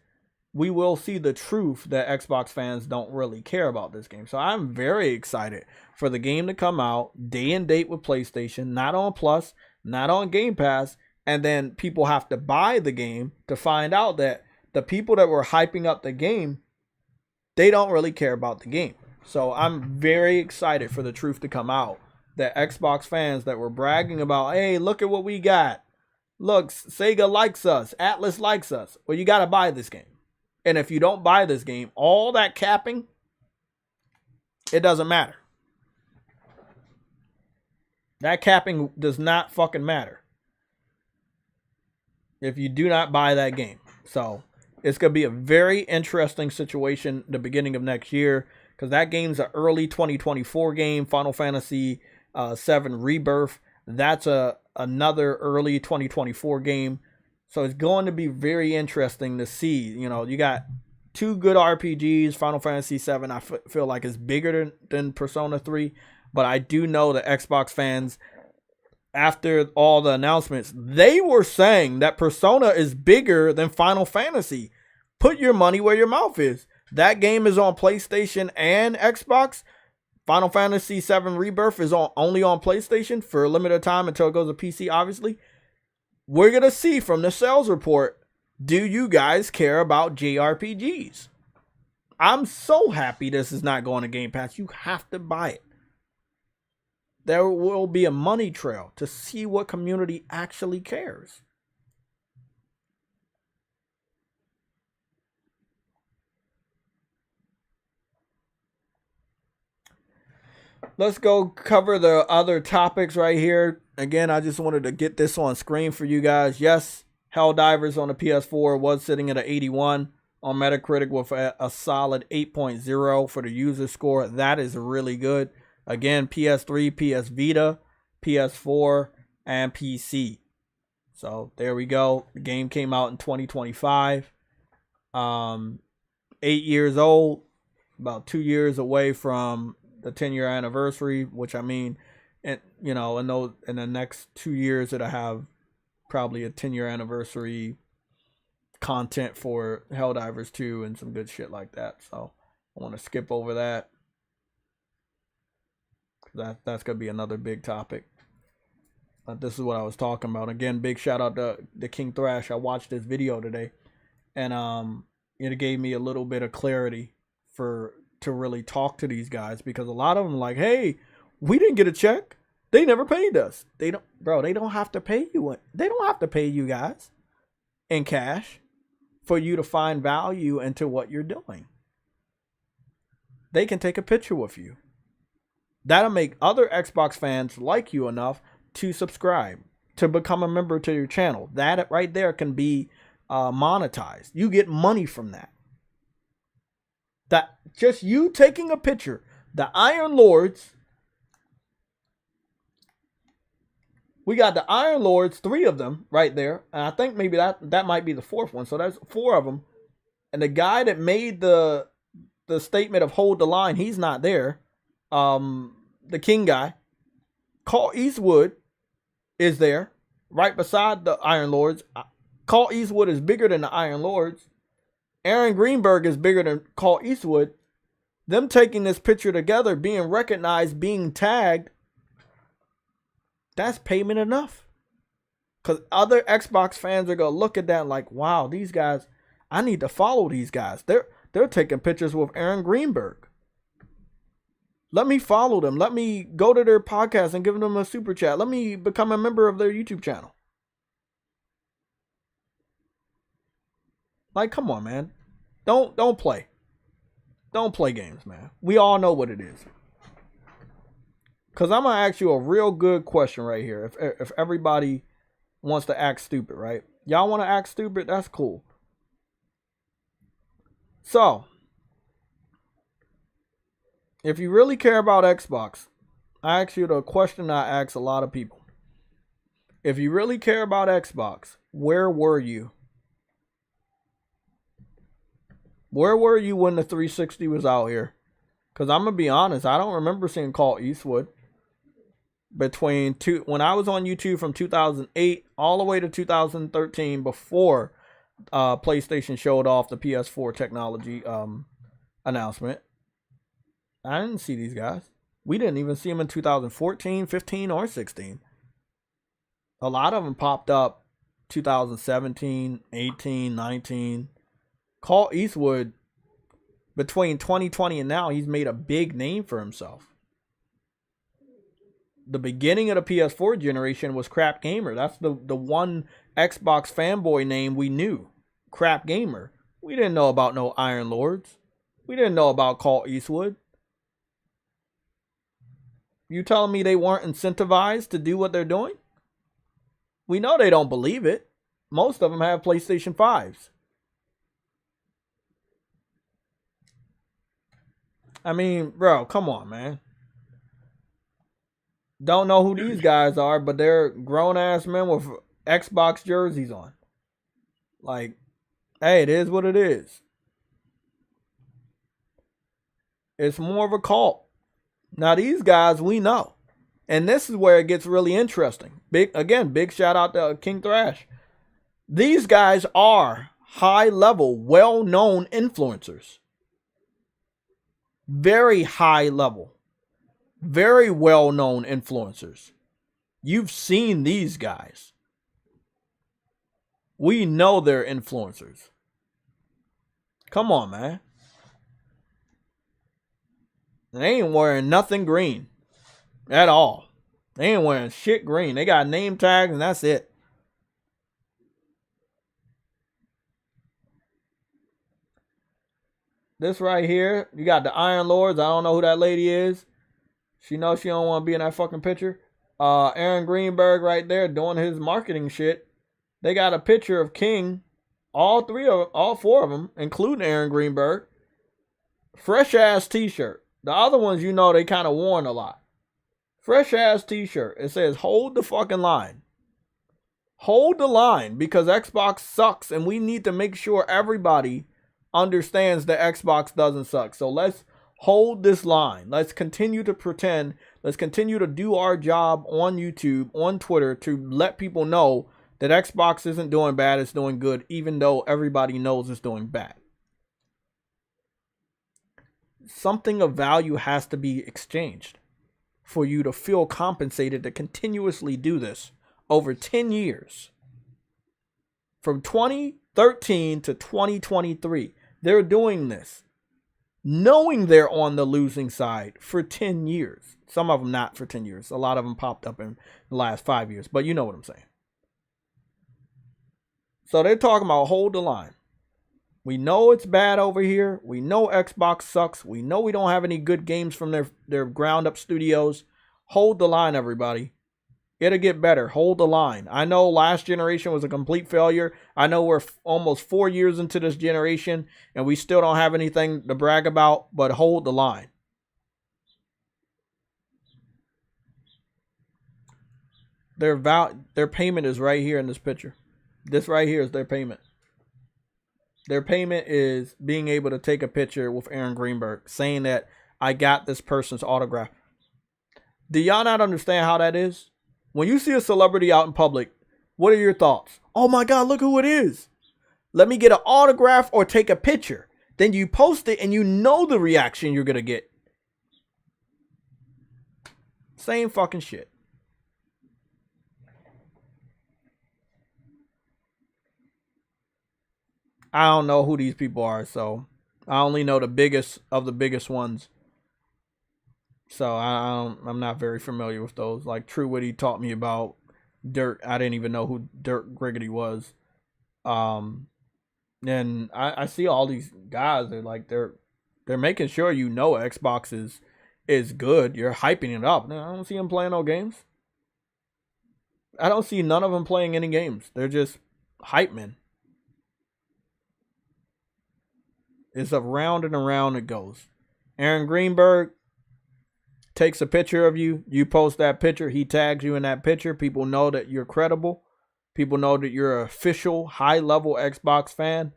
we will see the truth that Xbox fans don't really care about this game. So I'm very excited for the game to come out day and date with PlayStation, not on Plus, not on Game Pass, and then people have to buy the game to find out that the people that were hyping up the game, they don't really care about the game. So I'm very excited for the truth to come out that Xbox fans that were bragging about, hey, look at what we got. Look, Sega likes us. Atlas likes us. Well, you got to buy this game. And if you don't buy this game, all that capping, it doesn't matter. That capping does not fucking matter if you do not buy that game. So it's going to be a very interesting situation the beginning of next year, because that game's an early 2024 game, Final Fantasy VII Rebirth. That's another early 2024 game. So it's going to be very interesting to see. You got two good RPGs. Final Fantasy VII, I feel like, is bigger than Persona 3. But I do know that Xbox fans, after all the announcements, they were saying that Persona is bigger than Final Fantasy. Put your money where your mouth is. That game is on PlayStation and Xbox. Final Fantasy VII Rebirth is only on PlayStation for a limited time until it goes to PC, obviously. We're going to see from the sales report, do you guys care about JRPGs? I'm so happy this is not going to Game Pass. You have to buy it. There will be a money trail to see what community actually cares. Let's go cover the other topics right here. Again, I just wanted to get this on screen for you guys. Yes, Helldivers on the PS4 was sitting at an 81 on Metacritic with a solid 8.0 for the user score. That is really good. Again, PS3, PS Vita, PS4, and PC. So there we go. The game came out in 2025. 8 years old, about 2 years away from the 10-year anniversary, which I mean, and in the next 2 years it'll have probably a 10-year anniversary content for Helldivers 2 and some good shit like that. So I want to skip over that. That's gonna be another big topic. This is what I was talking about. Again, big shout out to King Thrash. I watched this video today, and it gave me a little bit of clarity to really talk to these guys, because a lot of them are like, hey, we didn't get a check. They never paid us. They don't have to pay you. They don't have to pay you guys in cash for you to find value into what you're doing. they can take a picture with you. That'll make other Xbox fans like you enough to subscribe, to become a member to your channel. That right there can be monetized. You get money from that. That just you taking a picture. The Iron Lords. We got the Iron Lords, 3 of them right there. And I think maybe that might be the 4th one. So that's 4 of them. And the guy that made the statement of hold the line, he's not there. The King guy. Carl Eastwood is there. Right beside the Iron Lords. Carl Eastwood is bigger than the Iron Lords. Aaron Greenberg is bigger than Carl Eastwood. Them taking this picture together, being recognized, being tagged, that's payment enough. Because other Xbox fans are going to look at that like, wow, these guys, I need to follow these guys. They're taking pictures with Aaron Greenberg. Let me follow them. Let me go to their podcast and give them a super chat. Let me become a member of their YouTube channel. Like, come on, man. Don't play. Don't play games, man. We all know what it is. Because I'm going to ask you a real good question right here. If everybody wants to act stupid, right? Y'all want to act stupid? That's cool. So, if you really care about Xbox, I ask you the question I ask a lot of people. If you really care about Xbox, where were you? Where were you when the 360 was out here? Because I'm going to be honest, I don't remember seeing Carl Eastwood. When I was on YouTube from 2008 all the way to 2013, before PlayStation showed off the PS4 technology announcement, I didn't see these guys. We didn't even see them in 2014, 15, or 16. A lot of them popped up 2017, 18, 19. Carl Eastwood, between 2020 and now, he's made a big name for himself. The beginning of the PS4 generation was Crap Gamer. That's the one Xbox fanboy name we knew. Crap Gamer. We didn't know about no Iron Lords. We didn't know about Carl Eastwood. You telling me they weren't incentivized to do what they're doing? We know they don't believe it. Most of them have PlayStation 5s. I mean, bro, come on, man. Don't know who these guys are, but they're grown-ass men with Xbox jerseys on. Like, hey, it is what it is. It's more of a cult. Now, these guys, we know. And this is where it gets really interesting. Big shout out to King Thrash. These guys are high-level, well-known influencers. Very high level. Very well-known influencers. You've seen these guys. We know they're influencers. Come on, man. They ain't wearing nothing green. At all. They ain't wearing shit green. They got name tags and that's it. This right here, you got the Iron Lords. I don't know who that lady is. She knows she don't want to be in that fucking picture. Aaron Greenberg right there doing his marketing shit. They got a picture of King. All 4 of them, including Aaron Greenberg. Fresh ass t-shirt. The other ones, you know, they kind of worn a lot. Fresh ass t-shirt. It says, hold the fucking line. Hold the line, because Xbox sucks and we need to make sure everybody understands that Xbox doesn't suck. So let's hold this line. Let's continue to pretend. Let's continue to do our job on YouTube, on Twitter, to let people know that Xbox isn't doing bad, it's doing good, even though everybody knows it's doing bad. Something of value has to be exchanged for you to feel compensated to continuously do this over 10 years. From 2013 to 2023, they're doing this, knowing they're on the losing side for 10 years. Some of them not for 10 years. A lot of them popped up in the last 5 years, but you know what I'm saying. So they're talking about hold the line. We know it's bad over here. We know Xbox sucks. We know we don't have any good games from their ground up studios. Hold the line, everybody. It'll get better. Hold the line. I know last generation was a complete failure. I know we're almost 4 years into this generation and we still don't have anything to brag about, but hold the line. Their payment is right here in this picture. This right here is their payment. Their payment is being able to take a picture with Aaron Greenberg saying that I got this person's autograph. Do y'all not understand how that is? When you see a celebrity out in public, what are your thoughts? Oh my God, look who it is. Let me get an autograph or take a picture. Then you post it and you know the reaction you're going to get. Same fucking shit. I don't know who these people are, so I only know the biggest of the biggest ones. So I'm not very familiar with those. Like True Witty taught me about Dirt. I didn't even know who Dirt Griggity was. And I see all these guys. They're making sure you know Xbox is good. You're hyping it up. I don't see them playing no games. I don't see none of them playing any games. They're just hype men. It's around and around it goes. Aaron Greenberg takes a picture of you. You post that picture. He tags you in that picture. People know that you're credible. People know that you're an official high-level Xbox fan.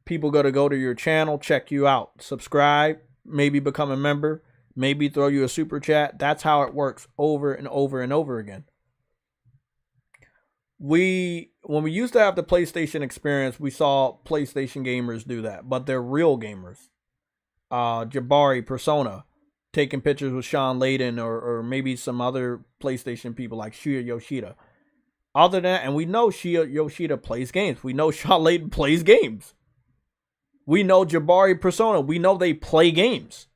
People got to go to your channel, check you out, subscribe, maybe become a member, maybe throw you a super chat. That's how it works over and over and over again. When we used to have the PlayStation experience, we saw PlayStation gamers do that, but they're real gamers. Jabari, Persona, taking pictures with Sean Layden or maybe some other PlayStation people like Shiya Yoshida. Other than that, and we know Shiya Yoshida plays games. We know Sean Layden plays games. We know Jabari, Persona. We know they play games.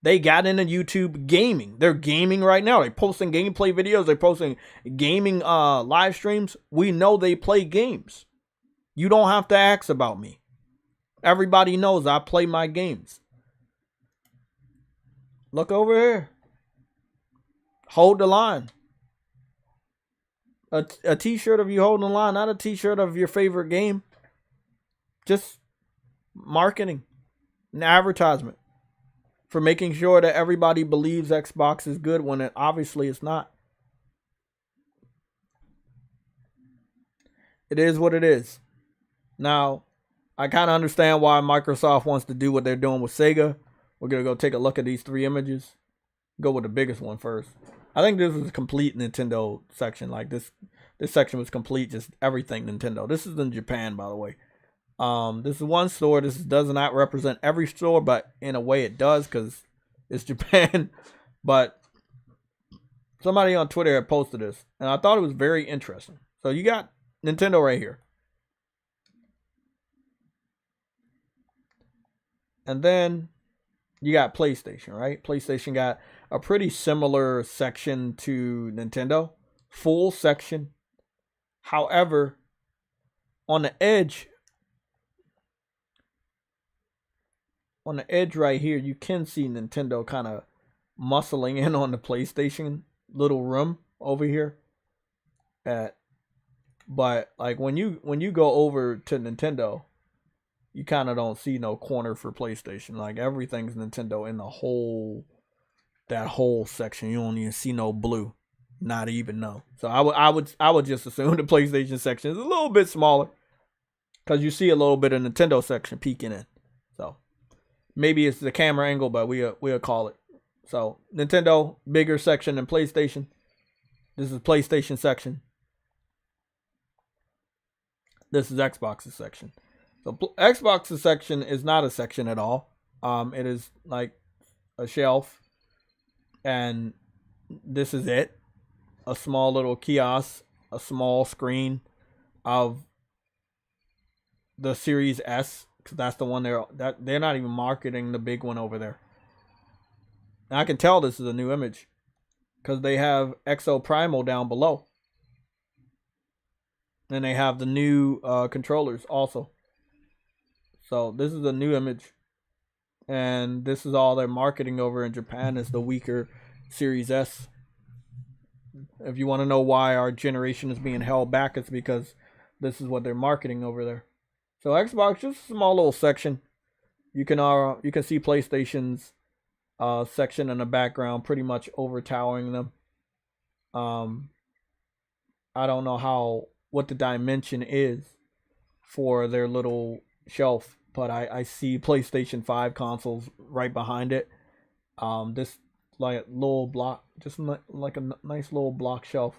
They got into YouTube gaming. They're gaming right now. They're posting gameplay videos. They're posting gaming live streams. We know they play games. You don't have to ask about me. Everybody knows I play my games. Look over here. Hold the line. A t-shirt of you holding the line, not a t-shirt of your favorite game. Just marketing, an advertisement for making sure that everybody believes Xbox is good when it obviously it's not. It is what it is. Now, I kind of understand why Microsoft wants to do what they're doing with Sega. We're going to go take a look at these 3 images. Go with the biggest one first. I think this is a complete Nintendo section. Like this section was complete, just everything Nintendo. This is in Japan, by the way. This is one store. This does not represent every store, but in a way it does because it's Japan. But somebody on Twitter had posted this, and I thought it was very interesting. So you got Nintendo right here. And then you got PlayStation, right? PlayStation got a pretty similar section to Nintendo. Full section. However, on the edge right here, you can see Nintendo kind of muscling in on the PlayStation little room over here. But like when you go over to Nintendo, you kind of don't see no corner for PlayStation. Like everything's Nintendo in that whole section. You don't even see no blue, not even no. So I would just assume the PlayStation section is a little bit smaller because you see a little bit of Nintendo section peeking in. So maybe it's the camera angle, but we'll call it. So Nintendo bigger section than PlayStation. This is PlayStation section. This is Xbox's section. So Xbox's section is not a section at all. It is like a shelf, and this is it. A small little kiosk, a small screen of the Series S, because that's the one they're not even marketing the big one over there. And I can tell this is a new image because they have Exo Primal down below, and they have the new controllers also. So this is a new image. And this is all they're marketing over in Japan is the weaker Series S. If you want to know why our generation is being held back, it's because this is what they're marketing over there. So Xbox, just a small little section. You can see PlayStation's section in the background, pretty much overtowering them. I don't know what the dimension is for their little shelf, but I see PlayStation 5 consoles right behind it. This like little block, just like a nice little block shelf,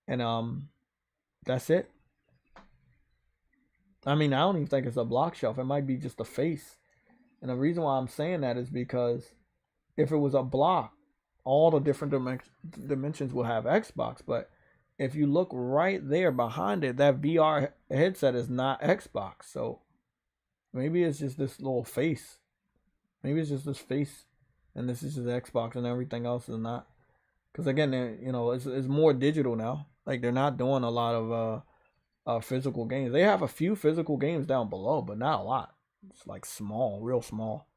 and that's it. I mean, I don't even think it's a block shelf. It might be just a face. And the reason why I'm saying that is because if it was a block, all the different dimensions will have Xbox. But if you look right there behind it, that VR headset is not Xbox. So maybe it's just this little face. Maybe it's just this face. And this is just Xbox and everything else is not. Because again, it's more digital now. Like they're not doing a lot of physical games. They have a few physical games down below, but not a lot. It's like small, real small.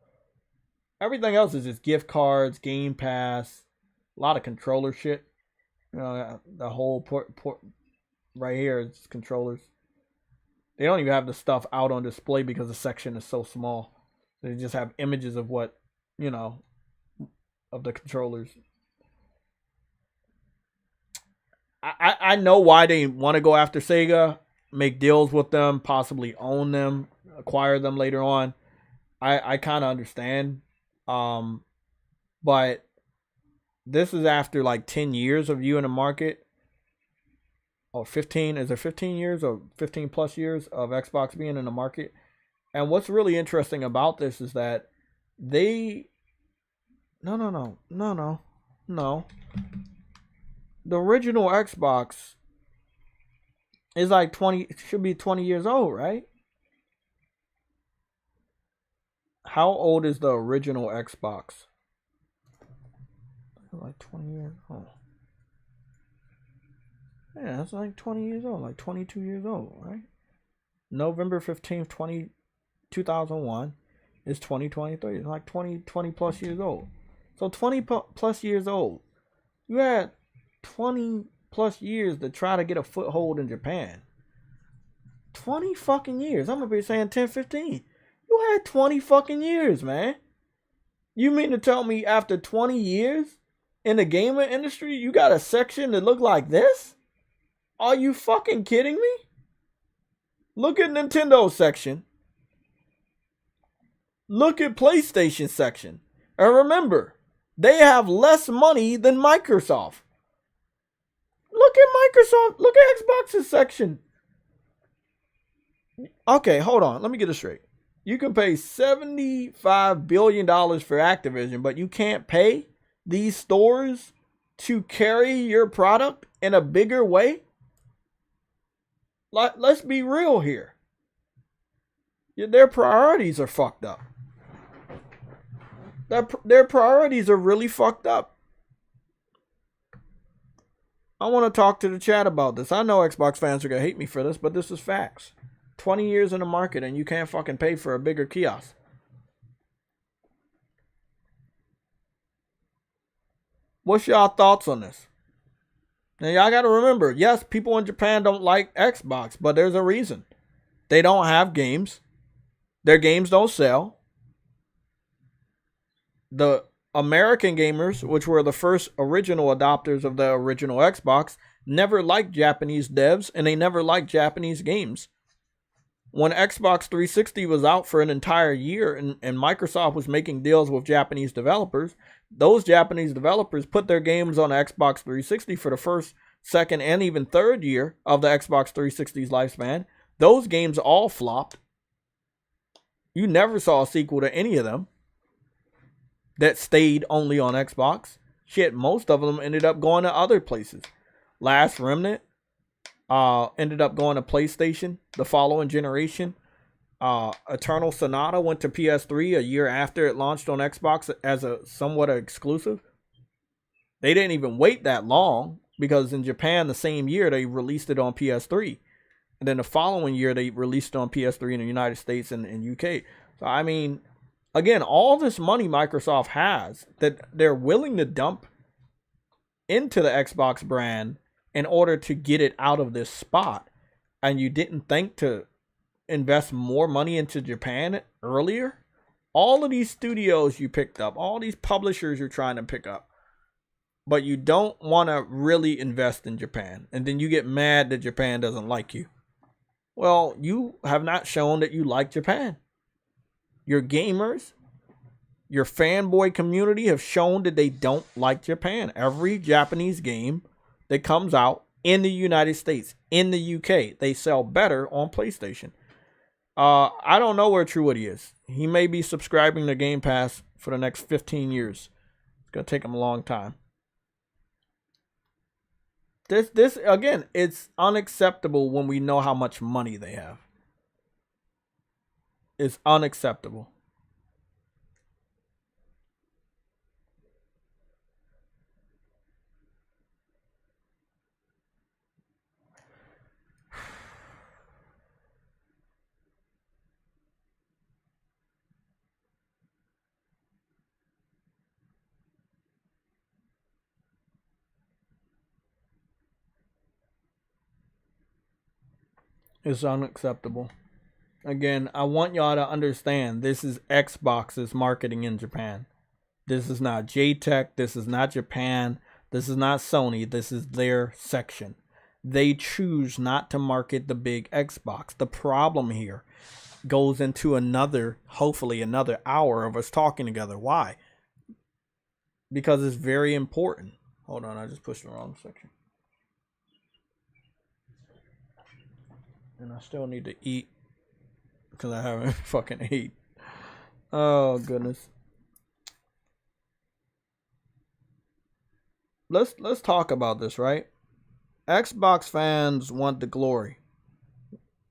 Everything else is just gift cards, Game Pass, a lot of controller shit. The whole port right here is controllers. They don't even have the stuff out on display because the section is so small. They just have images of what, of the controllers. I know why they want to go after Sega, make deals with them, possibly own them, acquire them later on. I kind of understand. But this is after like 10 years of you in the market. Or 15, is it 15 years or 15 plus years of Xbox being in the market? And what's really interesting about this is that No. The original Xbox is like should be 20 years old, right? How old is the original Xbox? Like 20 years old. Yeah, that's like 20 years old, like 22 years old, right? November 15th, 2001 is 2023. It's like 20 plus years old. So 20 plus years old. You had 20 plus years to try to get a foothold in Japan. 20 fucking years. I'm gonna be saying 10, 15. You had 20 fucking years, man. You mean to tell me after 20 years in the gaming industry, you got a section that look like this? Are you fucking kidding me? Look at Nintendo's section. Look at PlayStation section. And remember, they have less money than Microsoft. Look at Microsoft. Look at Xbox's section. Okay, hold on. Let me get it straight. You can pay $75 billion for Activision, but you can't pay these stores to carry your product in a bigger way? Let's be real here. Their priorities are fucked up. Their priorities are really fucked up. I want to talk to the chat about this. I know Xbox fans are going to hate me for this, but this is facts. 20 years in the market and you can't fucking pay for a bigger kiosk. What's y'all thoughts on this? Now, y'all got to remember, yes, people in Japan don't like Xbox, but there's a reason. They don't have games. Their games don't sell. The American gamers, which were the first original adopters of the original Xbox, never liked Japanese devs, and they never liked Japanese games. When Xbox 360 was out for an entire year and Microsoft was making deals with Japanese developers, those Japanese developers put their games on Xbox 360 for the first, second, and even third year of the Xbox 360's lifespan. Those games all flopped. You never saw a sequel to any of them that stayed only on Xbox. Shit, most of them ended up going to other places. Last Remnant ended up going to PlayStation the following generation. Eternal Sonata went to PS3 a year after it launched on Xbox as a somewhat exclusive. They didn't even wait that long because in Japan the same year they released it on PS3. And then the following year, they released it on PS3 in the United States and UK. So, I mean, again, all this money Microsoft has that they're willing to dump into the Xbox brand in order to get it out of this spot. And you didn't think to invest more money into Japan earlier? All of these studios you picked up, all these publishers you're trying to pick up, but you don't want to really invest in Japan. And then you get mad that Japan doesn't like you. Well, you have not shown that you like Japan. Your gamers, your fanboy community have shown that they don't like Japan. Every Japanese game that comes out in the United States, in the UK, they sell better on PlayStation. I don't know where True Woody is. He may be subscribing to Game Pass for the next 15 years. It's going to take him a long time. This again, it's unacceptable when we know how much money they have. It's unacceptable. It's unacceptable. Again, I want y'all to understand this is Xbox's marketing in Japan. This is not JayTech. This is not Japan. This is not Sony. This is their section. They choose not to market the big Xbox. The problem here goes into hopefully another hour of us talking together. Why? Because it's very important. Hold on, I just pushed the wrong section. And I still need to eat because I haven't fucking ate. Oh, goodness. Let's talk about this, right? Xbox fans want the glory.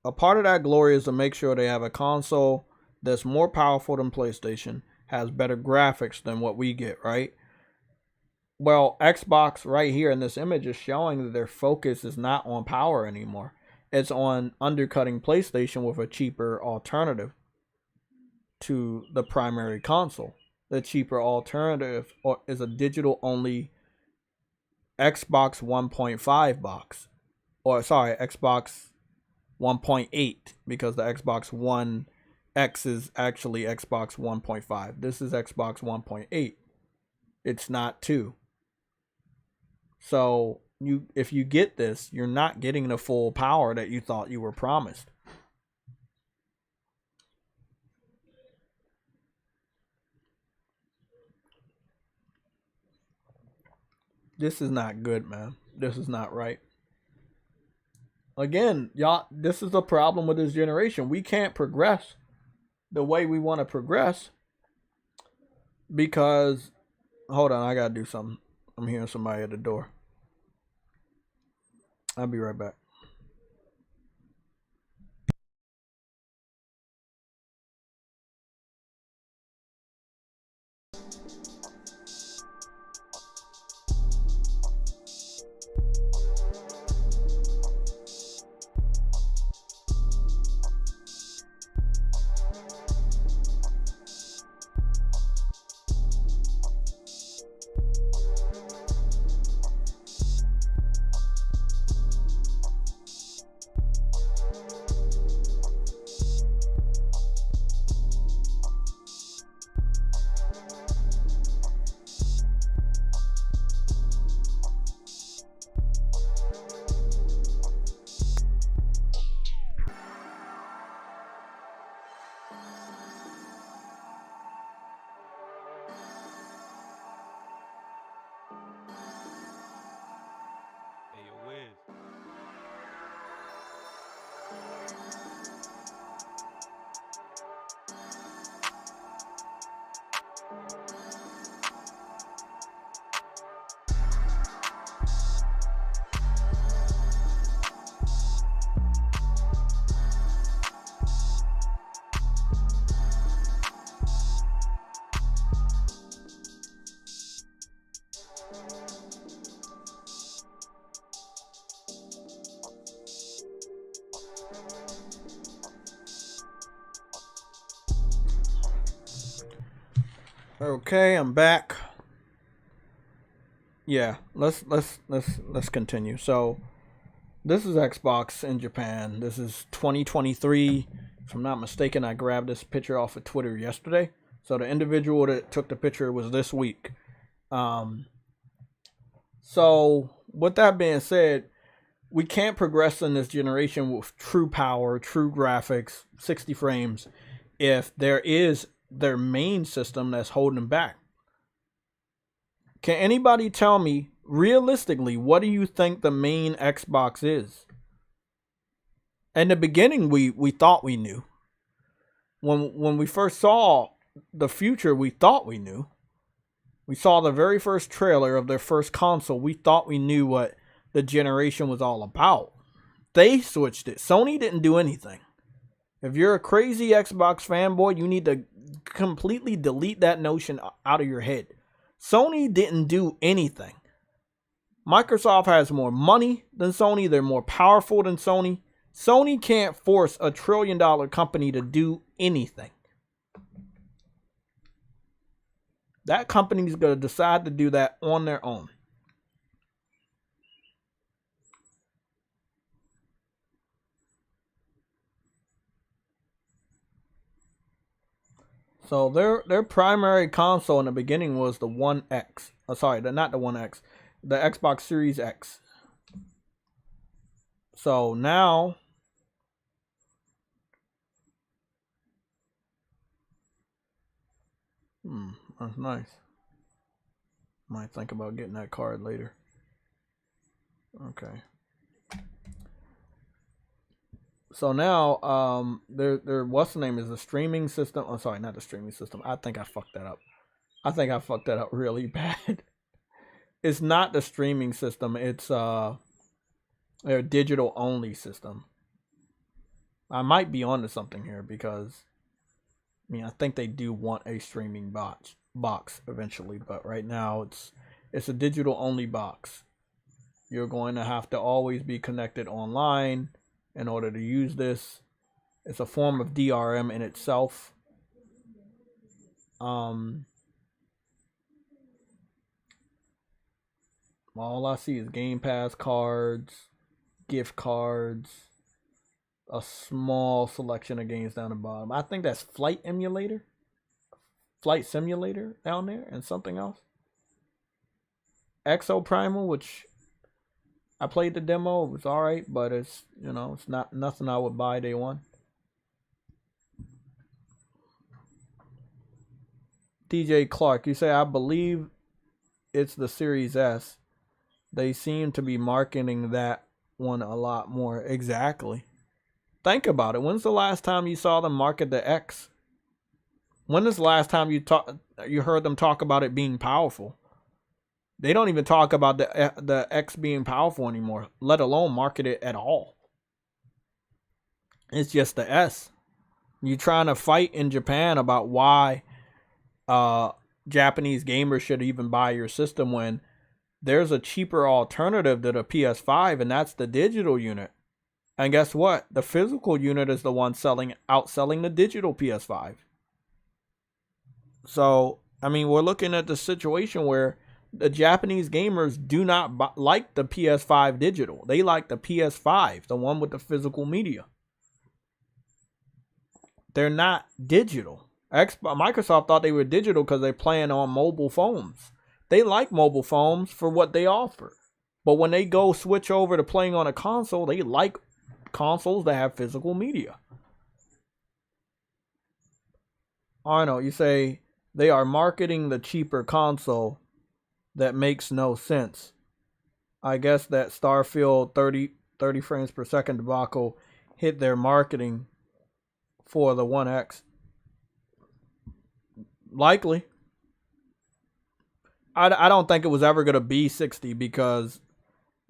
A part of that glory is to make sure they have a console that's more powerful than PlayStation, has better graphics than what we get, right? Well, Xbox right here in this image is showing that their focus is not on power anymore. It's on undercutting PlayStation with a cheaper alternative to the primary console. The cheaper alternative is a digital-only Xbox 1.5 box. Or, sorry, Xbox 1.8, because the Xbox One X is actually Xbox 1.5. This is Xbox 1.8. It's not 2. So if you get this, you're not getting the full power that you thought you were promised. This is not good, man. This is not right. Again, y'all, this is the problem with this generation. We can't progress the way we want to progress because, hold on, I gotta do something. I'm hearing somebody at the door. I'll be right back. Okay, I'm back. Yeah, let's continue. So, this is Xbox in Japan. This is 2023. If I'm not mistaken, I grabbed this picture off of Twitter yesterday. So the individual that took the picture was this week. So with that being said, we can't progress in this generation with true power, true graphics, 60 frames, if there is their main system that's holding them back. Can anybody tell me, realistically, what do you think the main Xbox is? In the beginning, we thought we knew. When we first saw the future, we thought we knew. We saw the very first trailer of their first console. We thought we knew what the generation was all about. They switched it. Sony didn't do anything. If you're a crazy Xbox fanboy, you need to completely delete that notion out of your head. Sony didn't do anything. Microsoft has more money than Sony. They're more powerful than Sony. Sony can't force a $1 trillion company to do anything. That company is going to decide to do that on their own. So their primary console in the beginning was the One X. Oh, sorry, not the One X. The Xbox Series X. So now that's nice. Might think about getting that card later. Okay. So now, their what's the name is the streaming system. Oh, sorry, not the streaming system. I think I fucked that up. I think I fucked that up really bad. It's not the streaming system. It's their digital only system. I might be onto something here because, I mean, I think they do want a streaming box eventually, but right now it's a digital only box. You're going to have to always be connected online in order to use this. It's a form of DRM in itself. All I see is Game Pass cards, gift cards, a small selection of games down the bottom. I think that's Flight Simulator down there, and something else. Exo Primal, which I played the demo. It was alright, but it's, you know, it's not nothing I would buy day one. DJ Clark, you say, I believe it's the Series S. They seem to be marketing that one a lot more. Exactly. Think about it. When's the last time you saw them market the X? When is the last time you heard them talk about it being powerful? They don't even talk about the X being powerful anymore, let alone market it at all. It's just the S. You're trying to fight in Japan about why Japanese gamers should even buy your system when there's a cheaper alternative to the PS5, and that's the digital unit. And guess what? The physical unit is the one outselling the digital PS5. So, I mean, we're looking at the situation where the Japanese gamers do not like the PS5 digital. They like the PS5, the one with the physical media. They're not digital. Microsoft thought they were digital because they're playing on mobile phones. They like mobile phones for what they offer. But when they go switch over to playing on a console, they like consoles that have physical media. I know, you say they are marketing the cheaper console. That makes no sense. I guess that Starfield 30 frames per second debacle hit their marketing for the One X. Likely. I don't think it was ever going to be 60 because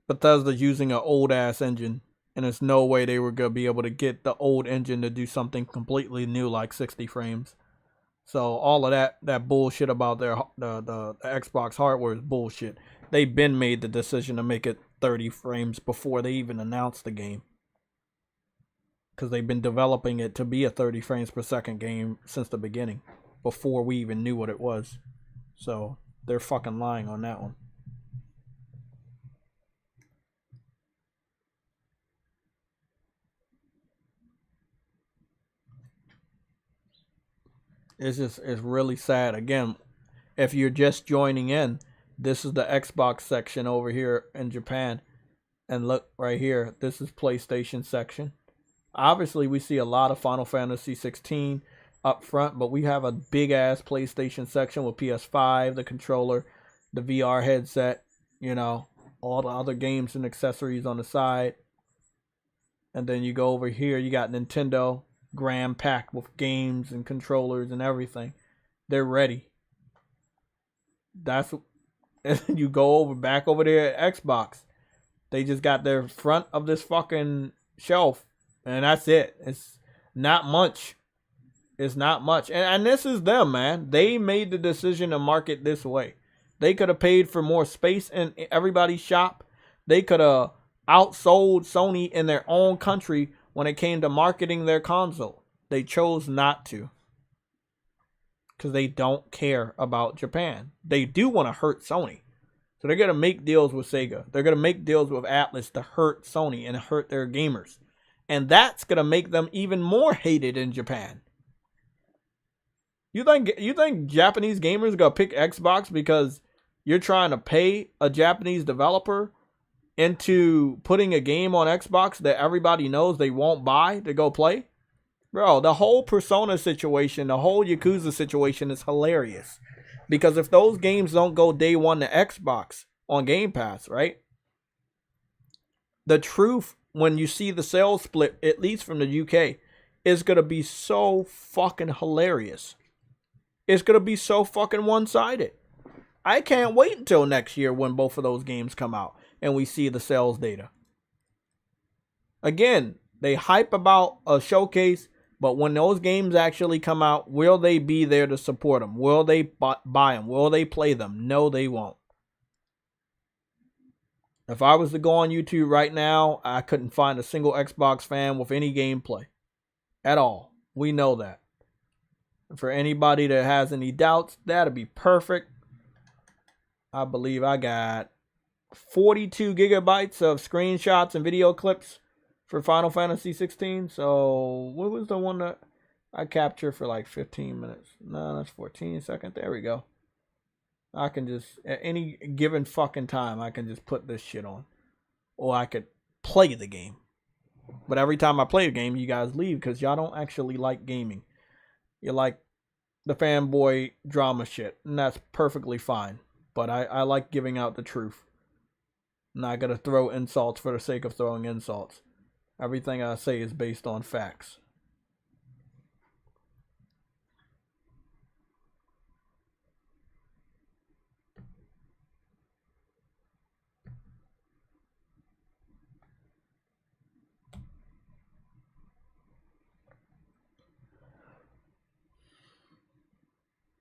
Bethesda's using an old ass engine, and there's no way they were going to be able to get the old engine to do something completely new like 60 frames. So all of that bullshit about the Xbox hardware is bullshit. They've been made the decision to make it 30 frames before they even announced the game. Because they've been developing it to be a 30 frames per second game since the beginning. before we even knew what it was. So they're fucking lying on that one. It's really sad. Again, if you're just joining in, this is the Xbox section over here in Japan. And look right here, this is PlayStation section. Obviously, we see a lot of Final Fantasy 16 up front, but we have a big ass PlayStation section with PS5, the controller, the VR headset, you know, all the other games and accessories on the side. And then you go over here, you got Nintendo, gram packed with games and controllers and everything. They're ready. That's, and you go back over there at Xbox. They just got their front of this fucking shelf, and that's it. It's not much. It's not much. And this is them, man. They made the decision to market this way. They could have paid for more space in everybody's shop. They could have outsold Sony in their own country when it came to marketing their console. They chose not to. Because they don't care about Japan. They do want to hurt Sony. So they're going to make deals with Sega. They're going to make deals with Atlas to hurt Sony and hurt their gamers. And that's going to make them even more hated in Japan. You think Japanese gamers going to pick Xbox because you're trying to pay a Japanese developer into putting a game on Xbox that everybody knows they won't buy to go play? Bro, the whole Persona situation, the whole Yakuza situation is hilarious. Because if those games don't go day one to Xbox on Game Pass, right? The truth, when you see the sales split, at least from the UK, is going to be so fucking hilarious. It's going to be so fucking one-sided. I can't wait until next year when both of those games come out and we see the sales data. Again, they hype about a showcase, but when those games actually come out, will they be there to support them? Will they buy them? Will they play them? No, they won't. If I was to go on YouTube right now, I couldn't find a single Xbox fan with any gameplay at all. We know that. For anybody that has any doubts, that'd be perfect. I believe I got 42 gigabytes of screenshots and video clips for Final Fantasy 16. So what was the one that I captured for like 15 minutes? No, that's 14 seconds. There we go. I can just, at any given fucking time, I can just put this shit on. Or I could play the game. But every time I play a game, you guys leave because y'all don't actually like gaming. You like the fanboy drama shit. And that's perfectly fine. But I like giving out the truth. I'm not going to throw insults for the sake of throwing insults. Everything I say is based on facts.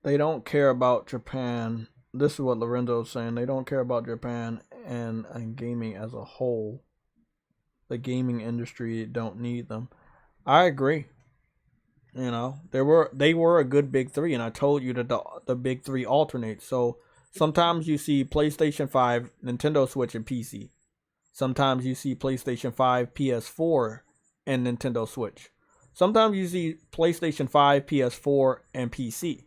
They don't care about Japan. This is what Lorenzo's saying. They don't care about Japan and gaming as a whole. The gaming industry don't need them. I agree. You know, they were a good big three, and I told you that the big three alternate. So sometimes you see PlayStation 5, Nintendo Switch, and PC. Sometimes you see PlayStation 5, PS4, and Nintendo Switch. Sometimes you see PlayStation 5, PS4, and PC.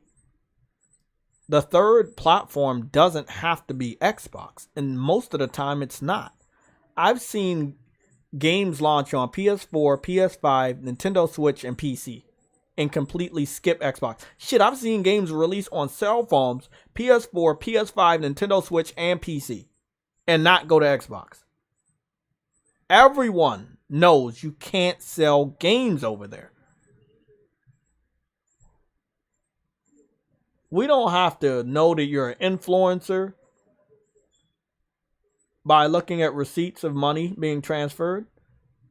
The third platform doesn't have to be Xbox, and most of the time it's not. I've seen games launch on PS4, PS5, Nintendo Switch, and PC, and completely skip Xbox. Shit, I've seen games released on cell phones, PS4, PS5, Nintendo Switch, and PC, and not go to Xbox. Everyone knows you can't sell games over there. We don't have to know that you're an influencer by looking at receipts of money being transferred.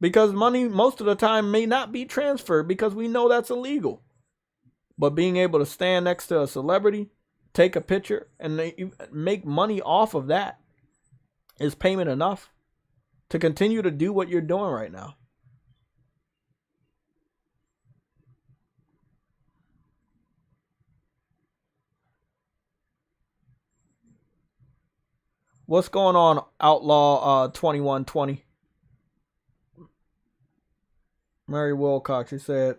Because money most of the time may not be transferred because we know that's illegal. But being able to stand next to a celebrity, take a picture, and make money off of that is payment enough to continue to do what you're doing right now. What's going on, Outlaw 2120? Mary Wilcox, he said,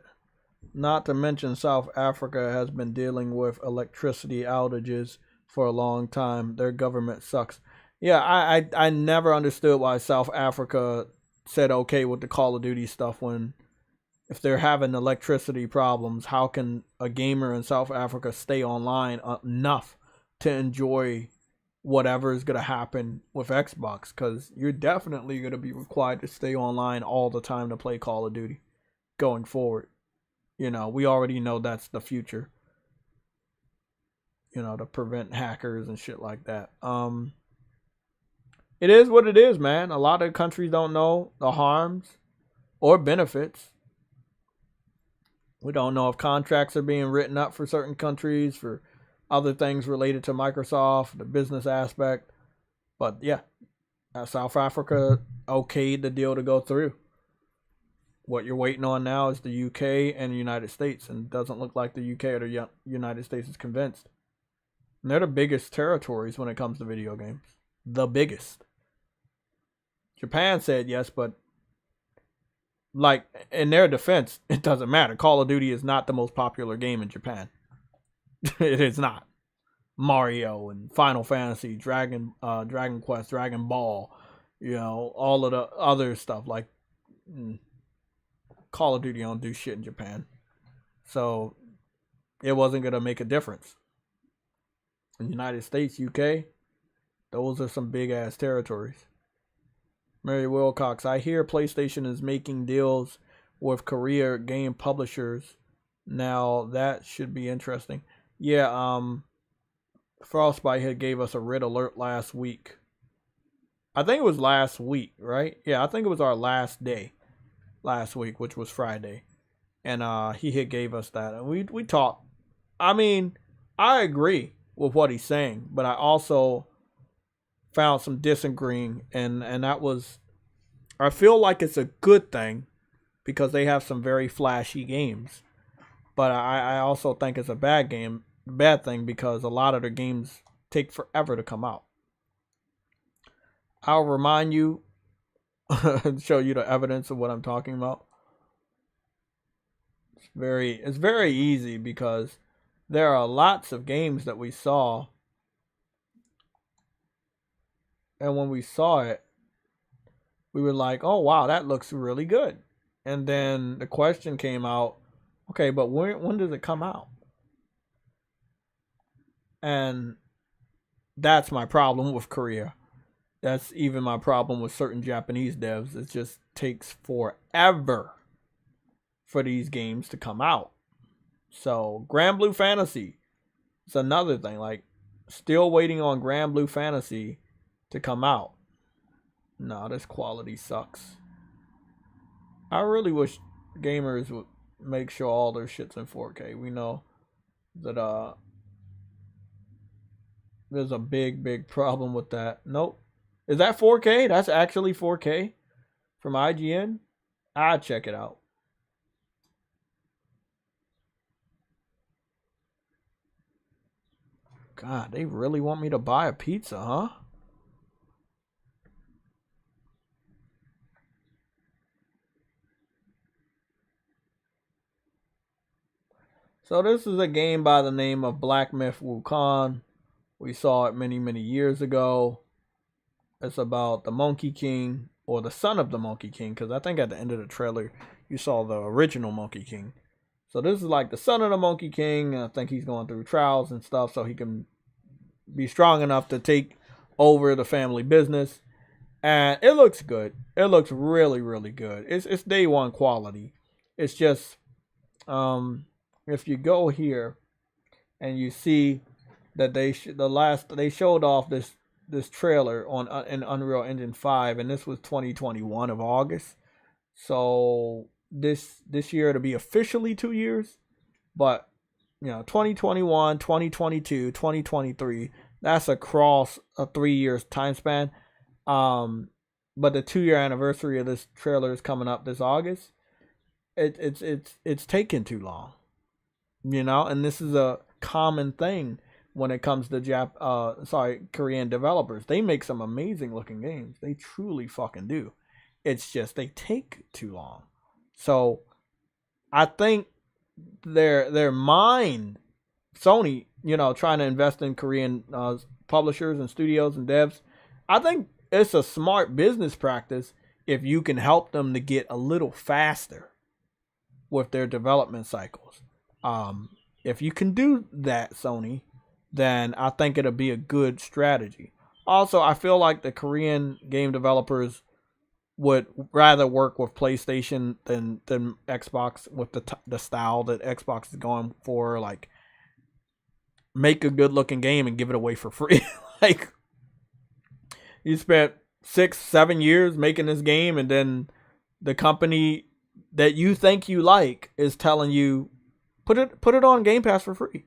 not to mention South Africa has been dealing with electricity outages for a long time. Their government sucks. Yeah, I never understood why South Africa said okay with the Call of Duty stuff when, if they're having electricity problems, how can a gamer in South Africa stay online enough to enjoy whatever is going to happen with Xbox? Because you're definitely going to be required to stay online all the time to play Call of Duty going forward. You know, we already know that's the future. You know, to prevent hackers and shit like that. It is what it is, man. A lot of countries don't know the harms or benefits. We don't know if contracts are being written up for certain countries for other things related to Microsoft, the business aspect. But yeah, South Africa okayed the deal to go through. What you're waiting on now is the UK and the United States, and it doesn't look like the UK or the United States is convinced. And they're the biggest territories when it comes to video games. The biggest. Japan said yes, but like, in their defense, it doesn't matter. Call of Duty is not the most popular game in Japan. It is not. Mario and Final Fantasy, Dragon Quest, Dragon Ball, you know, all of the other stuff. Like, Call of Duty don't do shit in Japan. So, it wasn't going to make a difference. In the United States, UK, those are some big-ass territories. Mary Wilcox, I hear PlayStation is making deals with Korea game publishers. Now, that should be interesting. Yeah, Frostbite had gave us a red alert last week. I think it was last week, right? Yeah, I think it was our last day last week, which was Friday. And he had gave us that. And we talked. I mean, I agree with what he's saying, but I also found some disagreeing, and that was, I feel like it's a good thing because they have some very flashy games, but I also think it's a bad thing because a lot of the games take forever to come out. I'll remind you and show you the evidence of what I'm talking about. It's very easy because there are lots of games that we saw, and when we saw it, we were like, oh, wow, that looks really good. And then the question came out, okay, but when does it come out? And that's my problem with Korea. That's even my problem with certain Japanese devs. It just takes forever for these games to come out. So, Grand Blue Fantasy is another thing. Like, still waiting on Grand Blue Fantasy to come out. No, this quality sucks. I really wish gamers would make sure all their shit's in 4K. We know that there's a big problem with that. Nope. Is that 4K? That's actually 4K from IGN? I'll check it out. God, they really want me to buy a pizza, huh? So this is a game by the name of Black Myth Wukong. We saw it many years ago. It's about the Monkey King, or the son of the Monkey King, because I think at the end of the trailer you saw the original Monkey King. So this is like the son of the Monkey King, and I think he's going through trials and stuff so he can be strong enough to take over the family business. And it looks good. It looks really good. It's day one quality. It's just if you go here and you see that they showed off this trailer on in Unreal Engine 5, and this was 2021 of August. So this year it'll be officially 2 years, but you know, 2021, 2022, 2023, that's across a 3 years time span. But the 2-year anniversary of this trailer is coming up this August. It's taken too long, you know, and this is a common thing when it comes to Korean developers. They make some amazing looking games. They truly fucking do. It's just they take too long. So I think their mind, Sony, trying to invest in Korean publishers and studios and devs, I think it's a smart business practice if you can help them to get a little faster with their development cycles. If you can do that, Sony, then I think it'll be a good strategy. Also, I feel like the Korean game developers would rather work with PlayStation than Xbox with the style that Xbox is going for. Like, make a good looking game and give it away for free. Like, you spent 6-7 years making this game, and then the company that you think you like is telling you put it on Game Pass for free.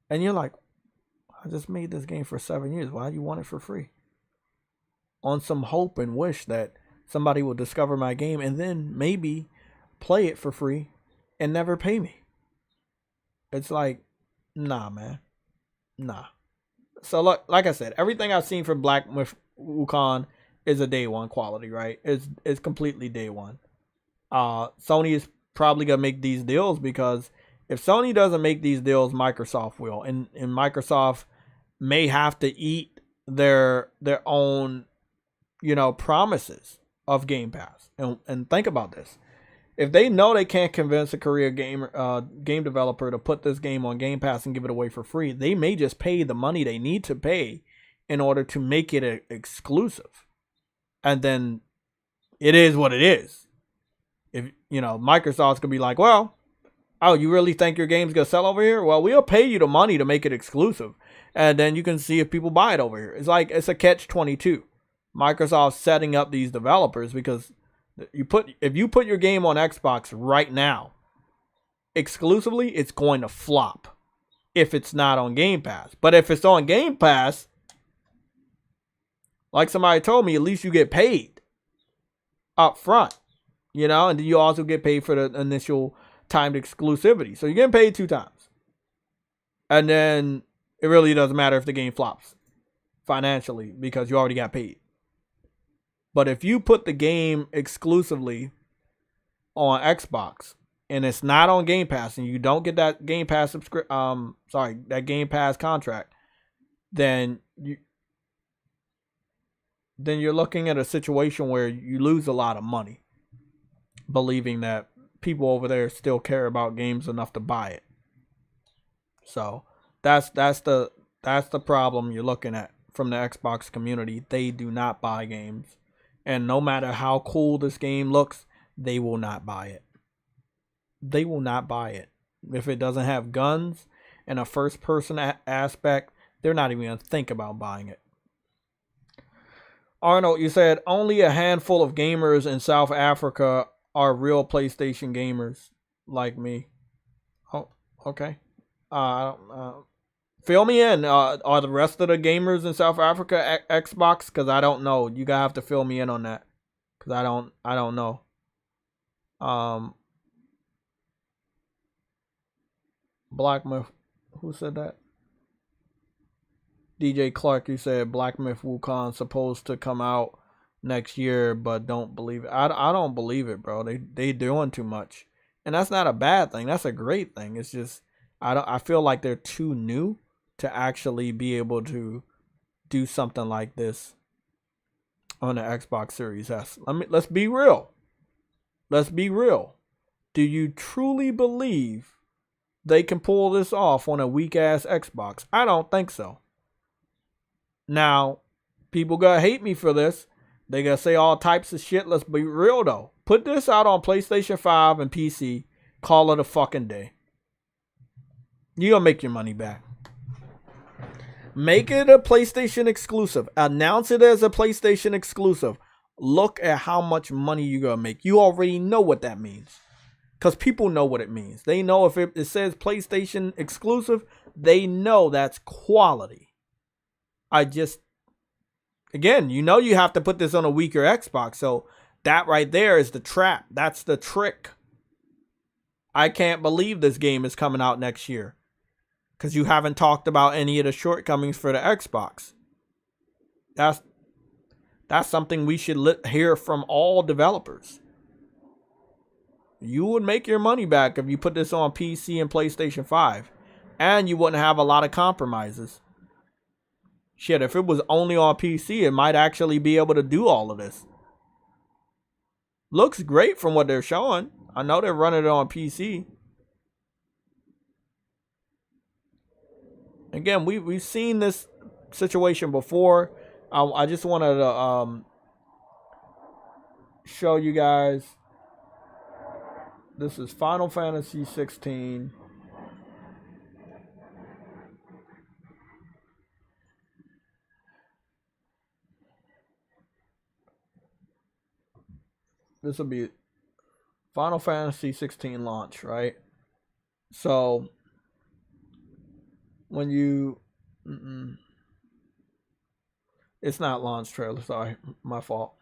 And you're like, I just made this game for 7 years. Why do you want it for free? On some hope and wish that somebody will discover my game and then maybe play it for free and never pay me. It's like, nah, man. Nah. So look, like I said, everything I've seen from Black Myth Wukong is a day one quality, right? It's completely day one. Sony is probably gonna make these deals, because if Sony doesn't make these deals, Microsoft will, and Microsoft may have to eat their own, promises of Game Pass. And think about this: if they know they can't convince a Korean game developer to put this game on Game Pass and give it away for free, they may just pay the money they need to pay in order to make it exclusive. And then it is what it is. If Microsoft's gonna be like, well, oh, you really think your game's gonna sell over here? Well, we'll pay you the money to make it exclusive, and then you can see if people buy it over here. It's a catch-22. Microsoft's setting up these developers, because if you put your game on Xbox right now exclusively, it's going to flop if it's not on Game Pass. But if it's on Game Pass, like somebody told me, at least you get paid up front, and then you also get paid for the initial timed exclusivity. So you're getting paid 2 times. And then it really doesn't matter if the game flops financially, because you already got paid. But if you put the game exclusively on Xbox and it's not on Game Pass, and you don't get that Game Pass that Game Pass contract, then you're looking at a situation where you lose a lot of money, believing that people over there still care about games enough to buy it. So that's the problem you're looking at from the Xbox community. They do not buy games. And no matter how cool this game looks, they will not buy it. They will not buy it. If it doesn't have guns and a first-person aspect, they're not even going to think about buying it. Arnold, you said only a handful of gamers in South Africa are real PlayStation gamers like me. Oh, okay. Fill me in. Are the rest of the gamers in South Africa Xbox? Because I don't know. You gotta have to fill me in on that, because I don't know. Black Myth, who said that? DJ Clark, you said Black Myth Wukong supposed to come out next year, but don't believe it. I don't believe it, bro. They doing too much, and that's not a bad thing. That's a great thing. It's just I feel like they're too new to actually be able to do something like this on the Xbox Series S. Let's be real. Let's be real. Do you truly believe they can pull this off on a weak ass Xbox? I don't think so. Now, people gonna hate me for this. They gonna say all types of shit. Let's be real though. Put this out on PlayStation 5 and PC. Call it a fucking day. You gonna make your money back. Make it a PlayStation exclusive. Announce it as a PlayStation exclusive. Look at how much money you're gonna make. You already know what that means, because people know what it means. They know if it says PlayStation exclusive, they know that's quality. Again, you have to put this on a weaker Xbox. So that right there is the trap. That's the trick. I can't believe this game is coming out next year. because you haven't talked about any of the shortcomings for the Xbox. That's something we should hear from all developers. You would make your money back if you put this on PC and PlayStation 5. And you wouldn't have a lot of compromises. Shit, if it was only on PC, it might actually be able to do all of this. Looks great from what they're showing. I know they're running it on PC. Again, we've seen this situation before. I just wanted to show you guys. This is Final Fantasy 16. This will be Final Fantasy 16 launch, right? So when you it's not launch trailer, sorry, my fault.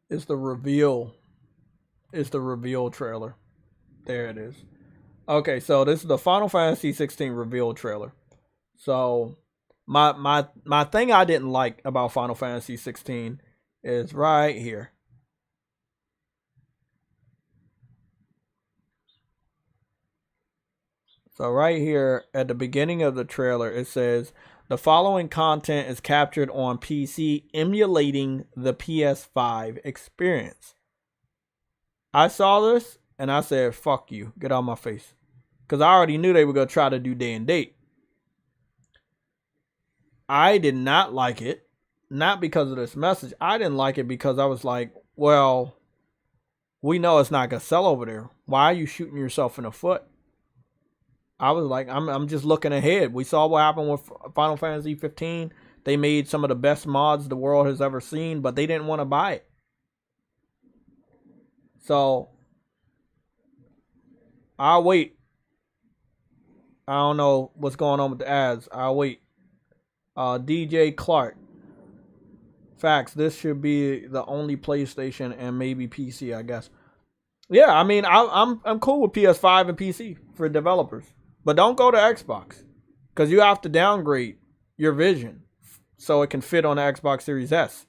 It's the reveal. It's the reveal trailer. There it is. Okay, so this is the Final Fantasy 16 reveal trailer. So my thing I didn't like about Final Fantasy 16 is right here. So right here at the beginning of the trailer, it says the following content is captured on PC emulating the PS5 experience. I saw this and I said, fuck you, get out of my face. Because I already knew they were going to try to do day and date. I did not like it. Not because of this message. I didn't like it because I was like, well, we know it's not going to sell over there. Why are you shooting yourself in the foot? I was like, I'm just looking ahead. We saw what happened with Final Fantasy 15. They made some of the best mods the world has ever seen, but they didn't want to buy it. So, I'll wait. I don't know what's going on with the ads. I'll wait. DJ Clark. Facts. This should be the only PlayStation and maybe PC, I guess. Yeah, I mean, I'm cool with PS5 and PC for developers. But don't go to Xbox. Because you have to downgrade your vision so it can fit on the Xbox Series S.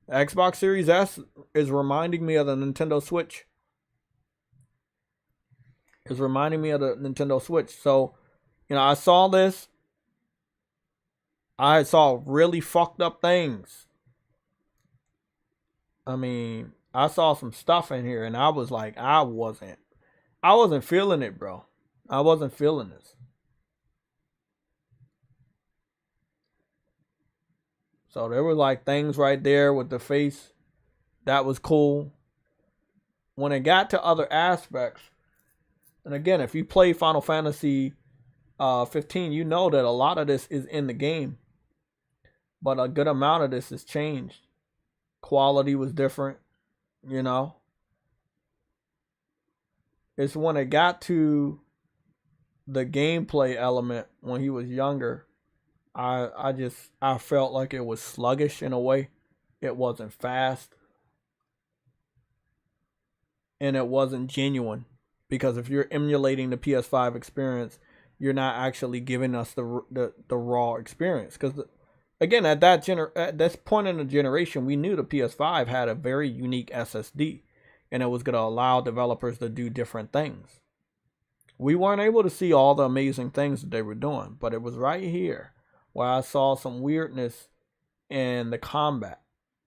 The Xbox Series S is reminding me of the Nintendo Switch. It's reminding me of the Nintendo Switch. So, you know, I saw this. I saw really fucked up things. I mean, I saw some stuff in here and I was like, I wasn't feeling it, bro. I wasn't feeling this. So there were like things right there with the face. That was cool. When it got to other aspects, and again, if you play Final Fantasy 15, you know that a lot of this is in the game. But a good amount of this has changed. Quality was different, you know. It's when it got to the gameplay element when he was younger, I felt like it was sluggish in a way. It wasn't fast. And it wasn't genuine. Because if you're emulating the PS5 experience, you're not actually giving us the raw experience. Because again, at this point in the generation, we knew the PS5 had a very unique SSD. And it was going to allow developers to do different things. We weren't able to see all the amazing things that they were doing. But it was right here where I saw some weirdness in the combat.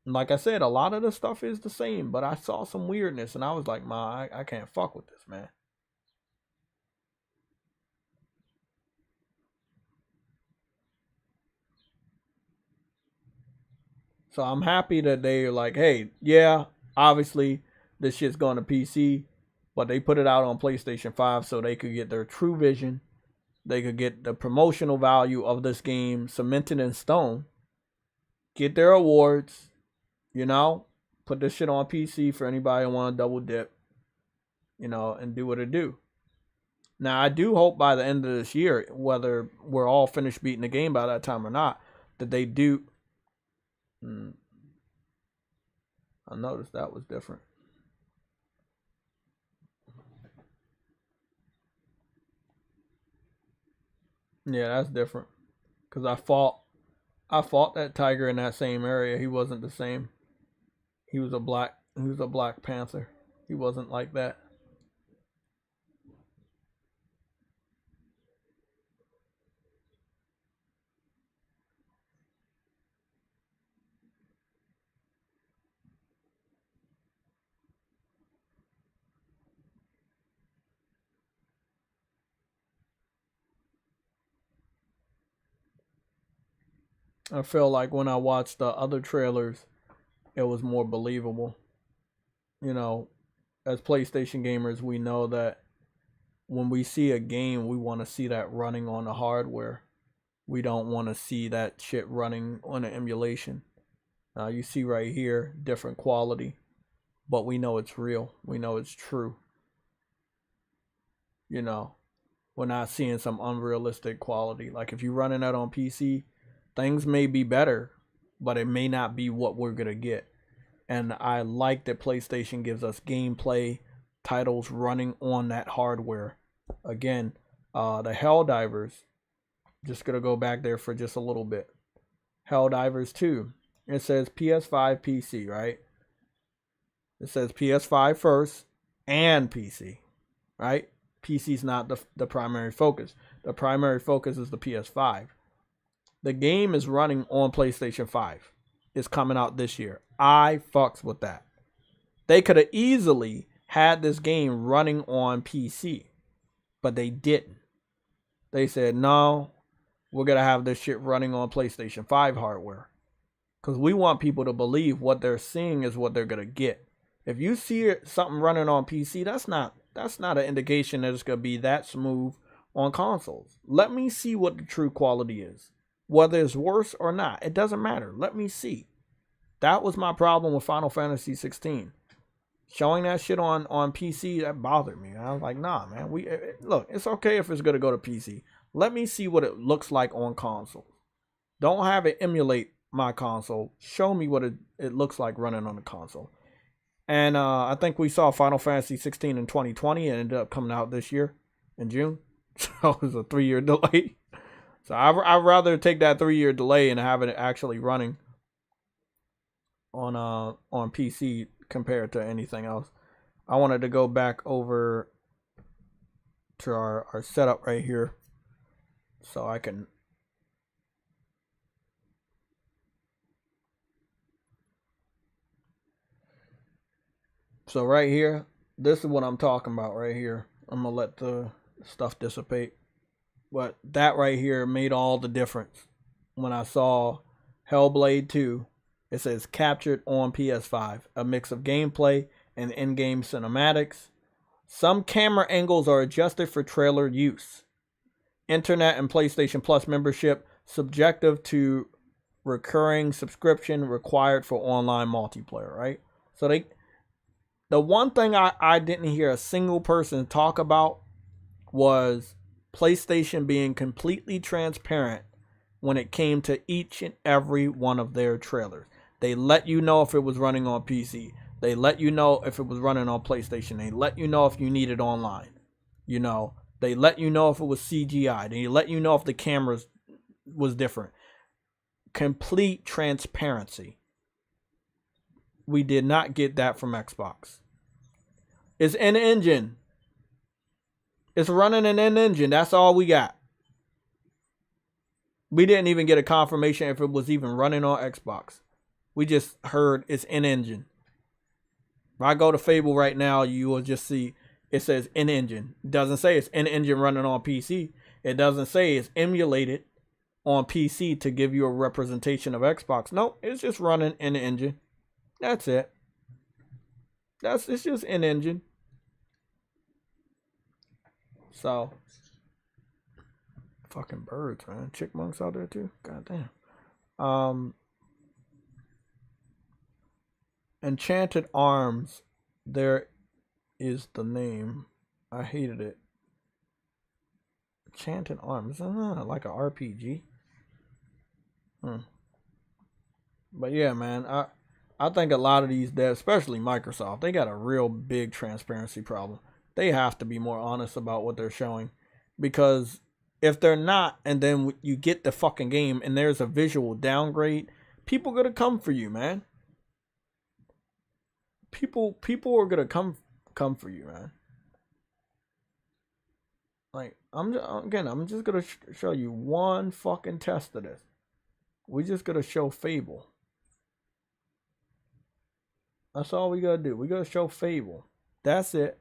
And like I said, a lot of the stuff is the same. But I saw some weirdness. And I was like, I can't fuck with this, man. So I'm happy that they're like, hey, yeah, obviously this shit's going to PC, but they put it out on PlayStation 5 so they could get their true vision. They could get the promotional value of this game cemented in stone. Get their awards, you know, put this shit on PC for anybody who want to double dip, you know, and do what it do. Now, I do hope by the end of this year, whether we're all finished beating the game by that time or not, that they do. I noticed that was different. Yeah, that's different. Cause I fought that tiger in that same area. He wasn't the same. He was a Black Panther. He wasn't like that. I feel like when I watched the other trailers, it was more believable. You know, as PlayStation gamers, we know that when we see a game, we want to see that running on the hardware. We don't want to see that shit running on an emulation. You see right here, different quality, but we know it's real. We know it's true. You know, we're not seeing some unrealistic quality. Like if you're running that on PC, things may be better, but it may not be what we're going to get. And I like that PlayStation gives us gameplay titles running on that hardware. Again, the Helldivers, just going to go back there for just a little bit. Helldivers 2, it says PS5, PC, right? It says PS5 first and PC, right? PC's not the primary focus. The primary focus is the PS5. The game is running on PlayStation 5. It's coming out this year. I fucks with that. They could have easily had this game running on PC, but they didn't. They said, no, we're going to have this shit running on PlayStation 5 hardware. Because we want people to believe what they're seeing is what they're going to get. If you see something running on PC, that's not an indication that it's going to be that smooth on consoles. Let me see what the true quality is. Whether it's worse or not, it doesn't matter. Let me see. That was my problem with Final Fantasy 16. Showing that shit on PC, that bothered me. I was like, nah, man. Look, it's okay if it's going to go to PC. Let me see what it looks like on console. Don't have it emulate my console. Show me what it looks like running on the console. And I think we saw Final Fantasy 16 in 2020. It ended up coming out this year in June. So it was a 3-year delay. So I'd rather take that 3-year delay and have it actually running on PC compared to anything else. I wanted to go back over to our setup right here so I can right here, this is what I'm talking about right here. I'm gonna let the stuff dissipate. But that right here made all the difference. When I saw Hellblade 2, it says captured on PS5. A mix of gameplay and in-game cinematics. Some camera angles are adjusted for trailer use. Internet and PlayStation Plus membership subjective to recurring subscription required for online multiplayer, right? So the one thing I didn't hear a single person talk about was PlayStation being completely transparent when it came to each and every one of their trailers. They let you know if it was running on PC. They let you know if it was running on PlayStation. They let you know if you needed online. You know, they let you know if it was CGI. They let you know if the cameras was different. Complete transparency. We did not get that from Xbox. It's an engine. It's running an engine. That's all we got. We didn't even get a confirmation if it was even running on Xbox. We just heard it's in engine. If I go to Fable right now, you will just see it says in engine. It doesn't say it's in engine running on PC. It doesn't say it's emulated on PC to give you a representation of Xbox. No, it's just running in engine. That's it. It's just in engine. So, fucking birds, man. Chickmunks out there too. Goddamn. Enchanted Arms. There is the name. I hated it. Enchanted Arms. Like a RPG. But yeah, man. I think a lot of these devs, especially Microsoft, they got a real big transparency problem. They have to be more honest about what they're showing, because If they're not, and then you get the fucking game and there's a visual downgrade, people gonna come for you, man. People are gonna come for you, man. Like, I'm just gonna show you one fucking test of this. We just gonna show Fable. That's all we gotta do. We gotta show Fable. That's it.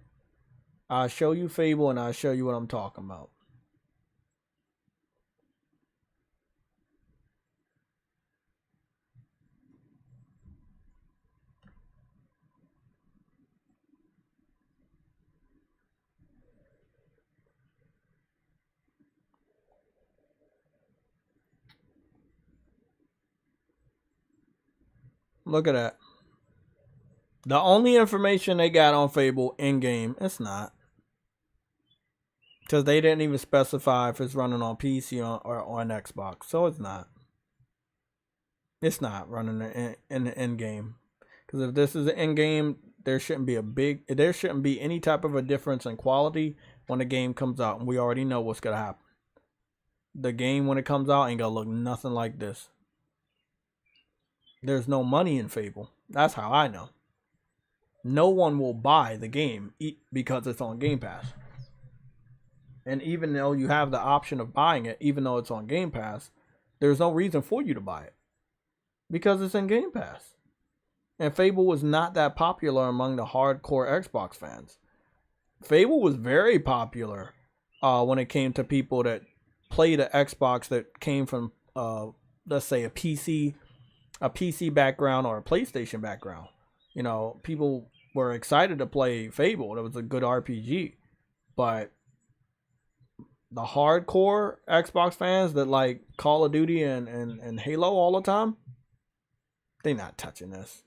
I'll show you Fable and I'll show you what I'm talking about. Look at that. The only information they got on Fable in-game, it's not. Because they didn't even specify if it's running on PC or on Xbox. So it's not. It's not running in the in-game. Because if this is an in-game, there shouldn't be any type of a difference in quality when the game comes out. And we already know what's going to happen. The game, when it comes out, ain't going to look nothing like this. There's no money in Fable. That's how I know. No one will buy the game because it's on Game Pass. And even though you have the option of buying it, even though it's on Game Pass, there's no reason for you to buy it. Because it's in Game Pass. And Fable was not that popular among the hardcore Xbox fans. Fable was very popular when it came to people that played an Xbox that came from, let's say, a PC background or a PlayStation background. You know, people were excited to play Fable. It was a good RPG. But the hardcore Xbox fans that like Call of Duty and Halo all the time, they not touching this.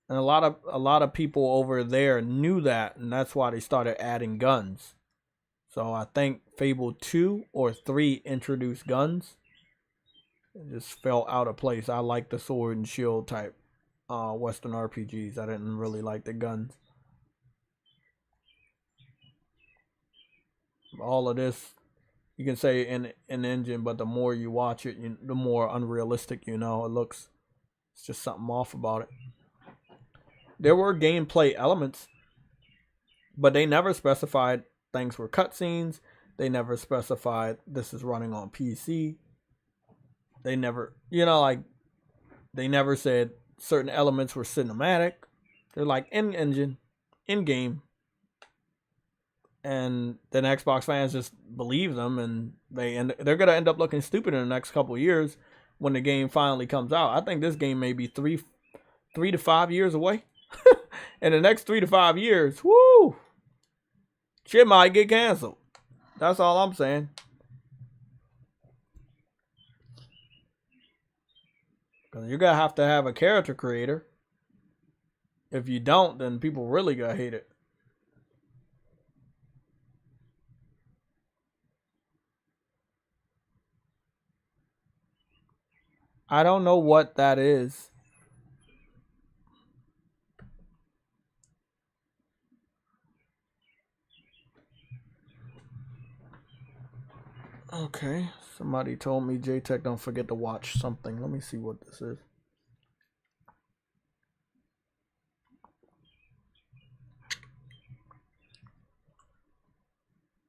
And a lot of people over there knew that, and that's why they started adding guns. So I think Fable 2 or 3 introduced guns. It just fell out of place. I like the sword and shield type Western RPGs. I didn't really like the guns. All of this, you can say in an engine, but the more you watch it, the more unrealistic it looks. It's just something off about it. There were gameplay elements, but they never specified things were cutscenes. They never specified this is running on PC. They never, they never said certain elements were cinematic. They're like in-engine, in-game. And then Xbox fans just believe them, and they're going to end up looking stupid in the next couple of years when the game finally comes out. I think this game may be 3 to 5 years away. In the next 3 to 5 years, whoo, shit might get canceled. That's all I'm saying. Because you're going to have a character creator. If you don't, then people really going to hate it. I don't know what that is. Okay, somebody told me JayTech don't forget to watch something. Let me see what this is.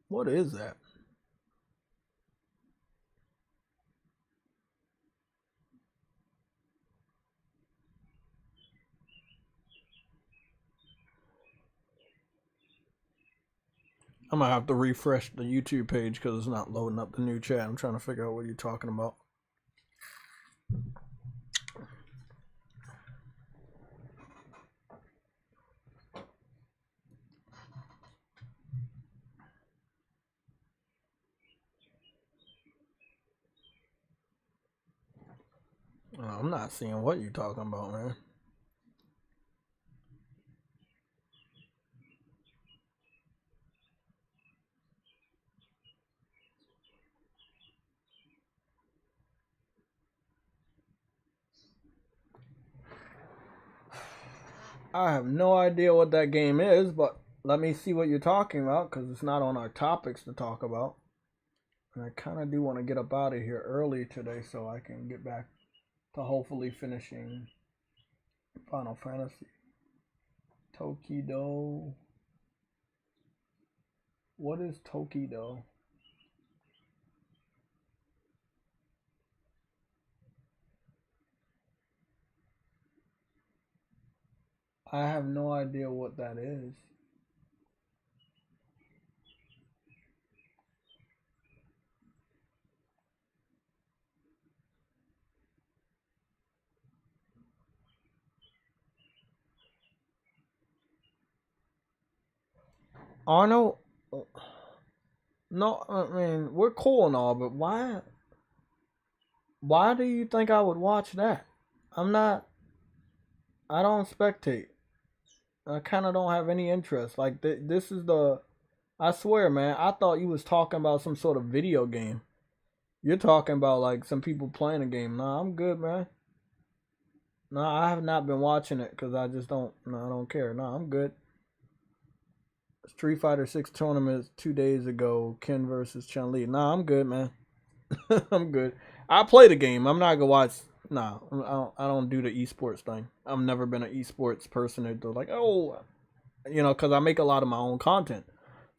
What is that? I'm gonna have to refresh the YouTube page because it's not loading up the new chat. I'm trying to figure out what you're talking about. I'm not seeing what you're talking about, man. I have no idea what that game is, but let me see what you're talking about because it's not on our topics to talk about. And I kind of do want to get up out of here early today so I can get back to hopefully finishing Final Fantasy. Tokido. What is Tokido? I have no idea what that is. Arnold, no, I mean, we're cool and all, but why do you think I would watch that? I don't spectate. I kind of don't have any interest. Like, this is I swear, man, I thought you was talking about some sort of video game. You're talking about, like, some people playing a game. Nah, I'm good, man. Nah, I have not been watching it because I just don't, I don't care. Nah, I'm good. Street Fighter 6 tournament 2 days ago, Ken versus Chun-Li. Nah, I'm good, man. I'm good. I play the game. I'm not gonna watch. Nah, I don't do the esports thing. I've never been an esports person that's like, oh, because I make a lot of my own content.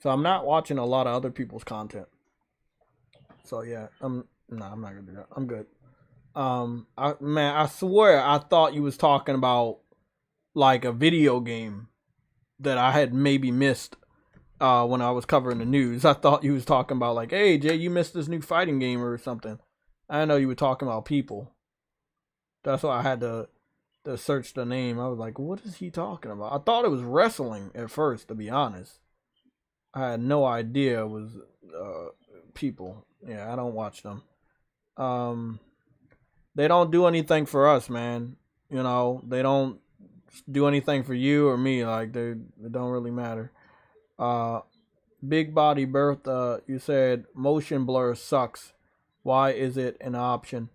So I'm not watching a lot of other people's content. So yeah, I'm not gonna do that. I'm good. I swear I thought you was talking about like a video game that I had maybe missed when I was covering the news. I thought you was talking about like, hey Jay, you missed this new fighting game or something. I didn't know you were talking about people. That's why I had to search the name. I was like, what is he talking about? I thought it was wrestling at first, to be honest. I had no idea it was people. Yeah, I don't watch them. They don't do anything for us, man. They don't do anything for you or me. Like, it don't really matter. Big Body Bertha, you said motion blur sucks. Why is it an option?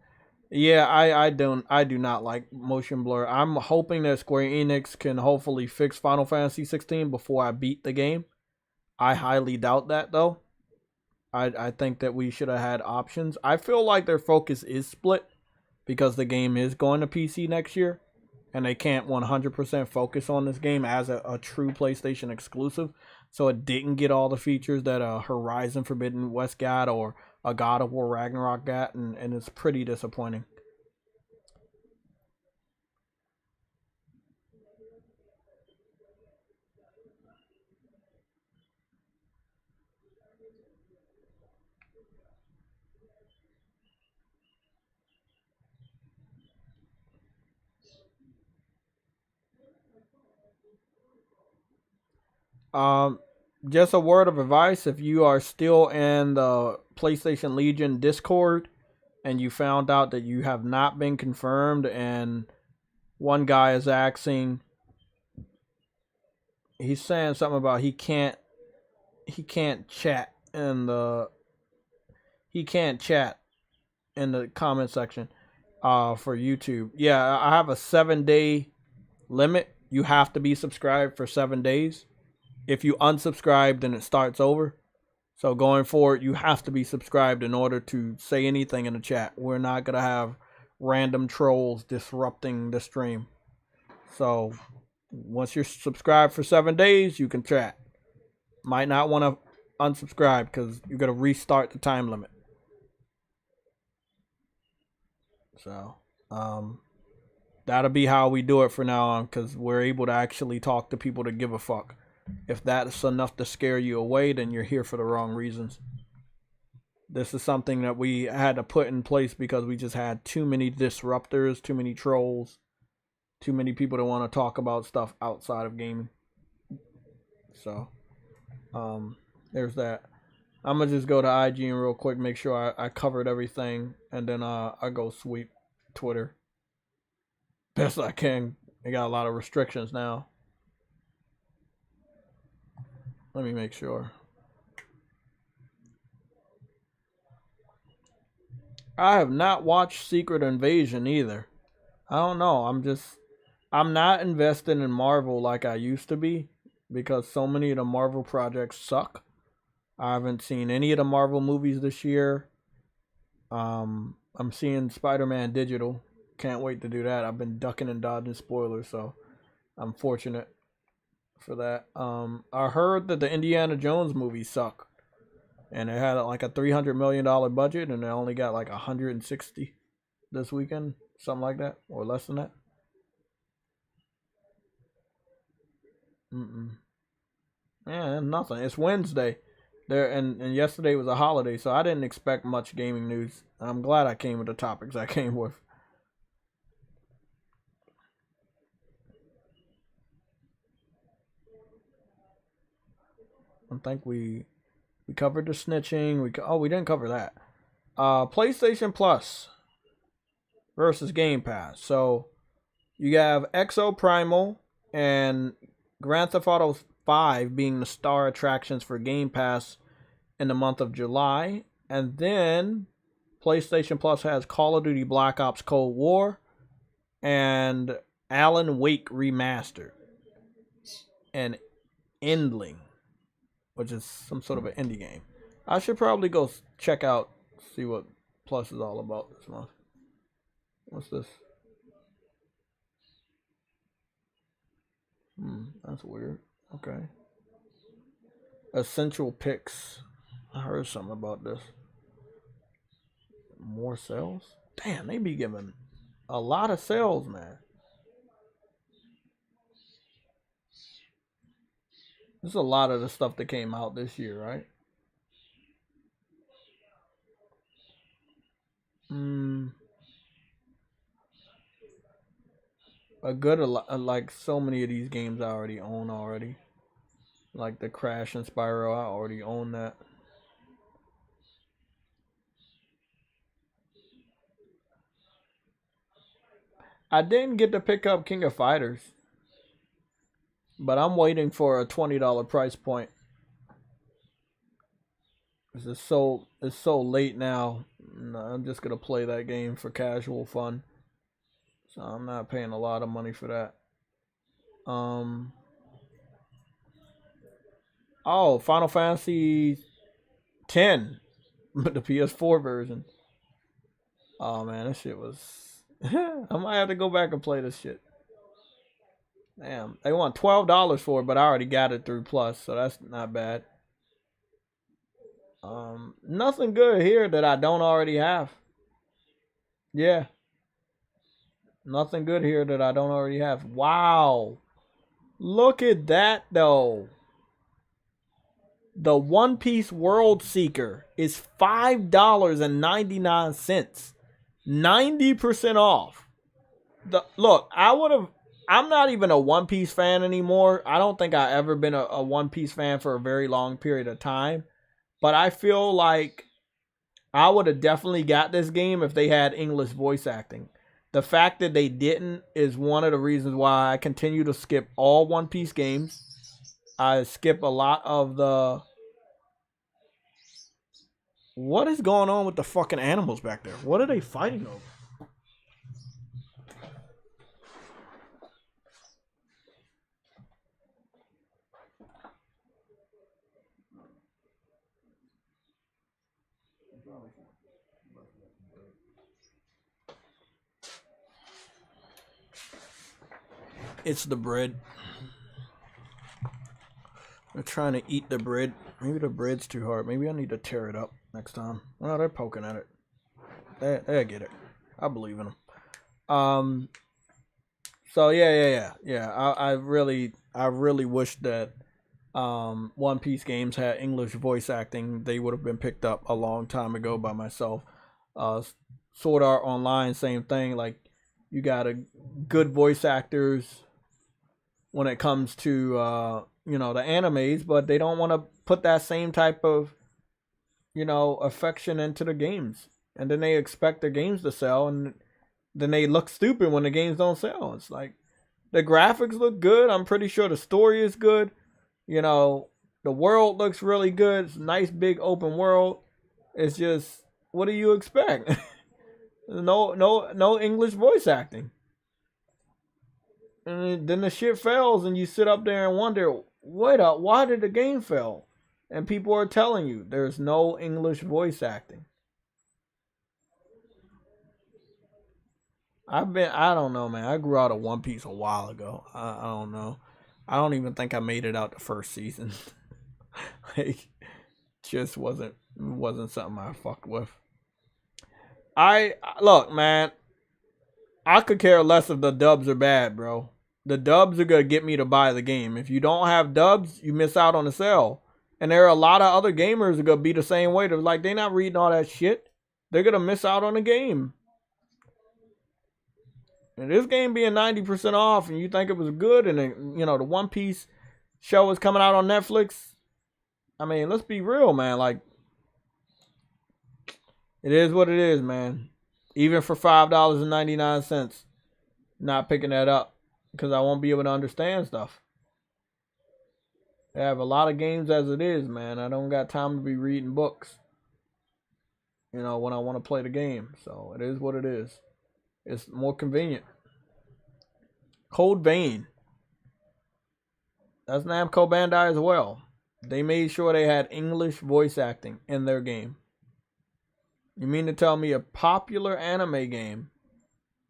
Yeah, I do not like motion blur. I'm hoping that Square Enix can hopefully fix Final Fantasy 16 before I beat the game. I highly doubt that though. I think that we should have had options. I feel like their focus is split because the game is going to PC next year and they can't 100% focus on this game as a true PlayStation exclusive. So it didn't get all the features that a Horizon Forbidden West got or a God of War Ragnarok got, and it's pretty disappointing. Just a word of advice: if you are still in the PlayStation Legion Discord and you found out that you have not been confirmed, and one guy is asking, he's saying something about he can't chat in the comment section for YouTube. Yeah, I have a 7-day limit. You have to be subscribed for 7 days. If you unsubscribe, then it starts over. So going forward, you have to be subscribed in order to say anything in the chat. We're not going to have random trolls disrupting the stream. So once you're subscribed for 7 days, you can chat. Might not want to unsubscribe because you're going to restart the time limit. So that'll be how we do it for now on, because we're able to actually talk to people that give a fuck. If that's enough to scare you away, then you're here for the wrong reasons. This is something that we had to put in place because we just had too many disruptors, too many trolls, too many people that want to talk about stuff outside of gaming. So, there's that. I'm going to just go to IGN real quick, make sure I covered everything, and then I go sweep Twitter. Best I can. They got a lot of restrictions now. Let me make sure. I have not watched Secret Invasion either. I don't know. I'm not invested in Marvel like I used to be because so many of the Marvel projects suck. I haven't seen any of the Marvel movies this year. I'm seeing Spider-Man digital. Can't wait to do that. I've been ducking and dodging spoilers, so I'm fortunate for that. I heard that the Indiana Jones movies suck, and it had like a $300 million budget, and they only got like 160 this weekend, something like that, or less than that. Yeah, nothing. It's Wednesday. There and yesterday was a holiday, so I didn't expect much gaming news. I'm glad I came with the topics I came with. I think we covered the snitching. We didn't cover that. PlayStation Plus versus Game Pass. So you have Exo Primal and Grand Theft Auto 5 being the star attractions for Game Pass in the month of July. And then PlayStation Plus has Call of Duty Black Ops Cold War and Alan Wake Remastered and Endling, which is some sort of an indie game. I should probably go check out, see what Plus is all about this month. What's this? That's weird. Okay. Essential Picks. I heard something about this. More sales? Damn, they be giving a lot of sales, man. This is a lot of the stuff that came out this year, right? Like so many of these games I already own already. Like the Crash and Spyro, I already own that. I didn't get to pick up King of Fighters, but I'm waiting for a $20 price point. It's so late now. I'm just gonna play that game for casual fun. So I'm not paying a lot of money for that. Oh, Final Fantasy 10, but the PS4 version. Oh man, this shit was. I might have to go back and play this shit. Damn, they want $12 for it, but I already got it through Plus, so that's not bad. Nothing good here that I don't already have. Yeah. Nothing good here that I don't already have. Wow. Look at that, though. The One Piece World Seeker is $5.99. 90% off. Look, I'm not even a One Piece fan anymore. I don't think I've ever been a One Piece fan for a very long period of time. But I feel like I would have definitely got this game if they had English voice acting. The fact that they didn't is one of the reasons why I continue to skip all One Piece games. I skip a lot of the... What is going on with the fucking animals back there? What are they fighting over? It's the bread. They're trying to eat the bread. Maybe the bread's too hard. Maybe I need to tear it up next time. Well, they're poking at it. They get it. I believe in them. So yeah. I really wish that One Piece games had English voice acting. They would have been picked up a long time ago by myself. Sword Art Online, same thing. Like, you got a good voice actors when it comes to the animes, but they don't want to put that same type of affection into the games, and then they expect the games to sell, and then they look stupid when the games don't sell. It's like, the graphics look good. I'm pretty sure the story is good. The world looks really good. It's a nice big open world. It's just, what do you expect? No English voice acting. And then the shit fails, and you sit up there and wonder, why did the game fail? And people are telling you there's no English voice acting. I don't know, man. I grew out of One Piece a while ago. I don't know. I don't even think I made it out the first season. Like, just wasn't something I fucked with. Look, man. I could care less if the dubs are bad, bro. The dubs are gonna get me to buy the game. If you don't have dubs, you miss out on the sale. And there are a lot of other gamers that are gonna be the same way. They're like, they're not reading all that shit. They're gonna miss out on the game. And this game being 90% off, and you think it was good, and the One Piece show is coming out on Netflix. I mean, let's be real, man. Like, it is what it is, man. Even for $5.99, not picking that up because I won't be able to understand stuff. I have a lot of games as it is, man. I don't got time to be reading books, when I want to play the game. So it is what it is. It's more convenient. Code Vein. That's Namco Bandai as well. They made sure they had English voice acting in their game. You mean to tell me a popular anime game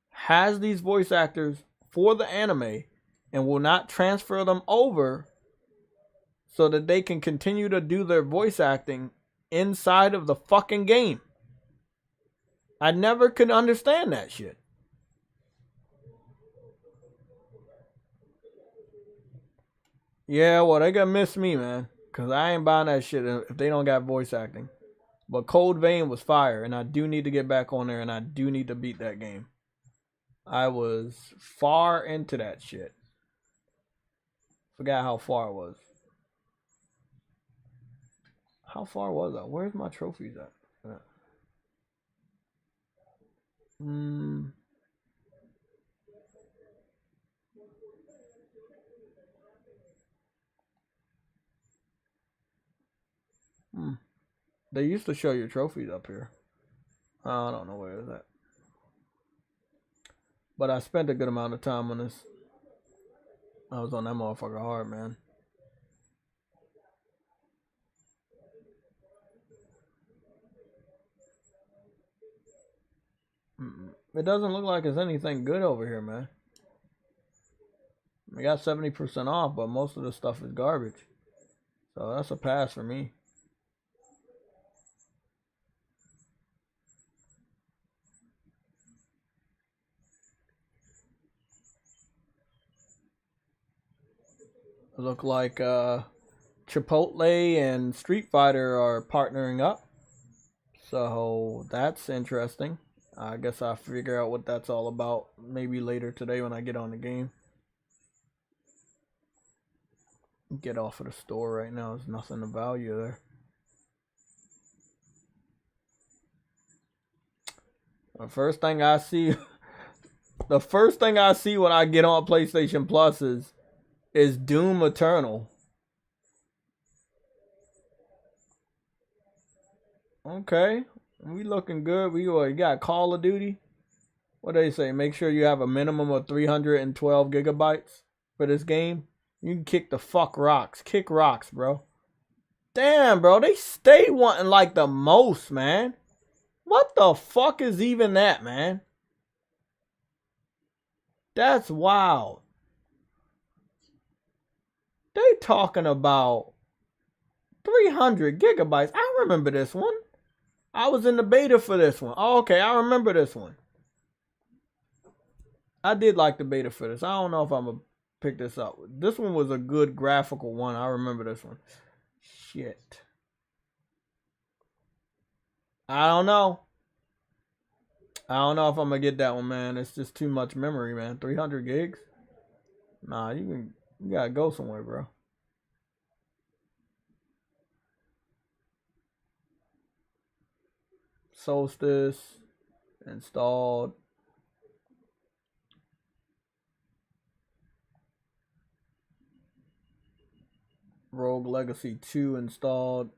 has these voice actors for the anime and will not transfer them over so that they can continue to do their voice acting inside of the fucking game? I never could understand that shit. Yeah, well, they gonna miss me, man. Because I ain't buying that shit if they don't got voice acting. But Code Vein was fire, and I do need to get back on there, and I do need to beat that game. I was far into that shit. Forgot how far it was. How far was I? Where's my trophies at? They used to show your trophies up here. I don't know where it's at. But I spent a good amount of time on this. I was on that motherfucker hard, man. It doesn't look like it's anything good over here, man. We got 70% off, but most of the stuff is garbage. So that's a pass for me. Look like Chipotle and Street Fighter are partnering up. So that's interesting. I guess I'll figure out what that's all about maybe later today when I get on the game. Get off of the store right now. There's nothing of value there. The first thing I see when I get on PlayStation Plus is Doom Eternal. Okay. We looking good. We got Call of Duty. What do they say? Make sure you have a minimum of 312 gigabytes for this game. You can kick the fuck rocks. Kick rocks, bro. Damn, bro. They stay wanting like the most, man. What the fuck is even that, man? That's wild. They talking about 300 gigabytes. I remember this one. I was in the beta for this one. Oh, okay, I remember this one. I did like the beta for this. I don't know if I'm going to pick this up. This one was a good graphical one. I remember this one. Shit. I don't know. I don't know if I'm going to get that one, man. It's just too much memory, man. 300 gigs? Nah, you got to go somewhere, bro. Solstice installed. Rogue Legacy 2 installed.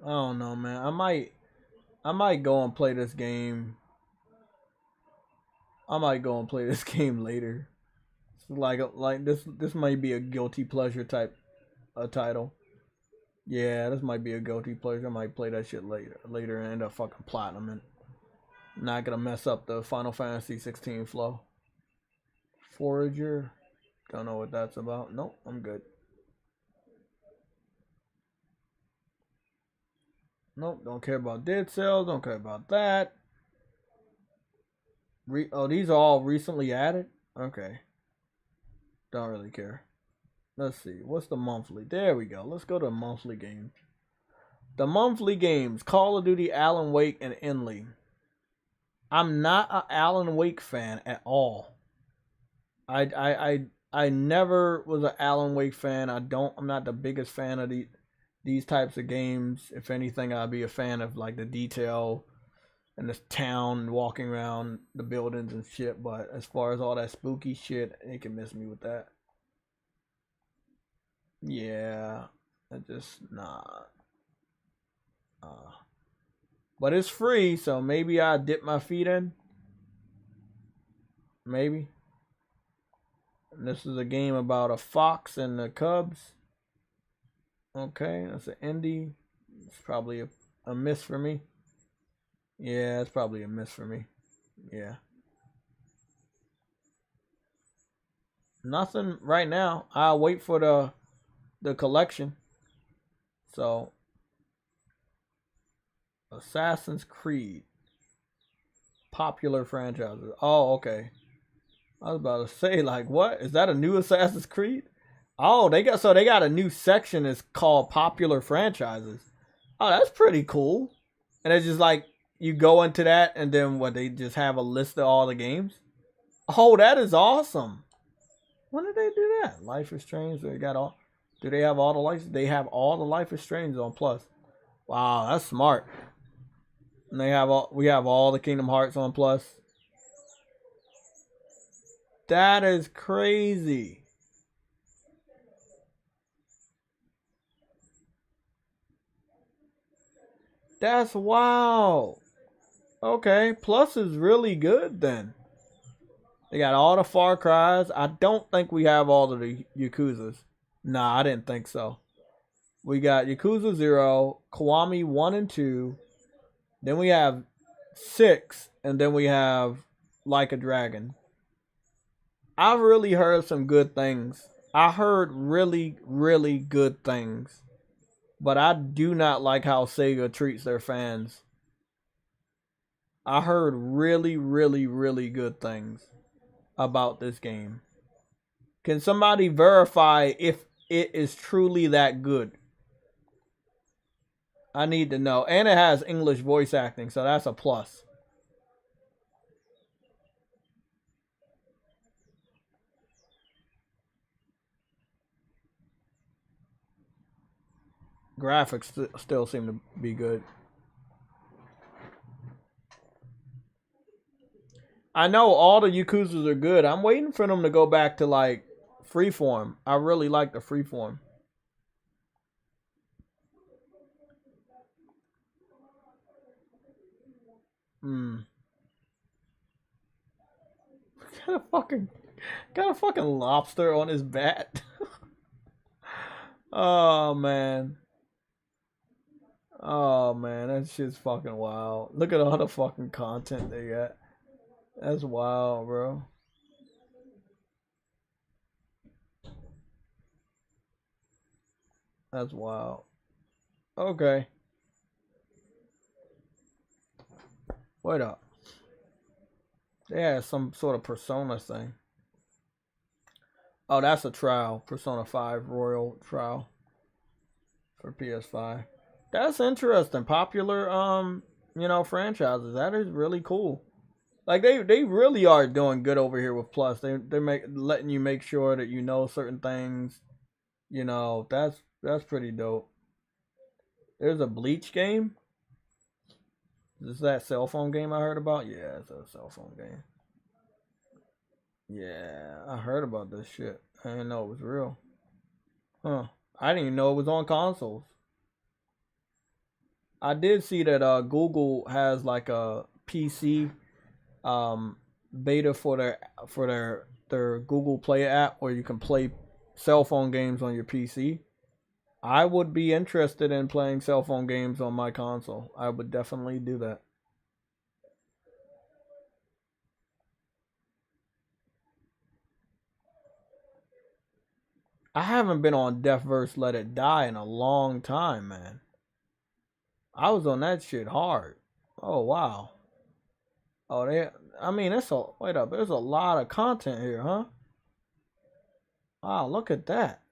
I don't know, man. I might go and play this game. I might go and play this game later. like this might be a guilty pleasure type title. Yeah, this might be a guilty pleasure. I might play that shit later and end up fucking platinum and not gonna mess up the Final Fantasy 16 flow. Forager, don't know what that's about. Nope, I'm good. Nope, don't care about Dead Cells. Don't care about that. Oh, these are all recently added? Okay. Don't really care. Let's see. What's the monthly? There we go. Let's go to monthly games. The monthly games. Call of Duty, Alan Wake, and Inley. I'm not an Alan Wake fan at all. I never was an Alan Wake fan. I'm not the biggest fan of these types of games. If anything, I'd be a fan of like the detail and this town walking around the buildings and shit. But as far as all that spooky shit, it can miss me with that. Yeah, I just nah. But it's free, so maybe I dip my feet in. Maybe. And this is a game about a fox and the cubs. Okay, that's an indie. It's probably a miss for me. Yeah, it's probably a miss for me. Yeah. Nothing right now. I'll wait for the collection. So, Assassin's Creed. Popular franchises. Oh, okay. I was about to say, like, what? Is that a new Assassin's Creed? Oh, they got a new section that's called Popular Franchises. Oh, that's pretty cool. And it's just like you go into that and then what, they just have a list of all the games? Oh, that is awesome. When did they do that? Life is Strange. They got all. Do they have all the life? They have all the Life is Strange on Plus. Wow, that's smart. And we have all the Kingdom Hearts on Plus. That is crazy. That's wow. Okay, Plus is really good then. They got all the Far Cries. I don't think we have all of the Yakuzas. Nah, I didn't think so. We got Yakuza 0, Kiwami 1 and 2. Then we have 6. And then we have Like a Dragon. I've really heard some good things. I heard really, really good things. But I do not like how Sega treats their fans. I heard really, really, really good things about this game. Can somebody verify if it is truly that good? I need to know. And it has English voice acting, so that's a plus. Graphics still seem to be good. I know all the Yakuzas are good. I'm waiting for them to go back to like freeform. I really like the freeform. Got a fucking lobster on his bat. Oh man. Oh man, that shit's fucking wild. Look at all the fucking content they got. That's wild, bro. That's wild. Okay. Wait up. They had some sort of Persona thing. Oh, that's a trial. Persona 5 Royal Trial for PS5. That's interesting. Popular, franchises. That is really cool. Like they really are doing good over here with Plus. They're letting you make sure that you know certain things. You know, that's pretty dope. There's a Bleach game. Is that cell phone game I heard about? Yeah, it's a cell phone game. Yeah, I heard about this shit. I didn't know it was real. Huh. I didn't even know it was on consoles. I did see that Google has like a PC beta for their their Google Play app where you can play cell phone games on your PC. I would be interested in playing cell phone games on my console. I would definitely do that. I haven't been on Death vs. Let It Die in a long time, man. I was on that shit hard. Oh, wow. Oh, wait up. There's a lot of content here, huh? Wow, look at that.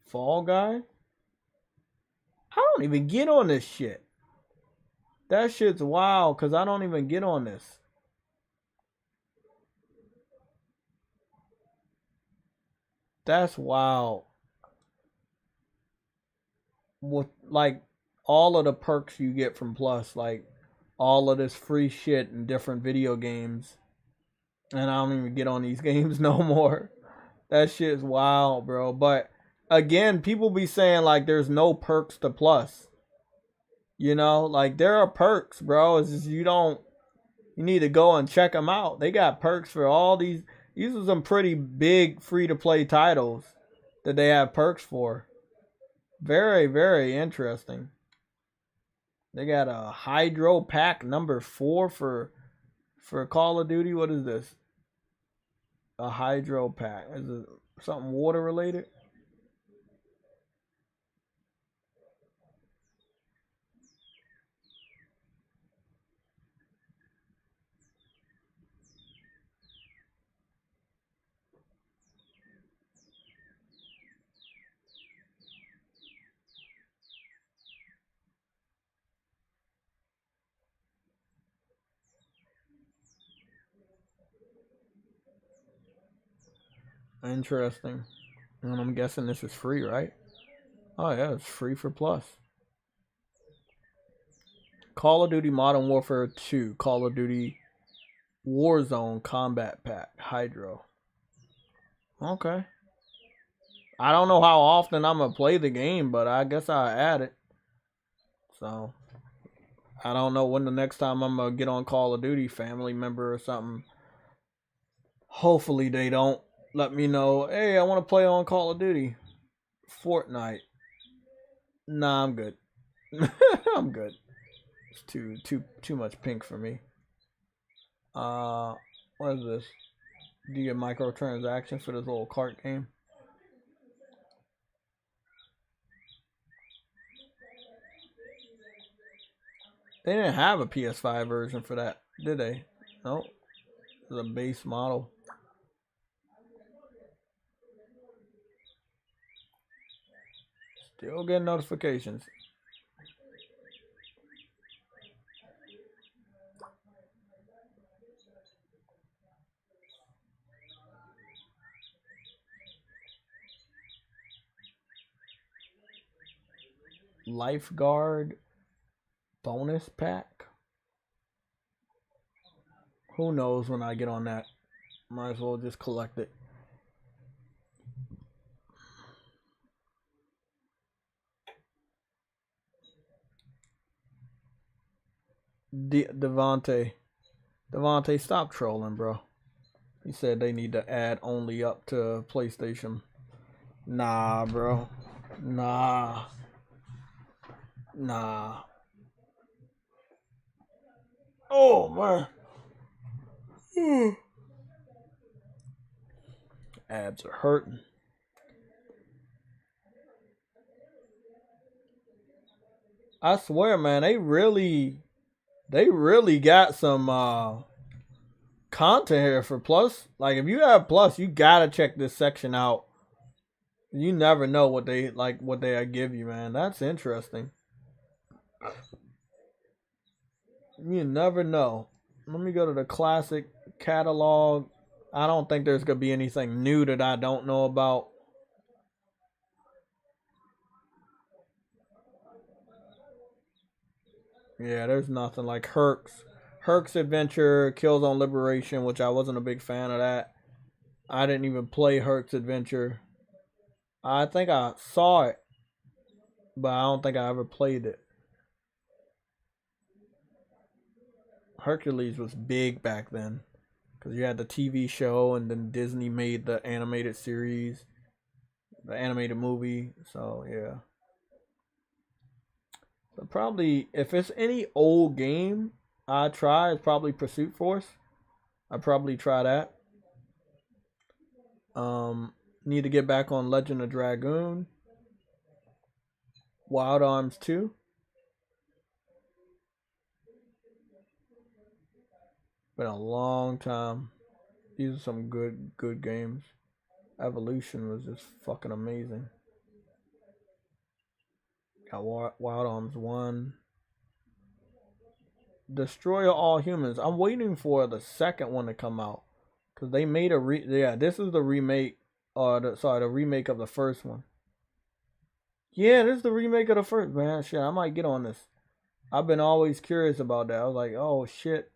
Fall Guy? I don't even get on this shit. That shit's wild because I don't even get on this. That's wild. With like all of the perks you get from Plus, like all of this free shit and different video games. And I don't even get on these games no more. That shit's wild, bro. But again, people be saying like there's no perks to Plus. You know, like there are perks, bro. It's just you need to go and check them out. They got perks for all these. These are some pretty big free-to-play titles that they have perks for. Very, very interesting. They got a Hydro Pack number 4 for Call of Duty. What is this? A Hydro Pack. Is it something water related? Interesting. And I'm guessing this is free, right? Oh yeah, it's free for Plus. Call of Duty Modern Warfare 2, Call of Duty Warzone Combat Pack, Hydro. Okay. I don't know how often I'm gonna play the game, but I guess I'll add it. So I don't know when the next time I'm gonna get on Call of Duty, family member or something. Hopefully they don't let me know, hey, I want to play on Call of Duty. Fortnite. Nah, I'm good. I'm good. It's too much pink for me. What is this? Do you get microtransactions for this little cart game? They didn't have a PS5 version for that, did they? Nope. It's a base model. Still getting notifications. Lifeguard bonus pack. Who knows when I get on that? Might as well just collect it. Devontae, stop trolling, bro. He said they need to add only up to PlayStation. Nah, bro. Nah. Oh, man. Abs are hurting. I swear, man, they really got some content here for Plus. Like, if you have Plus, you gotta check this section out. You never know what they give you, man. That's interesting. You never know. Let me go to the classic catalog. I don't think there's gonna be anything new that I don't know about. Yeah, there's nothing like Herc's Adventure, Killzone Liberation, which I wasn't a big fan of that. I didn't even play Herc's Adventure. I think I saw it, but I don't think I ever played it. Hercules was big back then. Because you had the TV show, and then Disney made the animated series, the animated movie. So, yeah. So probably, if it's any old game I'd try, it's probably Pursuit Force. I'd probably try that. Need to get back on Legend of Dragoon. Wild Arms 2. Been a long time. These are some good games. Evolution was just fucking amazing. Got Wild Arms 1. Destroy All Humans. I'm waiting for the second one to come out. Because they made a this is the remake. The remake of the first one. Yeah, this is the remake of the first. Man, shit, I might get on this. I've been always curious about that. I was like, oh shit.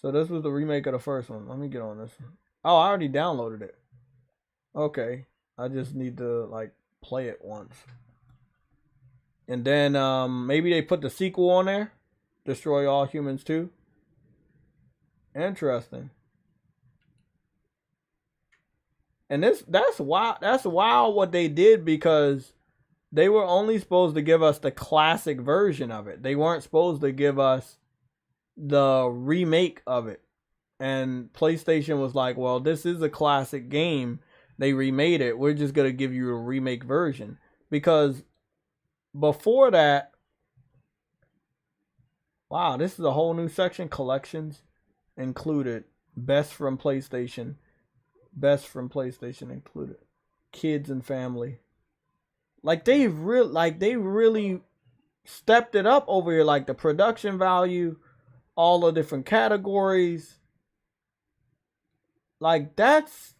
So this was the remake of the first one. Let me get on this. Oh, I already downloaded it. Okay. I just need to like play it once. And then maybe they put the sequel on there. Destroy All Humans 2. Interesting. And that's wild what they did, because they were only supposed to give us the classic version of it. They weren't supposed to give us the remake of it. And PlayStation was like, well, this is a classic game. They remade it. We're just going to give you a remake version. Because before that, wow, this is a whole new section. Collections included. Best from PlayStation. Best from PlayStation included. Kids and family. Like they really stepped it up over here. Like the production value, all the different categories. Like that's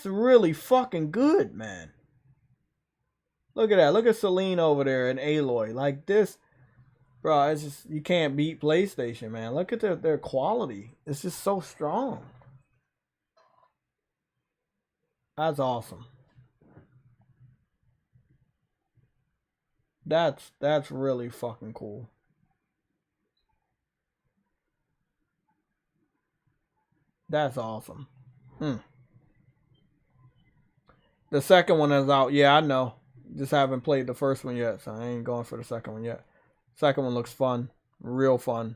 really fucking good, man. Look at that. Look at Celine over there and Aloy. Like this, bro, it's just, you can't beat PlayStation, man. Look at their quality. It's just so strong. That's awesome. That's really fucking cool. That's awesome. The second one is out. Yeah, I know. Just haven't played the first one yet, so I ain't going for the second one yet. Second one looks fun. Real fun.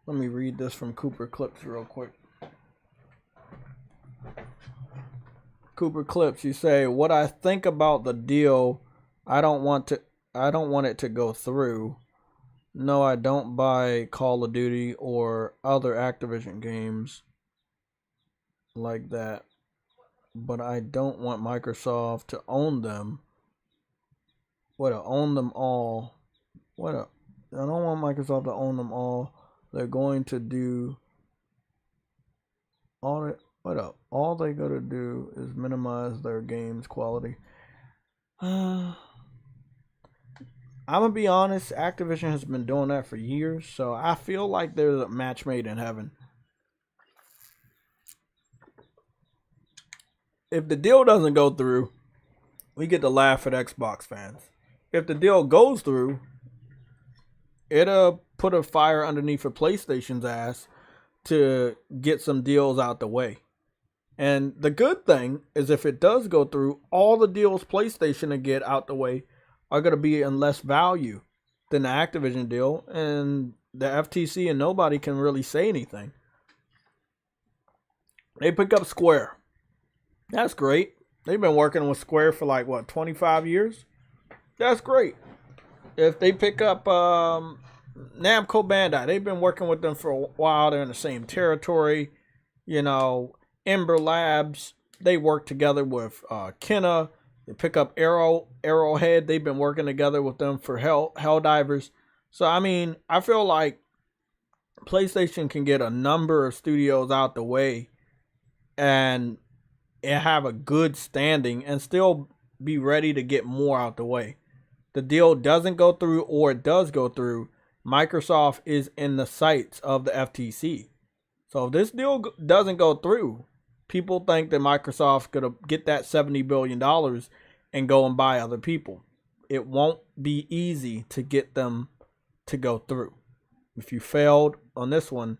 Let me read this from Cooper Clips real quick. Cooper Clips, you say, what I think about the deal, I don't want it to go through. No, I don't buy Call of Duty or other Activision games like that. But I don't want Microsoft to own them. Own them all. I don't want Microsoft to own them all. They're going to do all they gotta do is minimize their game's quality. I'm gonna be honest, Activision has been doing that for years, so I feel like there's a match made in heaven. If the deal doesn't go through, we get to laugh at Xbox fans. If the deal goes through, it'll put a fire underneath for PlayStation's ass to get some deals out the way. And the good thing is, if it does go through, all the deals PlayStation to get out the way are going to be in less value than the Activision deal. And the FTC and nobody can really say anything. They pick up Square. That's great. They've been working with Square for like, 25 years? That's great. If they pick up Namco Bandai, they've been working with them for a while. They're in the same territory. Ember Labs, they work together with Kenna. They pick up Arrowhead. They've been working together with them for Helldivers. So, I feel like PlayStation can get a number of studios out the way and have a good standing and still be ready to get more out the way. The deal doesn't go through or it does go through, Microsoft is in the sights of the FTC. So if this deal doesn't go through, people think that Microsoft could get that $70 billion and go and buy other people. It won't be easy to get them to go through. If you failed on this one,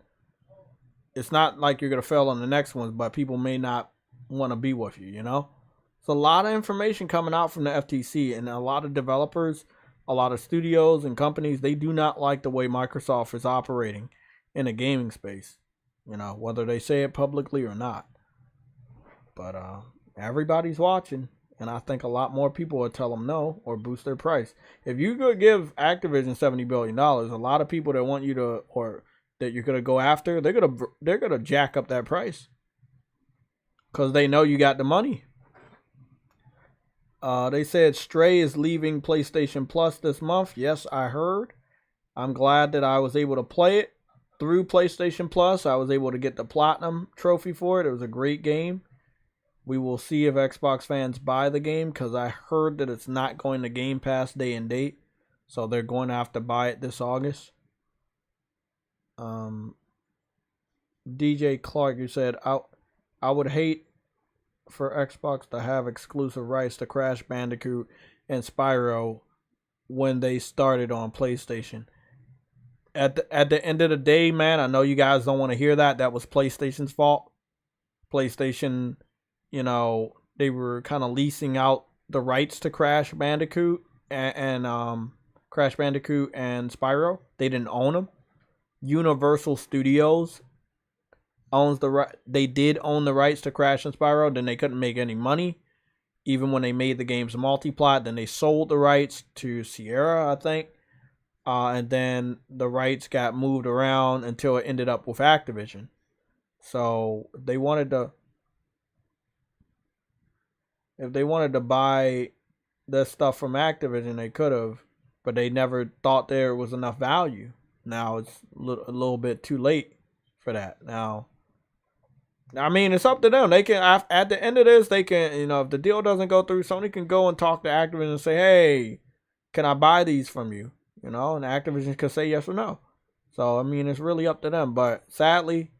it's not like you're going to fail on the next one, but people may not want to be with you, you know? It's a lot of information coming out from the FTC, and a lot of developers, a lot of studios and companies, they do not like the way Microsoft is operating in a gaming space, you know, whether they say it publicly or not. But everybody's watching, and I think a lot more people will tell them no or boost their price. If you could give Activision $70 billion, a lot of people that want you to, or that you're gonna go after, they're gonna jack up that price because they know you got the money. They said Stray is leaving PlayStation Plus this month. Yes, I heard. I'm glad that I was able to play it through PlayStation Plus. I was able to get the Platinum trophy for it. It was a great game. We will see if Xbox fans buy the game, because I heard that it's not going to Game Pass day and date. So they're going to have to buy it this August. DJ Clark, you said, I would hate for Xbox to have exclusive rights to Crash Bandicoot and Spyro when they started on PlayStation. At the end of the day, man, I know you guys don't want to hear that. That was PlayStation's fault. PlayStation, you know, they were kind of leasing out the rights to Crash Bandicoot and Crash Bandicoot and Spyro. They didn't own them. Universal Studios owns the right. They did own the rights to Crash and Spyro. Then they couldn't make any money, even when they made the games multi-plat. Then they sold the rights to Sierra, I think, and then the rights got moved around until it ended up with Activision. So they wanted to, if they wanted to buy this stuff from Activision, they could have, but they never thought there was enough value. Now it's a little bit too late for that. Now, I mean, it's up to them. They can, at the end of this, they can, you know, if the deal doesn't go through, Sony can go and talk to Activision and say, hey, can I buy these from you? You know, and Activision can say yes or no. So, I mean, it's really up to them. But sadly,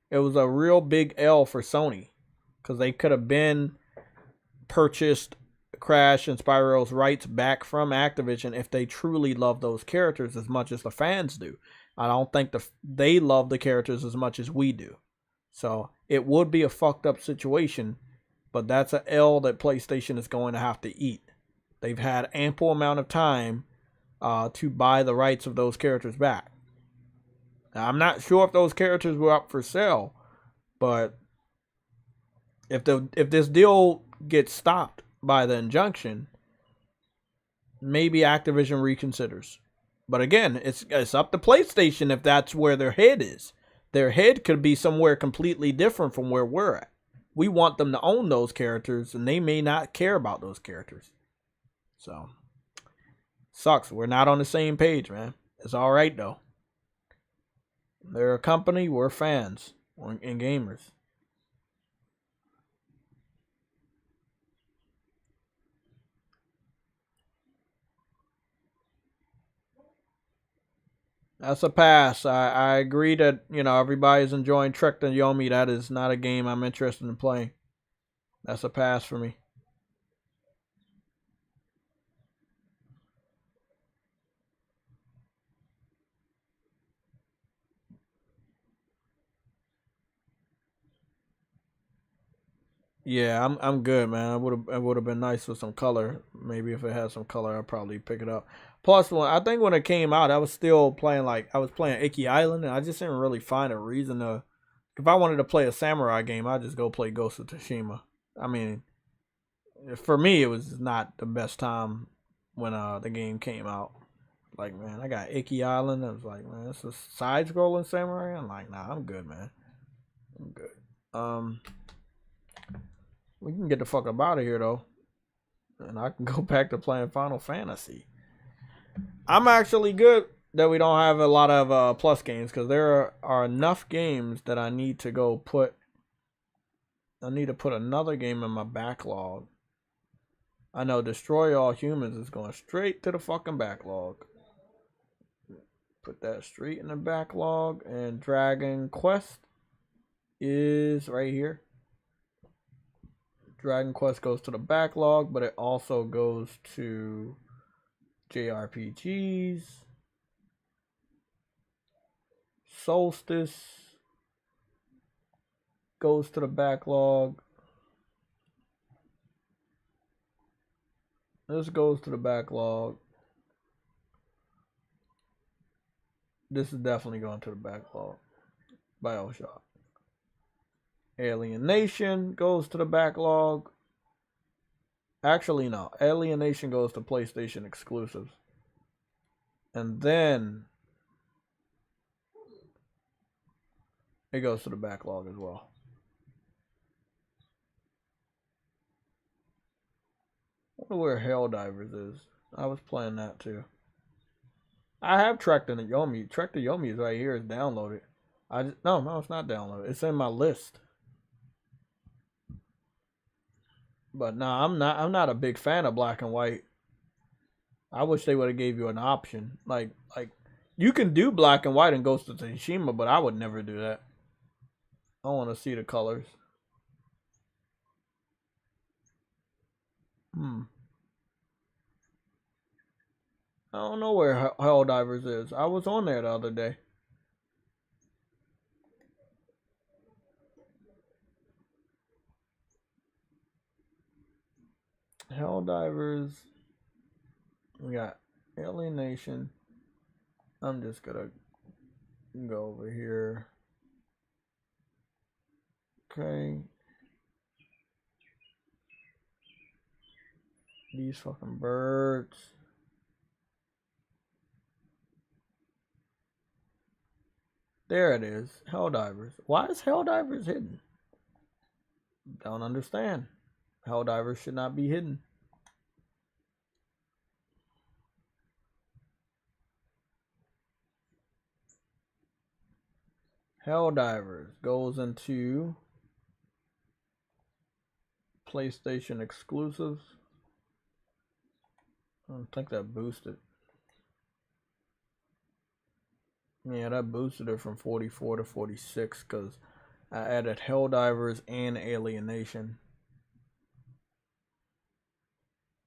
it was a real big L for Sony, because they could have been purchased Crash and Spyro's rights back from Activision if they truly love those characters as much as the fans do. I don't think they love the characters as much as we do. So it would be a fucked up situation, but that's an L that PlayStation is going to have to eat. They've had ample amount of time to buy the rights of those characters back. Now, I'm not sure if those characters were up for sale, but if this deal gets stopped by the injunction, maybe Activision reconsiders. But again, it's up to PlayStation if that's where their head is. Their head could be somewhere completely different from where we're at. We want them to own those characters, and they may not care about those characters. So, sucks. We're not on the same page, man. It's all right, though. They're a company. We're fans and gamers. That's a pass. I agree that, you know, everybody's enjoying Trek to Yomi. That is not a game I'm interested in playing. That's a pass for me. Yeah, I'm good, man. It would have been nice with some color. Maybe if it had some color, I'd probably pick it up. Plus, I think when it came out, I was still playing, like, I was playing Icky Island, and I just didn't really find a reason to. If I wanted to play a samurai game, I'd just go play Ghost of Tsushima. I mean, for me, it was not the best time when the game came out. Like, man, I got Icky Island. I was like, man, it's a side-scrolling samurai. I'm like, nah, I'm good, man. I'm good. We can get the fuck up out of here, though. And I can go back to playing Final Fantasy. I'm actually good that we don't have a lot of Plus games, because there are enough games that I need to go put. I need to put another game in my backlog. I know Destroy All Humans is going straight to the fucking backlog. Put that straight in the backlog. And Dragon Quest is right here. Dragon Quest goes to the backlog, but it also goes to JRPGs. Solstice goes to the backlog. This goes to the backlog. This is definitely going to the backlog. BioShock. Alienation goes to the backlog. Actually, no. Alienation goes to PlayStation exclusives. And then it goes to the backlog as well. I wonder where Helldivers is. I was playing that too. I have Trek to Yomi. Trek to Yomi is right here. It's downloaded. No, it's not downloaded. It's in my list. But no, I'm not a big fan of black and white. I wish they would have gave you an option. Like you can do black and white in Ghost of Tsushima, but I would never do that. I want to see the colors. I don't know where Helldivers is. I was on there the other day. Helldivers. We got Alienation. I'm just gonna go over here. Okay. These fucking birds. There it is. Helldivers. Why is Helldivers hidden? Don't understand. Helldivers should not be hidden. Helldivers goes into PlayStation exclusives. I don't think that boosted. Yeah, that boosted it from 44 to 46 because I added Helldivers and Alienation.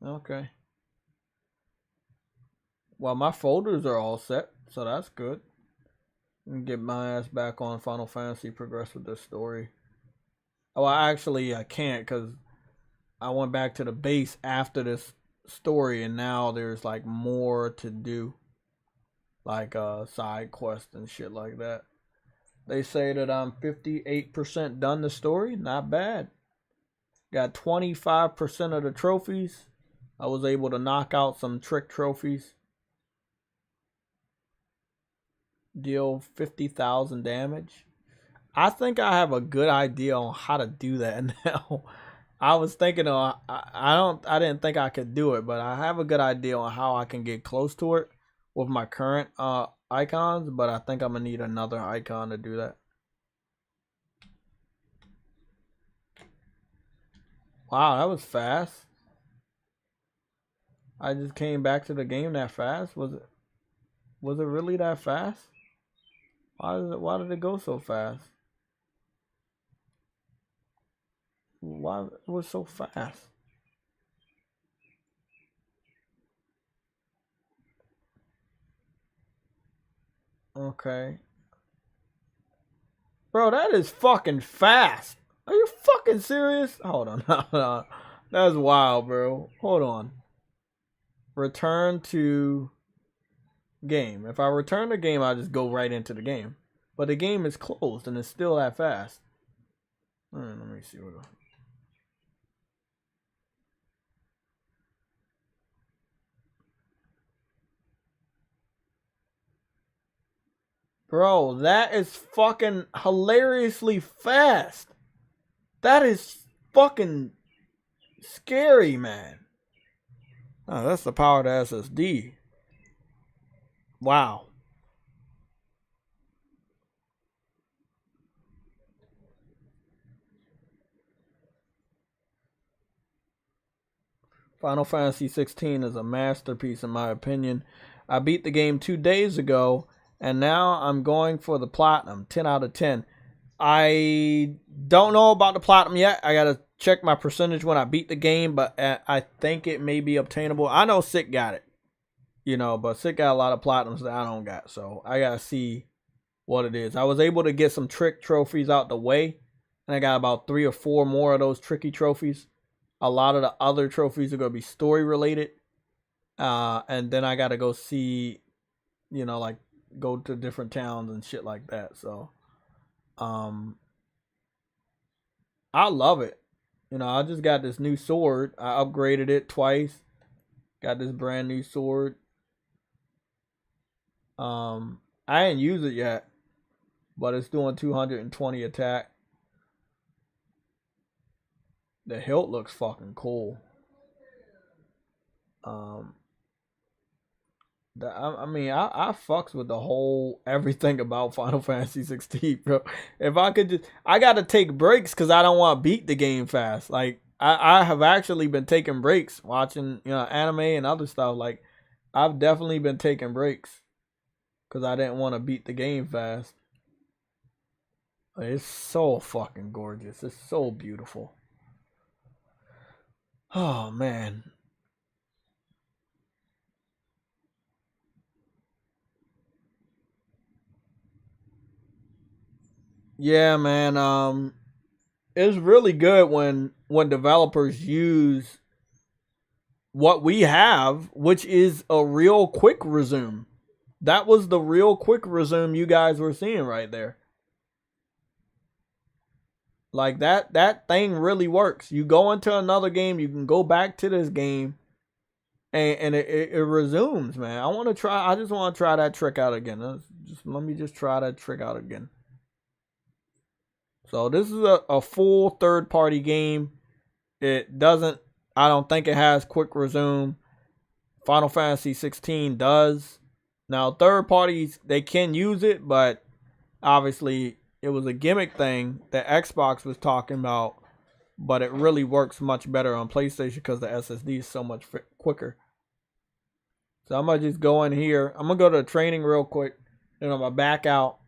Okay. Well, my folders are all set, so that's good. And get my ass back on Final Fantasy, progress with this story. Oh, I can't because I went back to the base after this story, and now there's like more to do, like side quests and shit like that. They say that I'm 58% done the story. Not bad. Got 25% of the trophies. I was able to knock out some trick trophies. Deal 50,000 damage. I think I have a good idea on how to do that now. I was thinking I didn't think I could do it, but I have a good idea on how I can get close to it with my current icons, but I think I'm gonna need another icon to do that. Wow, that was fast. I just came back to the game that fast. Was it really that fast? Why did it go so fast? Why it was so fast? Okay. Bro, that is fucking fast. Are you fucking serious? Hold on. That's wild, bro. Hold on. Return to game. If I return the game, I just go right into the game. But the game is closed and it's still that fast. Let me see what. Bro, that is fucking hilariously fast. That is fucking scary, man. Oh, that's the power of the SSD. Wow. Final Fantasy 16 is a masterpiece in my opinion. I beat the game 2 days ago And now I'm going for the platinum. 10 out of 10. I don't know about the platinum yet. I gotta check my percentage when I beat the game, but I think it may be obtainable. I know Sick got it, you know, but Sick got a lot of platinums that I don't got, so I gotta see what it is. I was able to get some trick trophies out the way, and I got about 3 or 4 more of those tricky trophies. A lot of the other trophies are gonna be story related, and then I gotta go see, you know, like go to different towns and shit like that. So I love it. You know, I just got this new sword. I upgraded it twice. Got this brand new sword. I didn't use it yet, but it's doing 220 attack. The hilt looks fucking cool. I mean, I fucks with the whole everything about Final Fantasy 16, bro. If I could just, I gotta take breaks because I don't want to beat the game fast. Like I have actually been taking breaks watching, you know, anime and other stuff. Like I've definitely been taking breaks because I didn't want to beat the game fast. It's so fucking gorgeous. It's so beautiful. Oh man. Yeah, man. It's really good when developers use what we have, which is a real quick resume. That was the real quick resume you guys were seeing right there. Like that thing really works. You go into another game, you can go back to this game, and it resumes, man. I just want to try that trick out again. Let me just try that trick out again. So this is a full third-party game. I don't think it has quick resume. Final Fantasy 16 does. Now, third parties, they can use it, but obviously it was a gimmick thing that Xbox was talking about, but it really works much better on PlayStation because the SSD is so much quicker. So I'm going to just go in here. I'm going to go to training real quick, and I'm going to back out.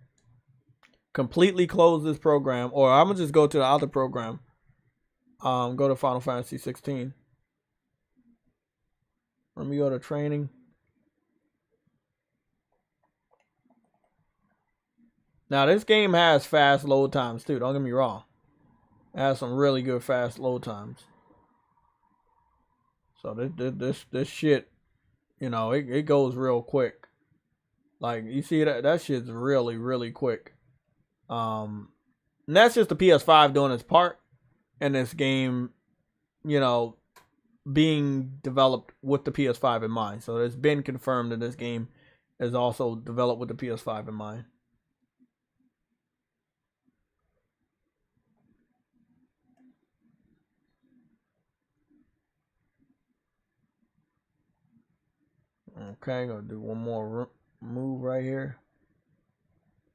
Completely close this program, or I'm gonna just go to the other program. Go to Final Fantasy 16. Let me go to training. Now this game has fast load times too. Don't get me wrong. It has some really good fast load times. So this shit, you know, it goes real quick. Like you see that shit's really really quick. And that's just the PS5 doing its part in this game, you know, being developed with the PS5 in mind. So it's been confirmed that this game is also developed with the PS5 in mind. Okay, gonna do one more move right here.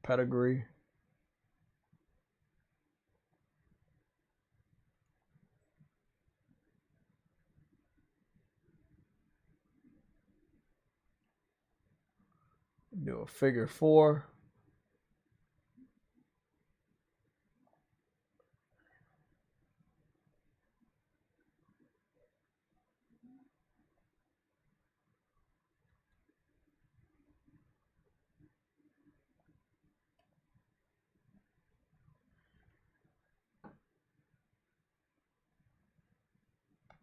Pedigree. Do a figure 4.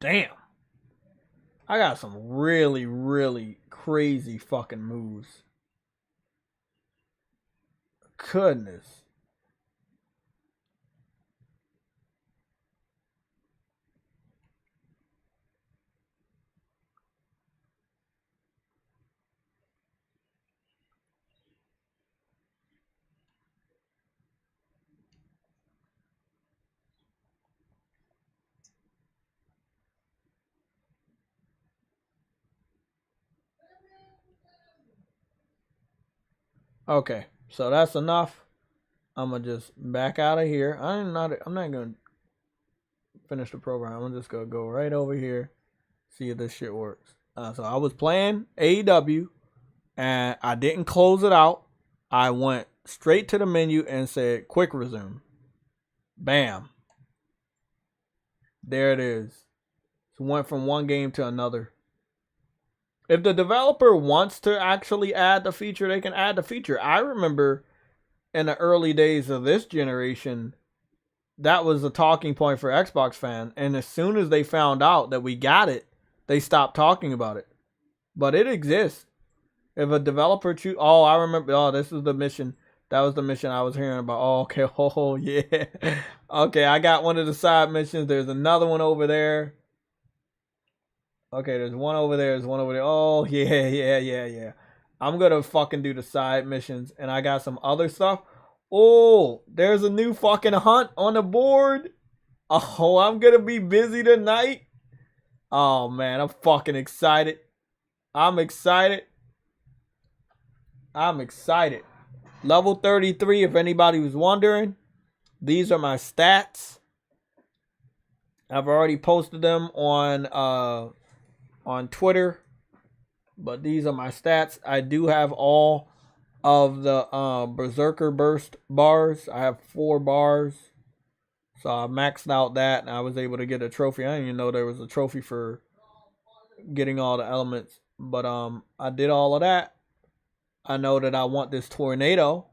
Damn. I got some really, really crazy fucking moves. Goodness. Okay, so that's enough. I'm gonna just back out of here. I'm not gonna finish the program. I'm just gonna go right over here, see if this shit works. So I was playing AEW, and I didn't close it out. I went straight to the menu and said quick resume. Bam. There it is. So went from one game to another. If the developer wants to actually add the feature, they can add the feature. I remember in the early days of this generation, that was a talking point for Xbox fans. And as soon as they found out that we got it, they stopped talking about it. But it exists. If a developer I remember. Oh, this is the mission. That was the mission I was hearing about. Oh, okay. Oh, yeah. Okay, I got one of the side missions. There's another one over there. Okay, there's one over there. There's one over there. Oh, yeah. I'm going to fucking do the side missions. And I got some other stuff. Oh, there's a new fucking hunt on the board. Oh, I'm going to be busy tonight. Oh, man, I'm fucking excited. I'm excited. Level 33, if anybody was wondering. These are my stats. I've already posted them on Twitter. But these are my stats. I do have all of the Berserker Burst bars. I have 4 bars. So I maxed out that and I was able to get a trophy. I didn't even know there was a trophy for getting all the elements. But I did all of that. I know that I want this tornado.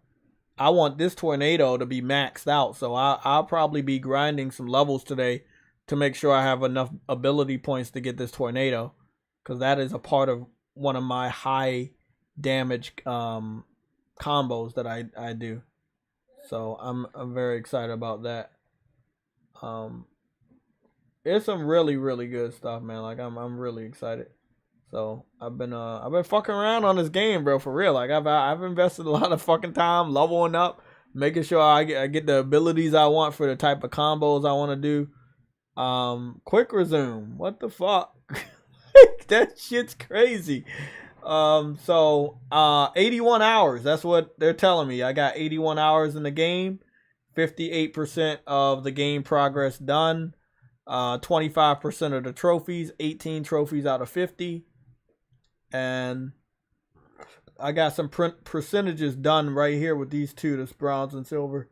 I want this tornado to be maxed out. So I'll probably be grinding some levels today to make sure I have enough ability points to get this tornado. Because that is a part of one of my high damage combos that I do. So I'm very excited about that. It's some really, really good stuff, man. Like I'm really excited. So I've been fucking around on this game, bro, for real. Like I've invested a lot of fucking time leveling up, making sure I get the abilities I want for the type of combos I want to do. Quick resume. What the fuck? That shit's crazy. 81 hours. That's what they're telling me. I got 81 hours in the game. 58% of the game progress done. 25% of the trophies. 18 trophies out of 50. And I got some percentages done right here with these two, this bronze and silver.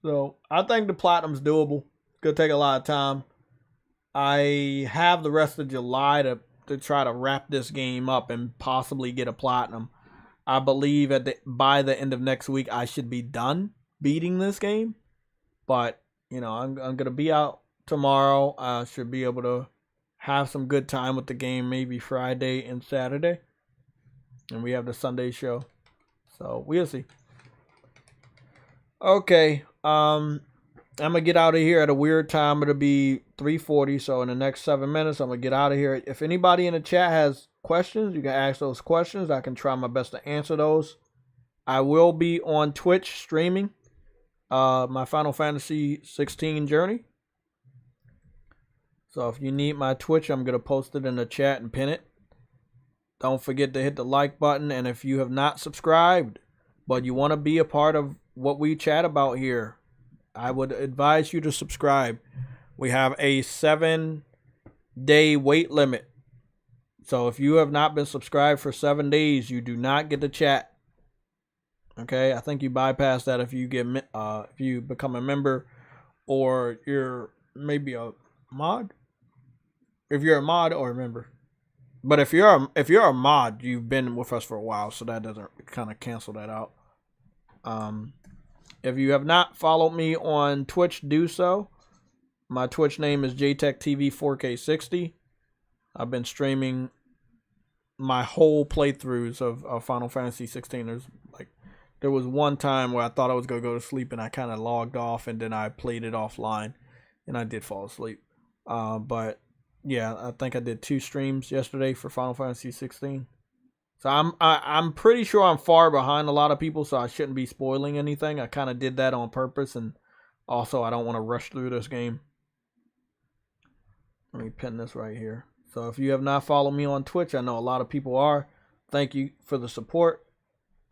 So I think the platinum's doable. It's gonna take a lot of time. I have the rest of July to try to wrap this game up and possibly get a platinum. I believe by the end of next week I should be done beating this game. But you know, I'm gonna be out tomorrow. I should be able to have some good time with the game, maybe Friday and Saturday. And we have the Sunday show. So we'll see. Okay. I'm gonna get out of here at a weird time. It'll be 3:40. So in the next 7 minutes, I'm gonna get out of here. If anybody in the chat has questions, you can ask those questions. I can try my best to answer those. I will be on Twitch streaming my Final Fantasy 16 journey. So if you need my Twitch, I'm gonna post it in the chat and pin it. Don't forget to hit the like button. And if you have not subscribed, but you want to be a part of what we chat about here, I would advise you to subscribe. We have a 7-day wait limit. So if you have not been subscribed for 7 days, you do not get to chat. Okay, I think you bypass that if you if you become a member, or you're maybe a mod. If you're a mod or a member. But if you're a mod, you've been with us for a while, so that doesn't kind of cancel that out. If you have not followed me on Twitch, do so. My Twitch name is JayTechTV 4K60. I've been streaming my whole playthroughs of Final Fantasy 16. There was one time where I thought I was gonna go to sleep and I kind of logged off and then I played it offline, and I did fall asleep. But yeah, I think I did 2 streams yesterday for Final Fantasy 16. So I'm pretty sure I'm far behind a lot of people, so I shouldn't be spoiling anything. I kind of did that on purpose, and also I don't want to rush through this game. Let me pin this right here. So if you have not followed me on Twitch, I know a lot of people are. Thank you for the support.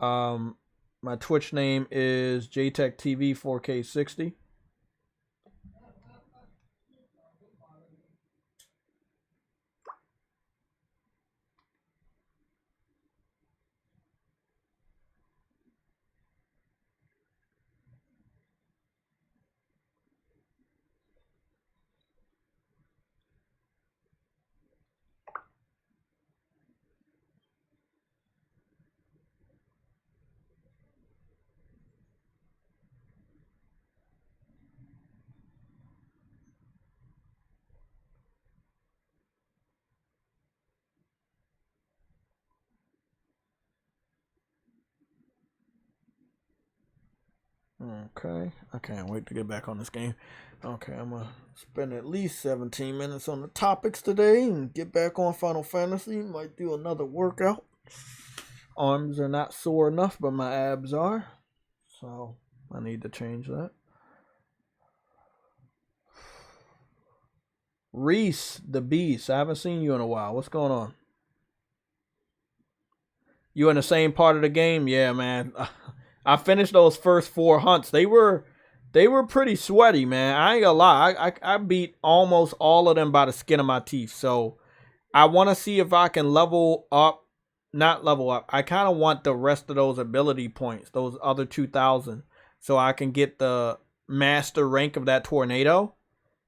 My Twitch name is JayTechTV 4K60. Okay, I can't wait to get back on this game. Okay, I'm gonna spend at least 17 minutes on the topics today and get back on Final Fantasy. Might do another workout. Arms are not sore enough, but my abs are. So I need to change that. Reese the Beast, I haven't seen you in a while. What's going on? You in the same part of the game? Yeah, man. I finished those first 4 hunts. They were pretty sweaty, man. I ain't gonna lie. I beat almost all of them by the skin of my teeth. So I want to see if I can level up. Not level up. I kind of want the rest of those ability points, those other 2,000, so I can get the master rank of that tornado.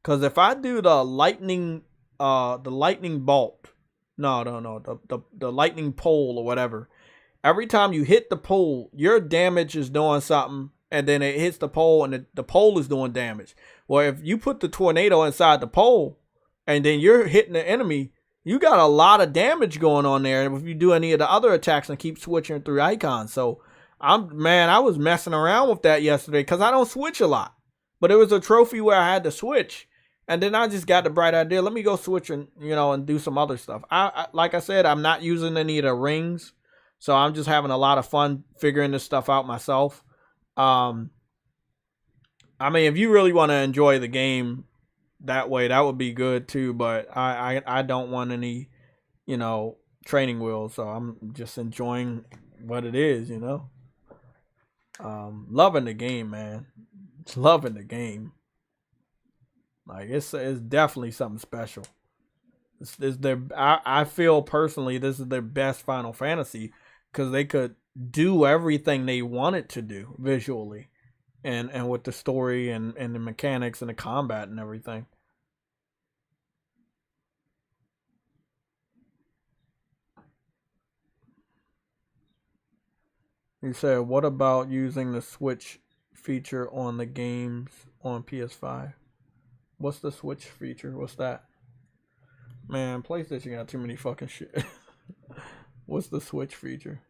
Because if I do the lightning bolt, the lightning pole or whatever, every time you hit the pole, your damage is doing something, and then it hits the pole, and the pole is doing damage. Well, if you put the tornado inside the pole, and then you're hitting the enemy, you got a lot of damage going on there. And if you do any of the other attacks and keep switching through icons. So, I was messing around with that yesterday because I don't switch a lot. But it was a trophy where I had to switch. And then I just got the bright idea, let me go switch and do some other stuff. Like I said, I'm not using any of the rings. So I'm just having a lot of fun figuring this stuff out myself. I mean, if you really want to enjoy the game that way, that would be good too. But I don't want any, training wheels. So I'm just enjoying what it is, Loving the game, man. Loving the game. Like it's definitely something special. I feel personally this is their best Final Fantasy because they could do everything they wanted to do visually, and with the story and the mechanics and the combat and everything. You said, what about using the Switch feature on the games on PS5? What's the Switch feature? What's that? Man, PlayStation got too many fucking shit. What's the Switch feature?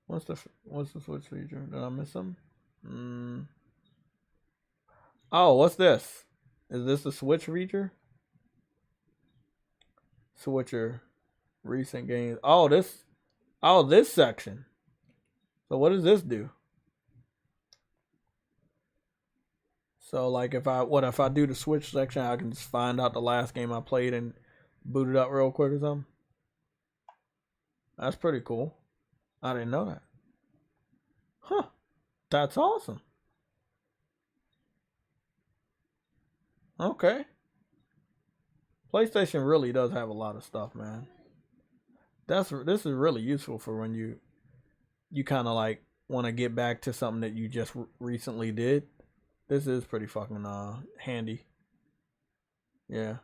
What's the Switch feature? Did I miss something? Oh, what's this? Is this the Switch feature? Switcher. Recent games. Oh, this section. So what does this do? So like if I do the Switch section, I can just find out the last game I played and boot it up real quick or something. That's pretty cool. I didn't know that. Huh. That's awesome. Okay. PlayStation really does have a lot of stuff, man. This is really useful for when you kind of like want to get back to something that you just recently did. This is pretty fucking handy. Yeah.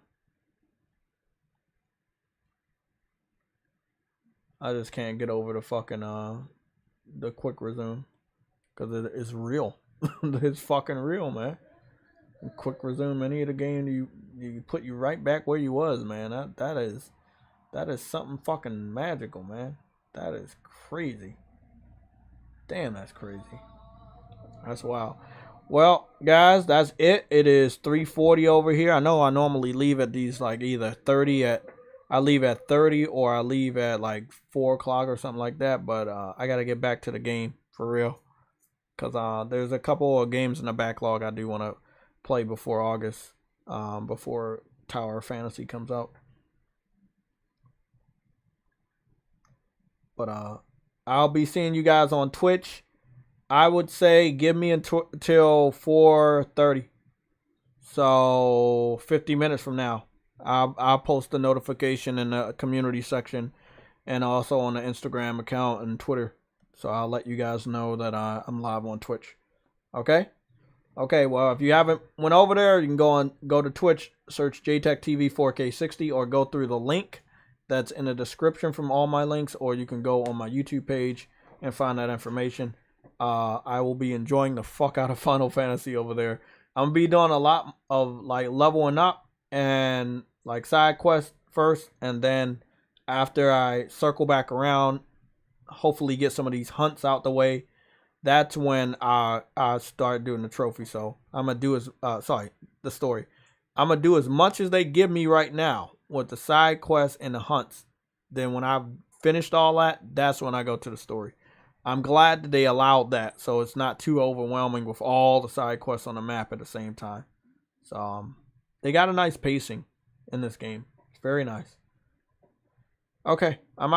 I just can't get over the fucking the quick resume because it's real. It's fucking real, man. Quick resume any of the game, you put you right back where you was, man. That is something fucking magical, man. That is crazy. Damn, that's crazy. That's wild. Well, guys, that's it. It is 3:40 over here. I know I normally leave at these like either 30 at I leave at 30 or I leave at like 4 o'clock or something like that. But I gotta get back to the game for real, cause there's a couple of games in the backlog I do want to play before August, before Tower of Fantasy comes out. But I'll be seeing you guys on Twitch. I would say give me until 4:30. So 50 minutes from now. I'll post the notification in the community section and also on the Instagram account and Twitter. So I'll let you guys know that I'm live on Twitch. Okay? Okay, well, if you haven't went over there, you can go to Twitch, search JayTechTV 4K60, or go through the link that's in the description from all my links, or you can go on my YouTube page and find that information. I will be enjoying the fuck out of Final Fantasy over there. I'm gonna be doing a lot of like leveling up and like side quests first, and then after I circle back around hopefully get some of these hunts out the way. That's when I start doing the trophy. So I'm gonna do the story. I'm gonna do as much as they give me right now with the side quests and the hunts. Then when I've finished all that, that's when I go to the story. I'm glad that they allowed that, so it's not too overwhelming with all the side quests on the map at the same time. So they got a nice pacing in this game. It's very nice. Okay, I'm out.